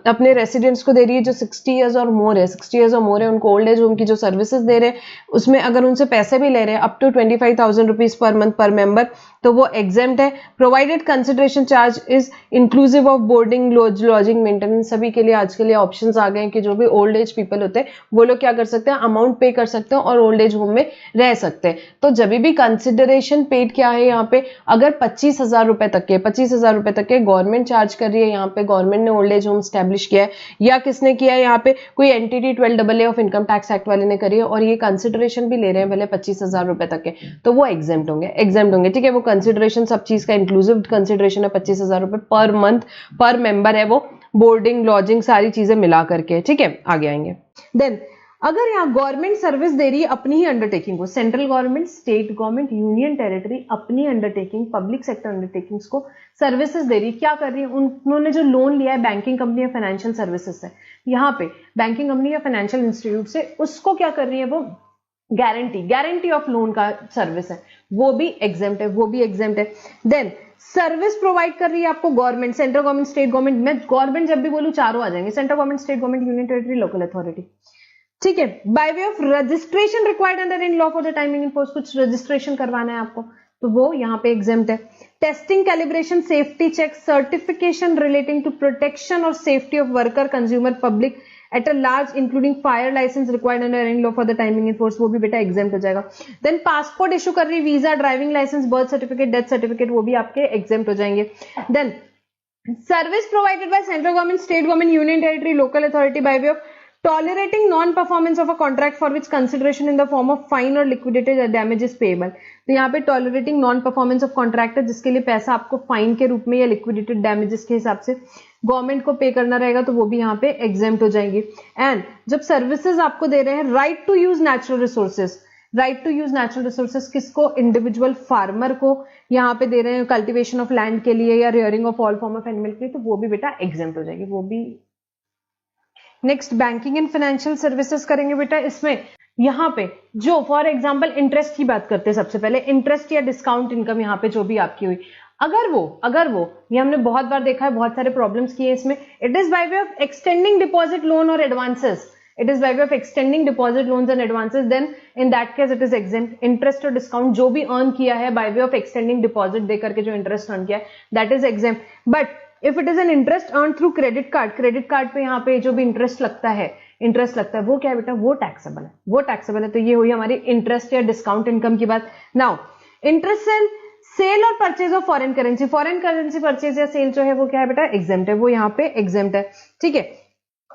अपने रेसिडेंट्स को दे रही है जो 60 इयर्स और मोर है, 60 इयर्स और मोर है, उनको ओल्ड एज होम की जो सर्विसेज दे रहे हैं उसमें अगर उनसे पैसे भी ले रहे हैं up to 25,000 rupees per month per member, तो वो एग्जेम्प्ट है। Provided consideration charge is inclusive of boarding, lodging, maintenance, सभी के लिए आज के लिए ऑप्शंस आ गए हैं कि जो भी ओल्ड एज पीपल होते हैं वो लोग क्या कर सकते हैं, अमाउंट पे कर सकते हैं और ओल्ड एज होम में रह सकते हैं। तो जब भी कंसिडरेशन पेड क्या है यहाँ पे, अगर 25,000 रुपए तक के, 25,000 रुपए तक के गवर्नमेंट चार्ज कर रही है, यहाँ पे गवर्नमेंट ने ओल्ड एज होम स्टैब्लिश किया है या किसने किया है, यहाँ पे कोई entity 12AA of income tax act वाले ने करी है और ये कंसिडरेशन भी ले रहे हैं भले 25,000 रुपए तक के, तो वो एग्जेम्प्ट होंगे, ठीक है। वो कंसिडरेशन सब चीज का इंक्लूसिव कंसिडरेशन है, 25,000 रुपए पर मंथ पर मेंबर है, वो बोर्डिंग, लॉजिंग सारी चीजें मिला करके, ठीक है। आगे आएंगे। देन अगर यहाँ गवर्नमेंट सर्विस दे रही है अपनी ही अंडरटेकिंग को, central government, state government, union territory अपनी अंडरटेकिंग, पब्लिक सेक्टर अंडरटेकिंग्स को सर्विसेज दे रही है, क्या कर रही है, उन्होंने जो लोन लिया है बैंकिंग कंपनी या फाइनेंशियल सर्विसेज से, यहाँ पे बैंकिंग कंपनी या फाइनेंशियल इंस्टीट्यूट से, उसको क्या कर रही है, वो गारंटी ऑफ लोन का सर्विस है, वो भी एग्जेम्प्ट है, वो भी एग्जेम्प्ट है। देन सर्विस प्रोवाइड कर रही है आपको government, central government, state government, मैं गवर्नमेंट जब भी बोलूं चारों आ जाएंगे, central government, state government, union territory, local authority, ठीक है। By way of registration required under in law for the timing in post, कुछ रजिस्ट्रेशन करवाना है आपको तो वो यहाँ पे एग्जेम्प्ट है। Testing, calibration, safety check, certification relating to protection और safety of worker, consumer, public at a large including fire licence required under in law for the timing in force, वो भी बेटा एग्जेम्प्ट हो जाएगा। देन पासपोर्ट इशू कर रही, visa, driving licence, birth certificate, death certificate, वो भी आपके एग्जेम्प्ट हो जाएंगे। Then service provided by central government, state government, union territory, local authority by way of tolerating non-performance of a contract for which consideration in the form of fine or liquidated damages payable। तो यहाँ पे tolerating non-performance of contract है जिसके लिए पैसा आपको fine के रूप में या liquidated damages के हिसाब से गवर्नमेंट को पे करना रहेगा, तो वो भी यहाँ पे एग्जेम्प्ट हो जाएंगे। एंड जब सर्विसेज आपको दे रहे हैं, right to use natural resources, right to use natural resources किसको, इंडिविजुअल फार्मर को यहाँ पे दे रहे हैं कल्टिवेशन ऑफ लैंड के लिए या rearing of all form of animal के लिए, तो वो भी बेटा एग्जेम्प्ट हो जाएगी, वो भी। Next banking and financial services करेंगे बेटा। इसमें यहाँ पे जो फॉर एग्जांपल इंटरेस्ट की बात करते हैं, सबसे पहले इंटरेस्ट या डिस्काउंट इनकम यहाँ पे जो भी आपकी हुई, अगर वो ये हमने बहुत बार देखा है, बहुत सारे प्रॉब्लम्स किए इसमें, it is by way of extending deposit loan और advances, it is by way of extending deposit loans and advances, then in that case it is exempt. Interest और डिस्काउंट जो भी अर्न किया है by way of extending deposit दे करके जो interest earn किया है, that is exempt. But if it is an interest earn through credit card, credit card पे यहाँ पे जो भी इंटरेस्ट लगता है वो क्या है बेटा, वो टैक्सेबल है, वो टैक्सेबल है। तो ये हुई हमारी इंटरेस्ट या डिस्काउंट इनकम की बात। नाउ इंटरेस्ट सेल और purchase of foreign currency purchase या सेल जो है वो क्या है बेटा, एग्जेम्प्ट है, वो यहाँ पे एग्जेम्प्ट है, ठीक है।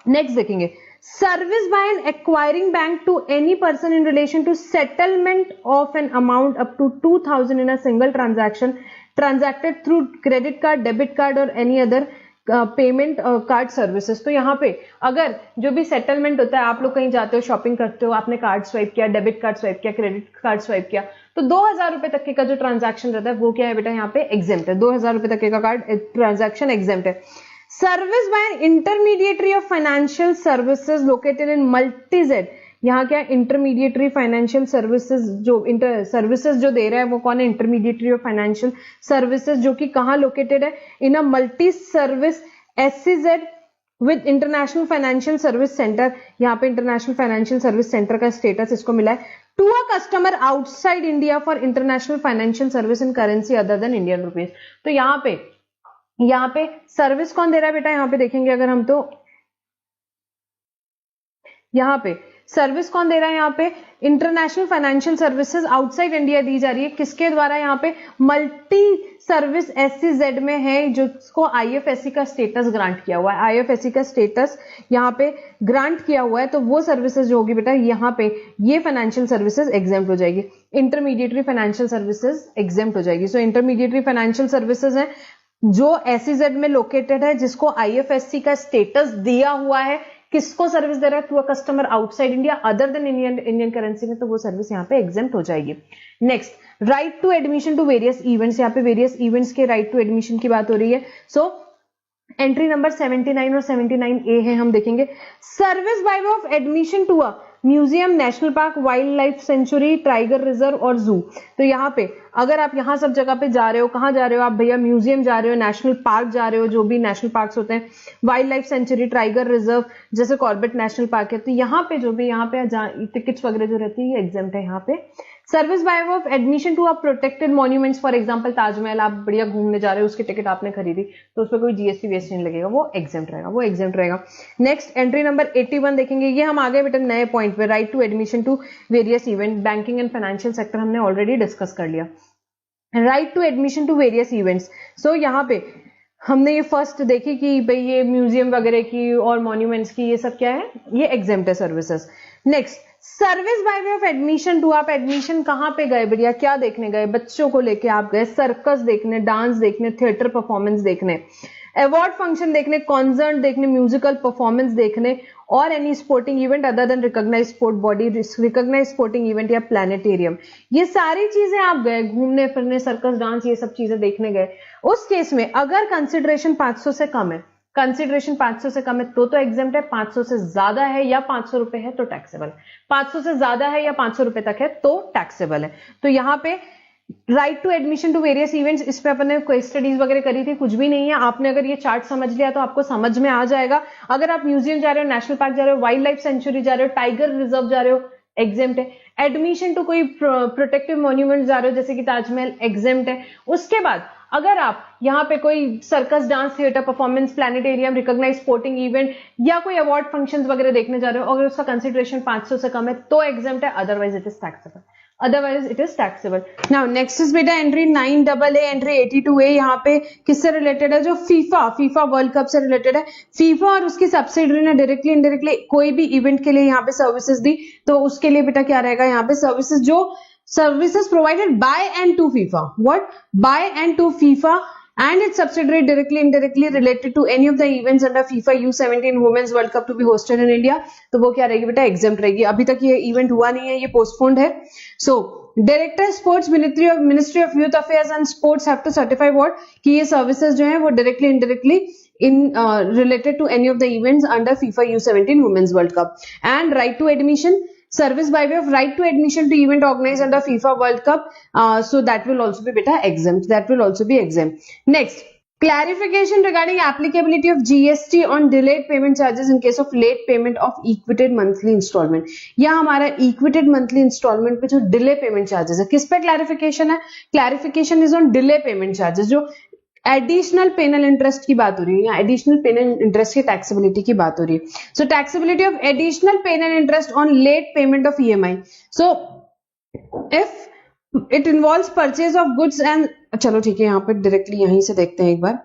नेक्स्ट देखेंगे, service by an acquiring bank to any person in relation to settlement of an amount up to 2,000 in a single transaction transacted through credit card, debit card और any other payment card services. तो यहाँ पे अगर जो भी settlement होता है, आप लोग कहीं जाते हो, शॉपिंग करते हो, आपने कार्ड स्वाइप किया, डेबिट कार्ड स्वाइप किया, क्रेडिट कार्ड स्वाइप किया, तो 2,000 रुपए तक का जो ट्रांजैक्शन रहता है वो क्या है बेटा, यहाँ पे एग्जेम्प्ट है, 2,000 रुपए तक का कार्ड ट्रांजैक्शन एग्जेम्प्ट है। Service by an intermediary of financial services located in multi Z, यहाँ क्या इंटरमीडिएटरी फाइनेंशियल सर्विसेज, जो सर्विसेज जो दे रहा है वो कौन है, इंटरमीडिएटरी ऑफ फाइनेंशियल सर्विसेज, जो कि कहाँ लोकेटेड है, in a multi service SCZ with international financial service centre, यहाँ पे इंटरनेशनल फाइनेंशियल सर्विस सेंटर का स्टेटस इसको मिला है, to a customer outside India for international financial service in currency other than Indian rupees. तो यहाँ पे सर्विस कौन दे रहा है बेटा, यहाँ पे देखेंगे अगर हम, तो यहाँ पे सर्विस कौन दे रहा है, यहाँ पे international financial services outside India दी जा रही है, किसके द्वारा, यहाँ पे मल्टी सर्विस SEZ में है, जिसको IFSC का स्टेटस ग्रांट किया हुआ है, IFSC का स्टेटस यहाँ पे ग्रांट किया हुआ है, तो वो सर्विसेज जो होगी बेटा यहाँ पे ये फाइनेंशियल सर्विसेज एग्जेम्प्ट हो जाएगी, इंटरमीडिएटरी फाइनेंशियल सर्विसेज एग्जेम्प्ट हो जाएगी। सो इंटरमीडिएटरी फाइनेंशियल सर्विसेज है जो SEZ में लोकेटेड है, जिसको IFSC का स्टेटस दिया हुआ है, किसको सर्विस दे रहा है, to a customer outside India other than Indian currency में, तो वो सर्विस यहाँ पे एग्जेम्प्ट हो जाएगी। Next, right to admission to various events, यहाँ पे वेरियस इवेंट्स के राइट टू एडमिशन की बात हो रही है। सो एंट्री नंबर 79 और 79A है, हम देखेंगे service by way of admission to a museum, national park, wildlife sanctuary, tiger reserve और जू। तो यहाँ पे अगर आप यहाँ सब जगह पे जा रहे हो, कहाँ जा रहे हो आप भैया, म्यूजियम जा रहे हो, नेशनल पार्क जा रहे हो, जो भी नेशनल पार्क्स होते हैं, wild life sanctuary, tiger reserve, जैसे कॉर्बेट नेशनल पार्क है, तो यहाँ पे जो भी यहाँ पे टिकट्स वगैरह जो रहती है एग्जेम्प्ट है। यहाँ पे service by way of admission to a protected monuments, for example Taj Mahal आप बढ़िया घूमने जा रहे हो, उसकी टिकट आपने खरीदी तो उसमें कोई GST वेस्ट नहीं लगेगा, वो एग्जेम्प्ट रहेगा, नेक्स्ट एंट्री नंबर 81 देखेंगे, ये हम आगे बेटा नए पॉइंट पे, right to admission to various event, banking and financial sector हमने ऑलरेडी डिस्कस कर लिया। Right to admission to various events, so यहाँ पे हमने ये फर्स्ट देखी कि भाई ये म्यूजियम वगैरह की और मॉन्यूमेंट्स की ये सब क्या है, ये एग्जेम्प्ट है services. Next, service by way of admission to, आप एडमिशन कहाँ पे गए बढ़िया, क्या देखने गए, बच्चों को लेके आप गए सर्कस देखने, डांस देखने, थिएटर परफॉर्मेंस देखने, अवार्ड फंक्शन देखने, कॉन्सर्ट देखने, म्यूजिकल परफॉर्मेंस देखने, और any sporting event other than recognised sport body, recognised sporting event या प्लैनेटेरियम, ये सारी चीजें आप गए घूमने फिरने, सर्कस डांस ये सब चीजें देखने गए। उस केस में अगर कंसिडरेशन 500 से कम है, कंसिडरेशन 500 से कम है तो एग्जेम्प्ट है, 500 से ज्यादा है या 500 रुपए है तो टैक्सेबल, 500 से ज्यादा है या 500 रुपए तक है तो टैक्सेबल है। तो यहाँ पे right to admission to various events, इस पे अपन ने कोई स्टडीज वगैरह करी थी, कुछ भी नहीं है, आपने अगर ये चार्ट समझ लिया तो आपको समझ में आ जाएगा। अगर आप म्यूजियम जा रहे हो, नेशनल पार्क जा रहे हो, वाइल्ड लाइफ सेंचुरी जा रहे हो, टाइगर रिजर्व जा रहे हो, एग्जेम्प्ट है। एडमिशन टू कोई प्रोटेक्टिव मॉन्यूमेंट जा रहे हो जैसे कि ताजमहल, एग्जेम्प्ट है। उसके बाद अगर आप यहाँ पे कोई circus dance theatre performance, planetarium, recognise sporting event या कोई अवार्ड फंक्शंस वगैरह देखने जा रहे हो, अगर उसका कंसिडरेशन 500 से कम है तो एग्जेम्प्ट है, otherwise it is taxable, now next is बेटा एंट्री 9AA, एंट्री 82A, यहाँ पे किससे रिलेटेड है, जो फीफा वर्ल्ड कप से रिलेटेड है। फीफा और उसकी सब्सिडरी ने डायरेक्टली इनडायरेक्टली कोई भी इवेंट के लिए यहाँ पे सर्विसेज दी, तो उसके लिए बेटा क्या रहेगा, यहाँ पे सर्विसेज जो services provided by and to FIFA, what by and to FIFA and its subsidiary directly indirectly related to any of the events under FIFA U17 Women's World Cup to be hosted in India, तो वो क्या रहेगी बेटा, exempt रहेगी। अभी तक ये event हुआ नहीं है, ये पोस्टपोन्ड है। So director sports ministry of youth affairs and sports have to certify what, कि ये सर्विसेज जो है वो directly indirectly in related to any of the events under FIFA U17 Women's World Cup, and right to admission, service by way of right to admission to event organized under FIFA World Cup, so that will also be beta exempt, that will also be exempt. Next, clarification regarding applicability of GST on delayed payment charges in case of late payment of equated monthly installment। यह हमारा equated monthly installment पे जो delay payment charges है, किस पे clarification है, clarification is on delay payment charges, जो additional penal interest की बात हो रही है, या एडिशनल पेनल इंटरेस्ट की टैक्सेबिलिटी की बात हो रही है। So taxability of additional penal interest on late payment of EMI, so if it involves purchase of goods and, चलो ठीक है, यहाँ पे डायरेक्टली यहीं से देखते हैं एक बार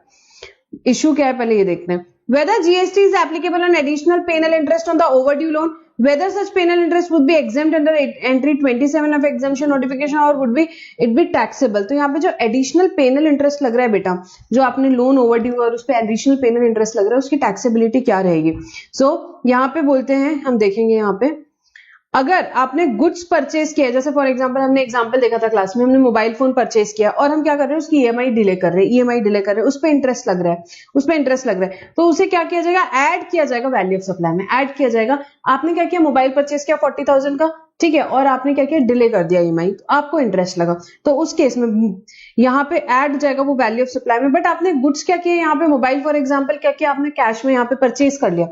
इशू क्या है, पहले ये देखते हैं। Whether GST is applicable on additional penal interest on the overdue loan, whether such penal interest would be exempt under entry 27 of exemption notification or would be it be taxable। तो यहाँ पे जो additional penal interest लग रहा है बेटा, जो आपने लोन overdue और उस पे additional penal interest लग रहा है, उसकी taxability क्या रहेगी। So यहाँ पे बोलते हैं, हम देखेंगे यहाँ पे, अगर आपने गुड्स परचेज किया, जैसे फॉर एग्जांपल हमने एग्जांपल देखा था क्लास में, हमने मोबाइल फोन परचेज किया और हम क्या कर रहे हैं, उसकी EMI डिले कर रहे हैं, उस पर इंटरेस्ट लग रहा है, तो उसे क्या किया जाएगा, ऐड किया जाएगा, वैल्यू ऑफ सप्लाई में ऐड किया जाएगा। आपने क्या किया, मोबाइल परचेज किया 40,000 का, ठीक है, और आपने क्या किया, डिले कर दिया ईएमआई, तो आपको इंटरेस्ट लगा, तो उस केस में यहाँ पे ऐड हो जाएगा वो वैल्यू ऑफ सप्लाई में। बट आपने गुड्स क्या किया, यहाँ पे मोबाइल फॉर एग्जांपल क्या किया, आपने कैश में यहाँ पे परचेज कर लिया,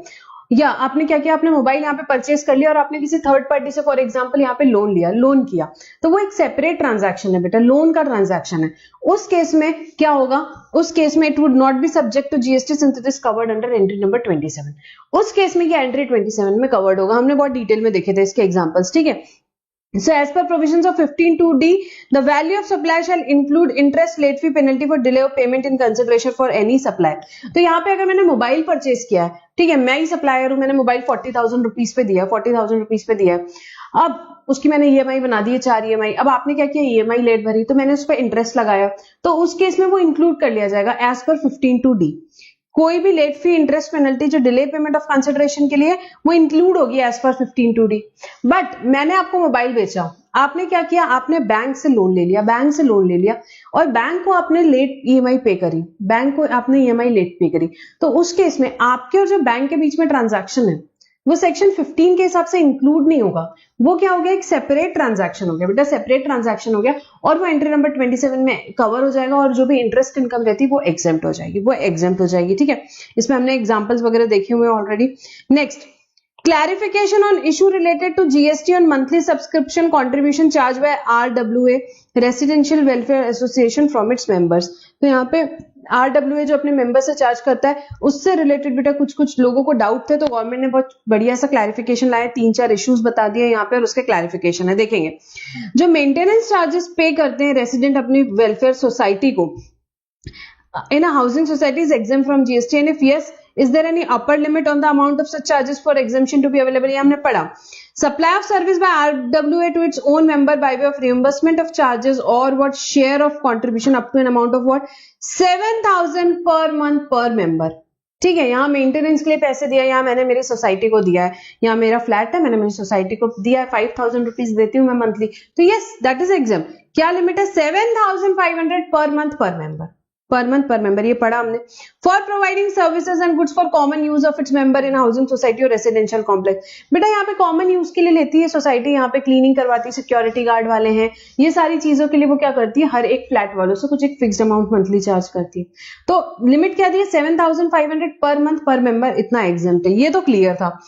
या आपने क्या किया, आपने मोबाइल यहाँ पे परचेज कर लिया और आपने किसी थर्ड पार्टी से फॉर एग्जांपल यहाँ पे लोन किया, तो वो एक सेपरेट ट्रांजैक्शन है बेटा, लोन का ट्रांजैक्शन है। उस केस में क्या होगा, उस केस में it would not be subject to GST since it is covered under entry number 27। उस केस में क्या एंट्री 27 में कवर्ड होगा, हमने बहुत डिटेल में देखे थे इसके एग्जांपल्स, ठीक है। So as per provisions of 15(2)(d), the value of supply shall include interest, late fee, penalty for delay of payment in consideration for any supply। तो यहाँ पे अगर मैंने मोबाइल परचेज किया है, ठीक है, मैं ही सप्लायर हूं, मैंने मोबाइल 40,000 रुपीज पे दिया, 40,000 रुपीज पे दिया, अब उसकी मैंने ईएमआई बना दी है 4 ईएमआई, अब आपने क्या किया, ईएमआई लेट भरी, तो मैंने उस पर इंटरेस्ट लगाया, तो उस केस में वो इंक्लूड कर लिया जाएगा एज पर 15(2)(d। कोई भी लेट फी, इंटरेस्ट, पेनल्टी जो डिले पेमेंट ऑफ कंसिडरेशन के लिए, वो इंक्लूड होगी एज पर 15(2)(d। बट मैंने आपको मोबाइल बेचा, आपने क्या किया, आपने बैंक से लोन ले लिया, और बैंक को आपने लेट ईएमआई पे करी, बैंक को आपने ईएमआई लेट पे करी, तो उस केस में आपके और जो बैंक के बीच में ट्रांजैक्शन है वो सेक्शन 15 के हिसाब से इंक्लूड नहीं होगा, वो क्या हो गया, एक सेपरेट ट्रांजैक्शन हो गया बेटा, सेपरेट ट्रांजैक्शन हो गया, और वो एंट्री नंबर 27 में कवर हो जाएगा, और जो भी इंटरेस्ट इनकम रहती है वो एग्जेम्प्ट हो जाएगी, ठीक है। इसमें हमने एग्जांपल्स वगैरह देखे हुए already. Next, clarification on issue related to GST on monthly subscription contribution charged by RWA Residential Welfare Association from its members। तो यहाँ पे RWA जो अपने मेंबर से चार्ज करता है, उससे रिलेटेड बेटा कुछ लोगों को डाउट थे, तो गवर्नमेंट ने बहुत बढ़िया सा क्लैरिफिकेशन लाया, 3-4 इश्यूज बता दिए यहाँ पे, और उसके क्लैरिफिकेशन है, देखेंगे। जो मेंटेनेंस चार्जेस पे करते हैं रेसिडेंट अपनी वेलफेयर सोसाइटी को, in a housing society is exempt from GST, and if yes, is there any upper limit on the amount of such charges for exemption to be available? ये हमने पढ़ा। Supply of service by RWA to its own member by way of reimbursement of charges or what share of contribution up to an amount of what 7,000 per month per member। ठीक है, यहाँ maintenance के लिए पैसे दिया, यहाँ मैंने मेरी सोसाइटी को दिया है, यहाँ मेरा फ्लैट है, मैंने मेरी सोसाइटी को दिया है, 5,000 रुपीज देती हूँ मैं मंथली, तो यस दैट इज एग्जाम। क्या लिमिट है, 7,500 पर मंथ पर मेंबर, ये पढ़ा हमने। For providing services and goods for common use of its member in housing society और रेसिडेंशियल कॉम्प्लेक्स। बेटा यहाँ पे कॉमन यूज के लिए लेती है सोसाइटी, यहाँ पे क्लीनिंग करवाती है, सिक्योरिटी गार्ड वाले हैं, ये सारी चीजों के लिए वो क्या करती है, हर एक फ्लैट वालों से कुछ एक फिक्स्ड अमाउंट मंथली चार्ज करती है। तो लिमिट क्या दी है, 7,500 पर मंथ पर मेंबर, इतना एग्जाम्प्ट है, ये तो क्लियर था।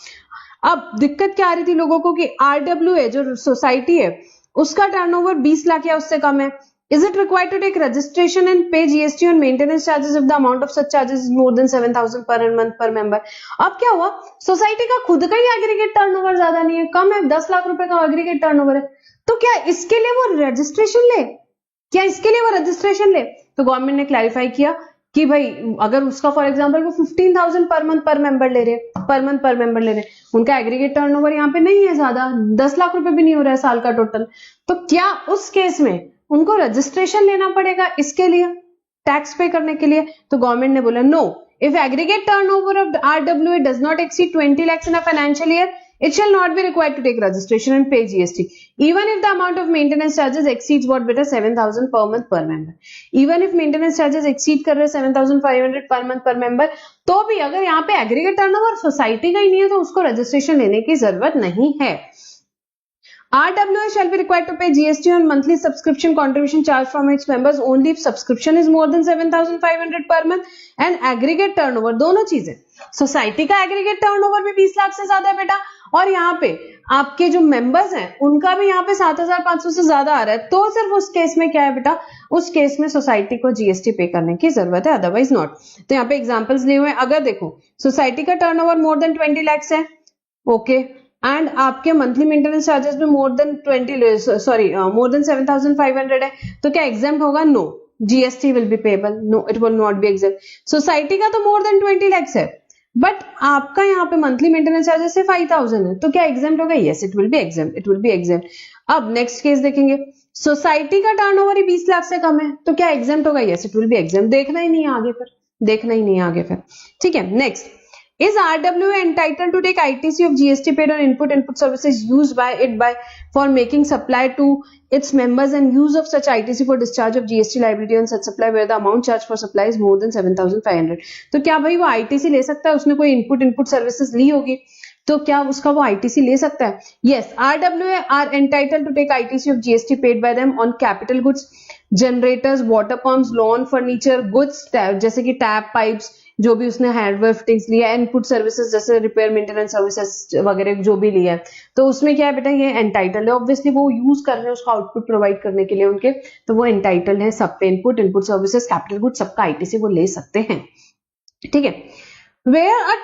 अब दिक्कत क्या आ रही थी लोगों को कि RWA जो सोसाइटी है उसका टर्नओवर 20 लाख या उससे कम है। Is it required to take registration and pay GST on maintenance charges if the amount of such charges is more than 7,000 per month per member? अब क्या हुआ, सोसाइटी का खुद का ही एग्रीगेट टर्नओवर ज्यादा नहीं है, कम है, 10 लाख रुपए का एग्रीगेट टर्नओवर है, तो क्या इसके लिए वो रजिस्ट्रेशन ले? तो गवर्नमेंट ने क्लैरिफाई किया कि भाई अगर उसका फॉर एग्जांपल वो 15,000 पर मंथ पर मेंबर ले रहे, उनका एग्रीगेट टर्नओवर यहाँ पे नहीं है ज्यादा, 10 लाख रुपए भी नहीं हो रहा है साल का टोटल, तो क्या उस केस में उनको रजिस्ट्रेशन लेना पड़ेगा इसके लिए, टैक्स पे करने के लिए? तो गवर्नमेंट ने बोला no, if aggregate turnover of RWA does not exceed 20 lakhs in a financial year, it shall not be required to take registration and pay GST, even if the amount of maintenance charges exceeds what beta 7,000 per month per member। Even if maintenance charges exceed कर रहे 7,500 per month per member, तो भी अगर यहाँ पे aggregate turnover society का ही नहीं है तो उसको रजिस्ट्रेशन लेने की जरूरत नहीं है। RWA shall be required to pay GST on monthly subscription contribution charged from its members only if subscription is more than 7,500 per month and aggregate turnover, दोनों चीजें, सोसाइटी का एग्रीगेट टर्नओवर भी 20 लाख से ज्यादा है बेटा, और यहाँ पे आपके जो मेंबर्स हैं उनका भी यहाँ पे 7,500 से ज्यादा आ रहा है, तो सिर्फ उस केस में क्या है बेटा, उस केस में सोसाइटी को जीएसटी पे करने की जरूरत है, अदरवाइज नॉट। तो यहाँ पे एग्जांपल्स लिए हुए हैं, अगर देखो सोसाइटी का टर्नओवर मोर देन 20 lakhs है, ओके, एंड आपके मंथली मेंटेनेंस चार्जेस भी मोर देन 7,500 है, तो क्या एग्जाम्प्ट होगा? No, GST will be payable, no it will not be exempt. Society का तो मोर देन 20 lakhs है, बट आपका यहाँ पे मंथली मेंटेनेंस चार्जेस से 5,000 है, तो क्या एग्जाम्प्ट होगा? Yes, it will be exempt. अब नेक्स्ट केस देखेंगे, सोसाइटी का टर्नओवर ही 20 लाख से कम है, तो क्या एग्जाम्प्ट होगा? Yes, it will be exempt. देखना ही नहीं है आगे फिर, ठीक है। Next, is RWA entitled to take ITC of GST paid on input services used by it for making supply to its members and use of such ITC for discharge of GST liability on such supply where the amount charged for supply is more than 7,500? तो क्या भाई वो ITC ले सकता है? उसने कोई input services ली होगी, तो क्या उसका वो आईटीसी ले सकता है? Yes, RWA are entitled to take ITC of GST paid by them on capital goods, generators, water pumps, lawn furniture goods, जैसे कि टैप पाइप्स, जो भी उसने हार्डवेयर फिटिंग्स लिया, इनपुट सर्विसेज जैसे रिपेयर मेंटेनेंस सर्विसेज वगैरह जो भी लिया है, तो उसमें क्या है बेटा, ये एंटाइटल्ड है। ऑब्वियसली वो यूज कर रहे हैं उसका आउटपुट प्रोवाइड करने के लिए उनके, तो वो एंटाइटल्ड है सब पे। इनपुट सर्विसेज, कैपिटल गुड्स, सबका आईटीसी वो ले सकते हैं, ठीक है। where a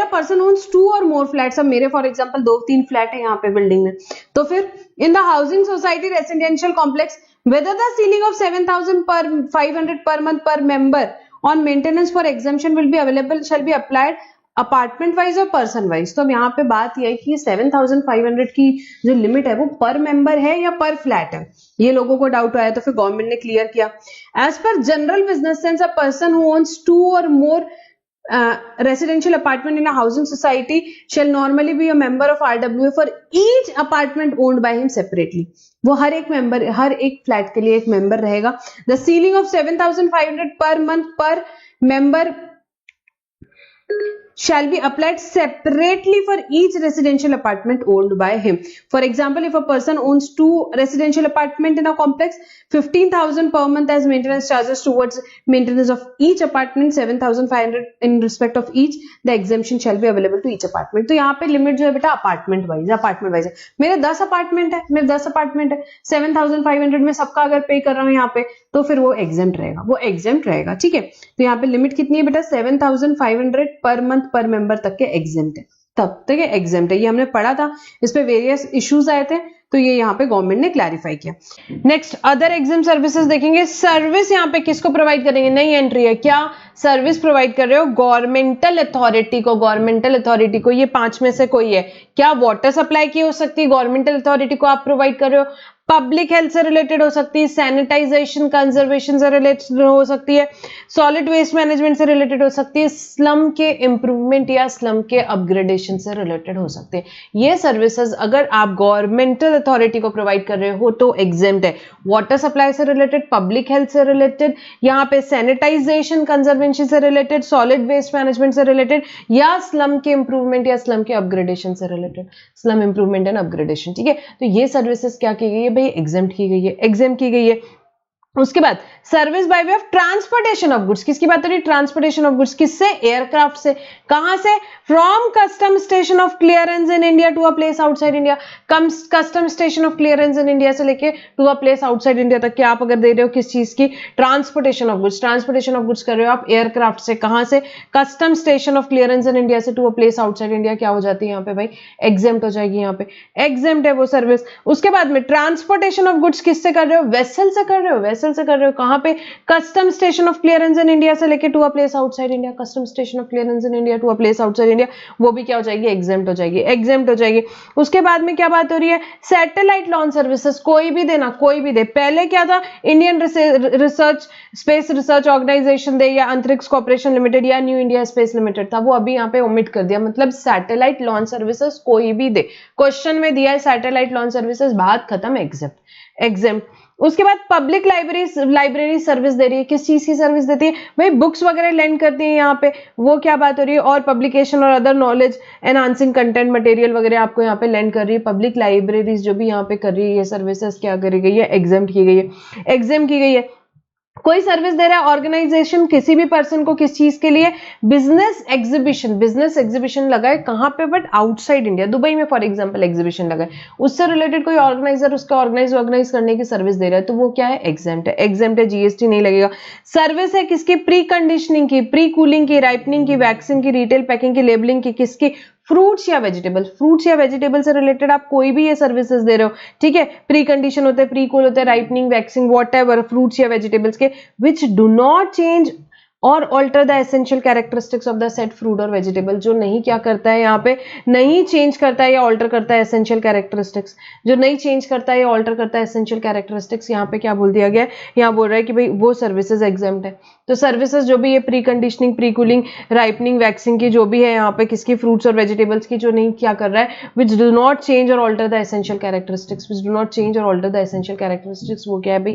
person owns 2 or more flats, अब मेरे फॉर एग्जांपल 2-3 फ्लैट है यहाँ पे बिल्डिंग में, तो फिर in the housing society residential complex, whether the ceiling of 7,500 per month per member on maintenance for exemption will be available shall be applied apartment wise और person wise. तो अब यहाँ पे बात यह है कि 7,500 की जो लिमिट है वो पर मेंबर है या पर फ्लैट है, ये लोगों को डाउट आया, तो फिर गवर्नमेंट ने क्लियर किया। As per general business sense, a person who owns 2 और मोर residential apartment in a housing society shall normally be a member of RWA for each apartment owned by him separately। वो हर एक member, हर एक flat के लिए एक member रहेगा। The ceiling of 7,500 per month per member shall be applied separately for each residential apartment owned by him. For example, if a person owns 2 residential apartment in a complex, 15,000 per month as maintenance charges towards maintenance of each apartment, 7,500 in respect of each, the exemption shall be available to each apartment। तो यहाँ पे limit जो है बेटा apartment wise है। मेरे 10 apartment है, 7,500 में सबका अगर पे कर रहा हूँ यहाँ पे, तो फिर वो एग्जेम्प्ट रहेगा, ठीक है। तो यहाँ पे लिमिट कितनी है बेटा, 7,500 पर मंथ पर मेंबर तक के एग्जेम्प्ट है, तब तक एग्जेम्प्ट है। ये हमने पढ़ा था, इस पे वेरियस इश्यूज आए थे, तो ये यहाँ पे गवर्नमेंट ने क्लैरिफाई किया। नेक्स्ट अदर एग्जाम सर्विसेज देखेंगे। सर्विस यहाँ पे किसको प्रोवाइड करेंगे, नई एंट्री है, क्या सर्विस प्रोवाइड कर रहे हो, गवर्नमेंटल अथॉरिटी को, ये 5 में से कोई है। क्या वाटर सप्लाई की हो सकती है, गवर्नमेंटल अथॉरिटी को आप प्रोवाइड कर रहे हो। पब्लिक हेल्थ से रिलेटेड हो सकती है, सैनिटाइजेशन कंजर्वेशन से रिलेटेड हो सकती है, सॉलिड वेस्ट मैनेजमेंट से रिलेटेड हो सकती है, स्लम के इंप्रूवमेंट या स्लम के अपग्रेडेशन से रिलेटेड हो सकते हैं। ये सर्विसेज अगर आप गवर्नमेंटल अथॉरिटी को प्रोवाइड कर रहे हो तो एग्जेम्प्ट है। वाटर सप्लाई से रिलेटेड, पब्लिक हेल्थ से रिलेटेड, यहाँ पे सैनिटाइजेशन कंजर्वेशन से रिलेटेड, सॉलिड वेस्ट मैनेजमेंट से रिलेटेड, या स्लम के इंप्रूवमेंट या स्लम के अपग्रेडेशन से related, slum improvement and upgradation, ठीक है। तो ये सर्विसेज क्या की गई है भाई, एग्जेम्प्ट की गई है। उसके बाद service by way of transportation of goods, किसकी बात हो रही है, ट्रांसपोर्टेशन ऑफ गुड्स, किससे, एयरक्राफ्ट से। कहां से, from custom station of clearance in India to a place outside India. Custom station of clearance in India से लेके to a place outside India तक के आप अगर दे रहे हो किस चीज की, ट्रांसपोर्टेशन ऑफ गुड्स कर रहे हो आप एयरक्राफ्ट से। कहां से, custom station of clearance in India से to a place outside India, क्या हो जाती है यहाँ पे भाई, एग्जेम्प्ट हो जाएगी, यहाँ पे एग्जेम्प्ट है वो सर्विस। उसके बाद में ट्रांसपोर्टेशन ऑफ गुड्स किससे कर रहे हो, वेसल से कर रहे हो, कहां पे, custom station of clearance in India से लेके to a place outside India, custom station of clearance in India to a place outside India, वो भी क्या हो जाएगी, एग्जेम्प्ट हो जाएगी। उसके बाद में क्या बात हो रही है, सैटेलाइट लॉन्च सर्विसेज, कोई भी दे। पहले क्या था, Indian research space research organisation दे, या अंतरिक्ष कॉर्पोरेशन लिमिटेड, या न्यू इंडिया स्पेस लिमिटेड था, वो अभी यहाँ पे ओमिट कर दिया। मतलब सैटेलाइट लॉन्च सर्विसेज कोई भी दे, क्वेश्चन में दिया है सैटेलाइट लॉन्च सर्विसेज, बात खत्म, एग्जेम्प्ट। उसके बाद पब्लिक लाइब्रेरी सर्विस दे रही है, किस चीज की सर्विस देती है भाई, बुक्स वगैरह लेंड करती है यहाँ पे, वो क्या बात हो रही है, और पब्लिकेशन और other knowledge enhancing content material वगैरह आपको यहाँ पे लेंड कर रही है। पब्लिक लाइब्रेरीज जो भी यहाँ पे कर रही है, ये सर्विसेज क्या करी गई है, एग्जेम्प्ट की गई है। कोई सर्विस दे रहा है ऑर्गेनाइजेशन किसी भी पर्सन को, किस चीज के लिए, बिजनेस एग्जीबिशन लगा है, कहां पे, बट आउटसाइड इंडिया, दुबई में फॉर एग्जांपल एग्जीबिशन लगा है, उससे रिलेटेड कोई ऑर्गेनाइजर उसका ऑर्गेनाइज करने की सर्विस दे रहा है, तो वो क्या है, एग्जेम्प्ट है, जीएसटी नहीं लगेगा। सर्विस है किसकी, प्री कंडीशनिंग की, प्री कूलिंग की, राइपनिंग की, वैक्सिंग की, रिटेल पैकिंग की, लेबलिंग की, किसकी, फ्रूट्स या वेजिटेबल से रिलेटेड आप कोई भी ये सर्विसेज दे रहे हो, ठीक है। प्री कंडीशन होते हैं, प्री कूल होते हैं, राइपनिंग, वैक्सिंग, व्हाटएवर, फ्रूट्स या वेजिटेबल्स के विच डू नॉट चेंज और alter the essential characteristics of the set fruit और वेजिटेबल, जो नहीं क्या करता है, यहाँ पे नहीं चेंज करता है या ऑल्टर करता है एसेंशियल कैरेक्टरिस्टिक्स, जो नहीं चेंज करता है या ऑल्टर करता है एसेंशियल कैरेक्टरिस्टिक्स, यहाँ पे क्या बोल दिया गया है, यहाँ बोल रहा है कि भाई वो सर्विसेज एग्जेम्प्ट है। तो सर्विसेज जो भी ये pre conditioning, pre cooling, ripening, waxing की जो भी है यहाँ पे किसकी, फ्रूट्स और वेजिटेबल्स की, जो नहीं क्या कर रहा है, विच डू नॉट चेंज और ऑल्टर द एसेंशियल कैरेक्टरिस्टिक्स, वो क्या है भाई,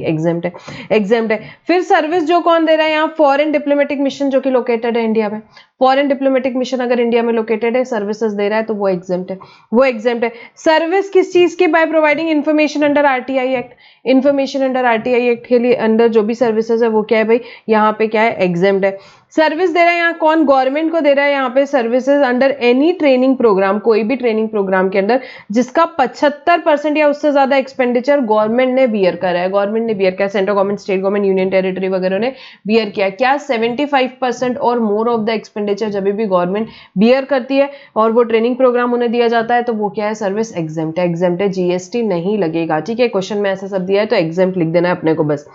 एग्जेम्प्ट है। फिर सर्विस जो कौन दे रहा है यहाँ, फॉरेन डिप्लोमेटिक डिप्लोमेटिक मिशन जो कि लोकेटेड है इंडिया में, फॉरेन डिप्लोमेटिक मिशन अगर इंडिया में लोकेटेड है, सर्विसेज दे रहा है, तो वो एग्जेम्प्ट है, वो एग्जेम्प्ट है। सर्विस किस चीज की? By providing information under RTI act, information under RTI act के लिए अंडर जो भी सर्विसेज है वो क्या है भाई, यहाँ पे क्या है, एग्जेम्प्ट है। सर्विस दे रहा है यहाँ कौन? गवर्नमेंट को दे रहा है यहाँ पे services under any training programme, कोई भी ट्रेनिंग प्रोग्राम के अंदर जिसका 75% या उससे ज्यादा एक्सपेंडिचर गवर्नमेंट ने बियर करा है, गवर्नमेंट ने बियर किया, central government, state government, union territory वगैरह ने बियर किया। क्या 75% और मोर ऑफ द एक्सपेंडिचर जब भी गवर्नमेंट बियर करती है और वो ट्रेनिंग प्रोग्राम उन्हें दिया जाता है तो वो क्या है, सर्विस एग्जेम्प्ट है, एग्जेम्प्ट है, जीएसटी नहीं लगेगा। ठीक है, क्वेश्चन में ऐसा सब दिया है तो एग्जेम्प्ट लिख देना है अपने को बस।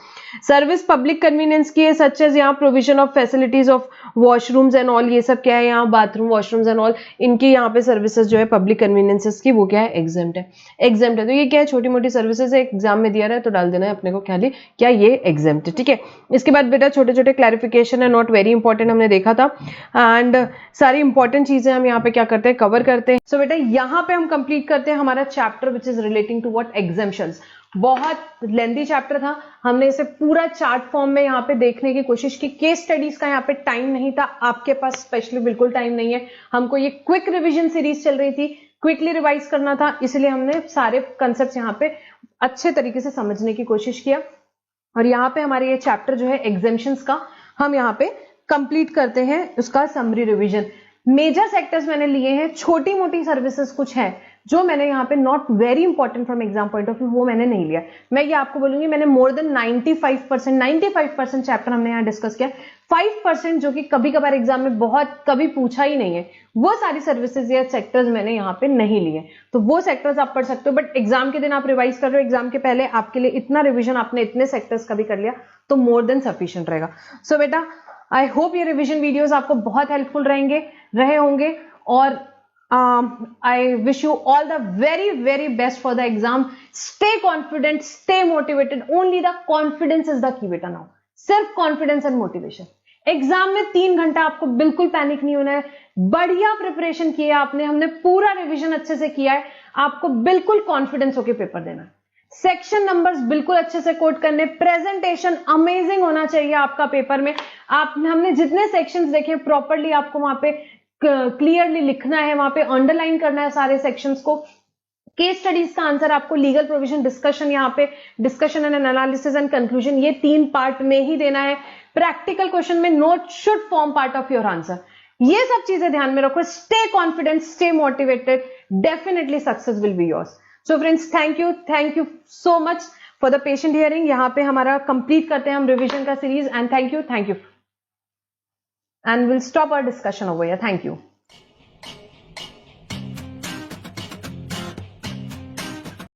सर्विस पब्लिक कन्वीनियंस की है, सच एज यहाँ provision of facilities of washrooms and all, ये सब क्या है यहाँ, बाथरूम, वॉशरूम्स एंड ऑल, इनकी यहाँ पे सर्विसेज जो है पब्लिक कन्वीनियंसेस की, वो क्या है, एग्जेम्प्ट है, एग्जेम्प्ट है। तो ये क्या है, छोटी मोटी सर्विसेज है, एग्जाम में दिया रहा है तो डाल देना है अपने को खाली क्या ये एग्जेम्प्ट है। ठीक है, इसके बाद बेटा छोटे छोटे क्लैरिफिकेशन है, नॉट वेरी इंपॉर्टेंट, हमने देखा था, एंड सारी इंपॉर्टेंट चीजें हम यहाँ पे क्या करते हैं, कवर करते हैं। सो बेटा यहाँ पे हम कंप्लीट करते हैं हमारा chapter which is relating to what, exemptions. बहुत लेंथी चैप्टर था, हमने इसे पूरा चार्ट फॉर्म में यहाँ पे देखने की कोशिश की। केस स्टडीज का यहाँ पे टाइम नहीं था, आपके पास स्पेशली बिल्कुल टाइम नहीं है, हमको ये क्विक रिवीजन सीरीज चल रही थी, क्विकली रिवाइज करना था, इसलिए हमने सारे कंसेप्ट यहाँ पे अच्छे तरीके से समझने की कोशिश किया। और यहाँ पे हमारे ये चैप्टर जो है एग्जेम्पशंस का, हम यहाँ पे कंप्लीट करते हैं उसका समरी रिवीजन। मेजर सेक्टर्स मैंने लिए हैं, छोटी मोटी सर्विसेज कुछ है जो मैंने यहाँ पे not very important from exam point of view, वो मैंने नहीं लिया। मैं ये आपको बोलूंगी, मैंने मोर देन 95% चैप्टर हमने यहाँ डिस्कस किया। 5% जो कि कभी कभार एग्जाम में बहुत कभी पूछा ही नहीं है, वो सारी सर्विसेज या सेक्टर्स मैंने यहाँ पे नहीं लिए। तो वो सेक्टर्स आप पढ़ सकते हो, बट एग्जाम के दिन आप रिवाइज कर रहे हो, एग्जाम के पहले आपके लिए इतना रिविजन, आपने इतने सेक्टर्स का भी कर लिया तो मोर देन सफिशिएंट रहेगा। सो बेटा आई होप ये रिविजन वीडियोस आपको बहुत हेल्पफुल रहे होंगे, और I wish you all the very very best for the exam. Stay confident, stay motivated. Only the confidence is the key बेटा now. सिर्फ confidence and motivation. एग्जाम में 3 घंटा आपको बिल्कुल पैनिक नहीं होना है, बढ़िया प्रिपरेशन किया आपने, हमने पूरा रिवीजन अच्छे से किया है, आपको बिल्कुल कॉन्फिडेंस होकर पेपर देना है। सेक्शन नंबर्स बिल्कुल अच्छे से कोट करने, प्रेजेंटेशन अमेजिंग होना चाहिए आपका पेपर में। हमने जितने सेक्शंस देखे प्रॉपरली आपको वहां पे क्लियरली लिखना है, वहां पे अंडरलाइन करना है सारे सेक्शंस को। केस स्टडीज का आंसर आपको लीगल प्रोविजन डिस्कशन, यहाँ पे discussion and analysis and conclusion, ये 3 पार्ट में ही देना है। प्रैक्टिकल क्वेश्चन में note should form part of your answer. ये सब चीजें ध्यान में रखो, stay confident, stay motivated, definitely success will be yours. So friends, thank you so much for the patient hearing. यहाँ पे हमारा कंप्लीट करते हैं हम रिविजन का series, and thank you, and we'll stop our discussion over here. Thank you.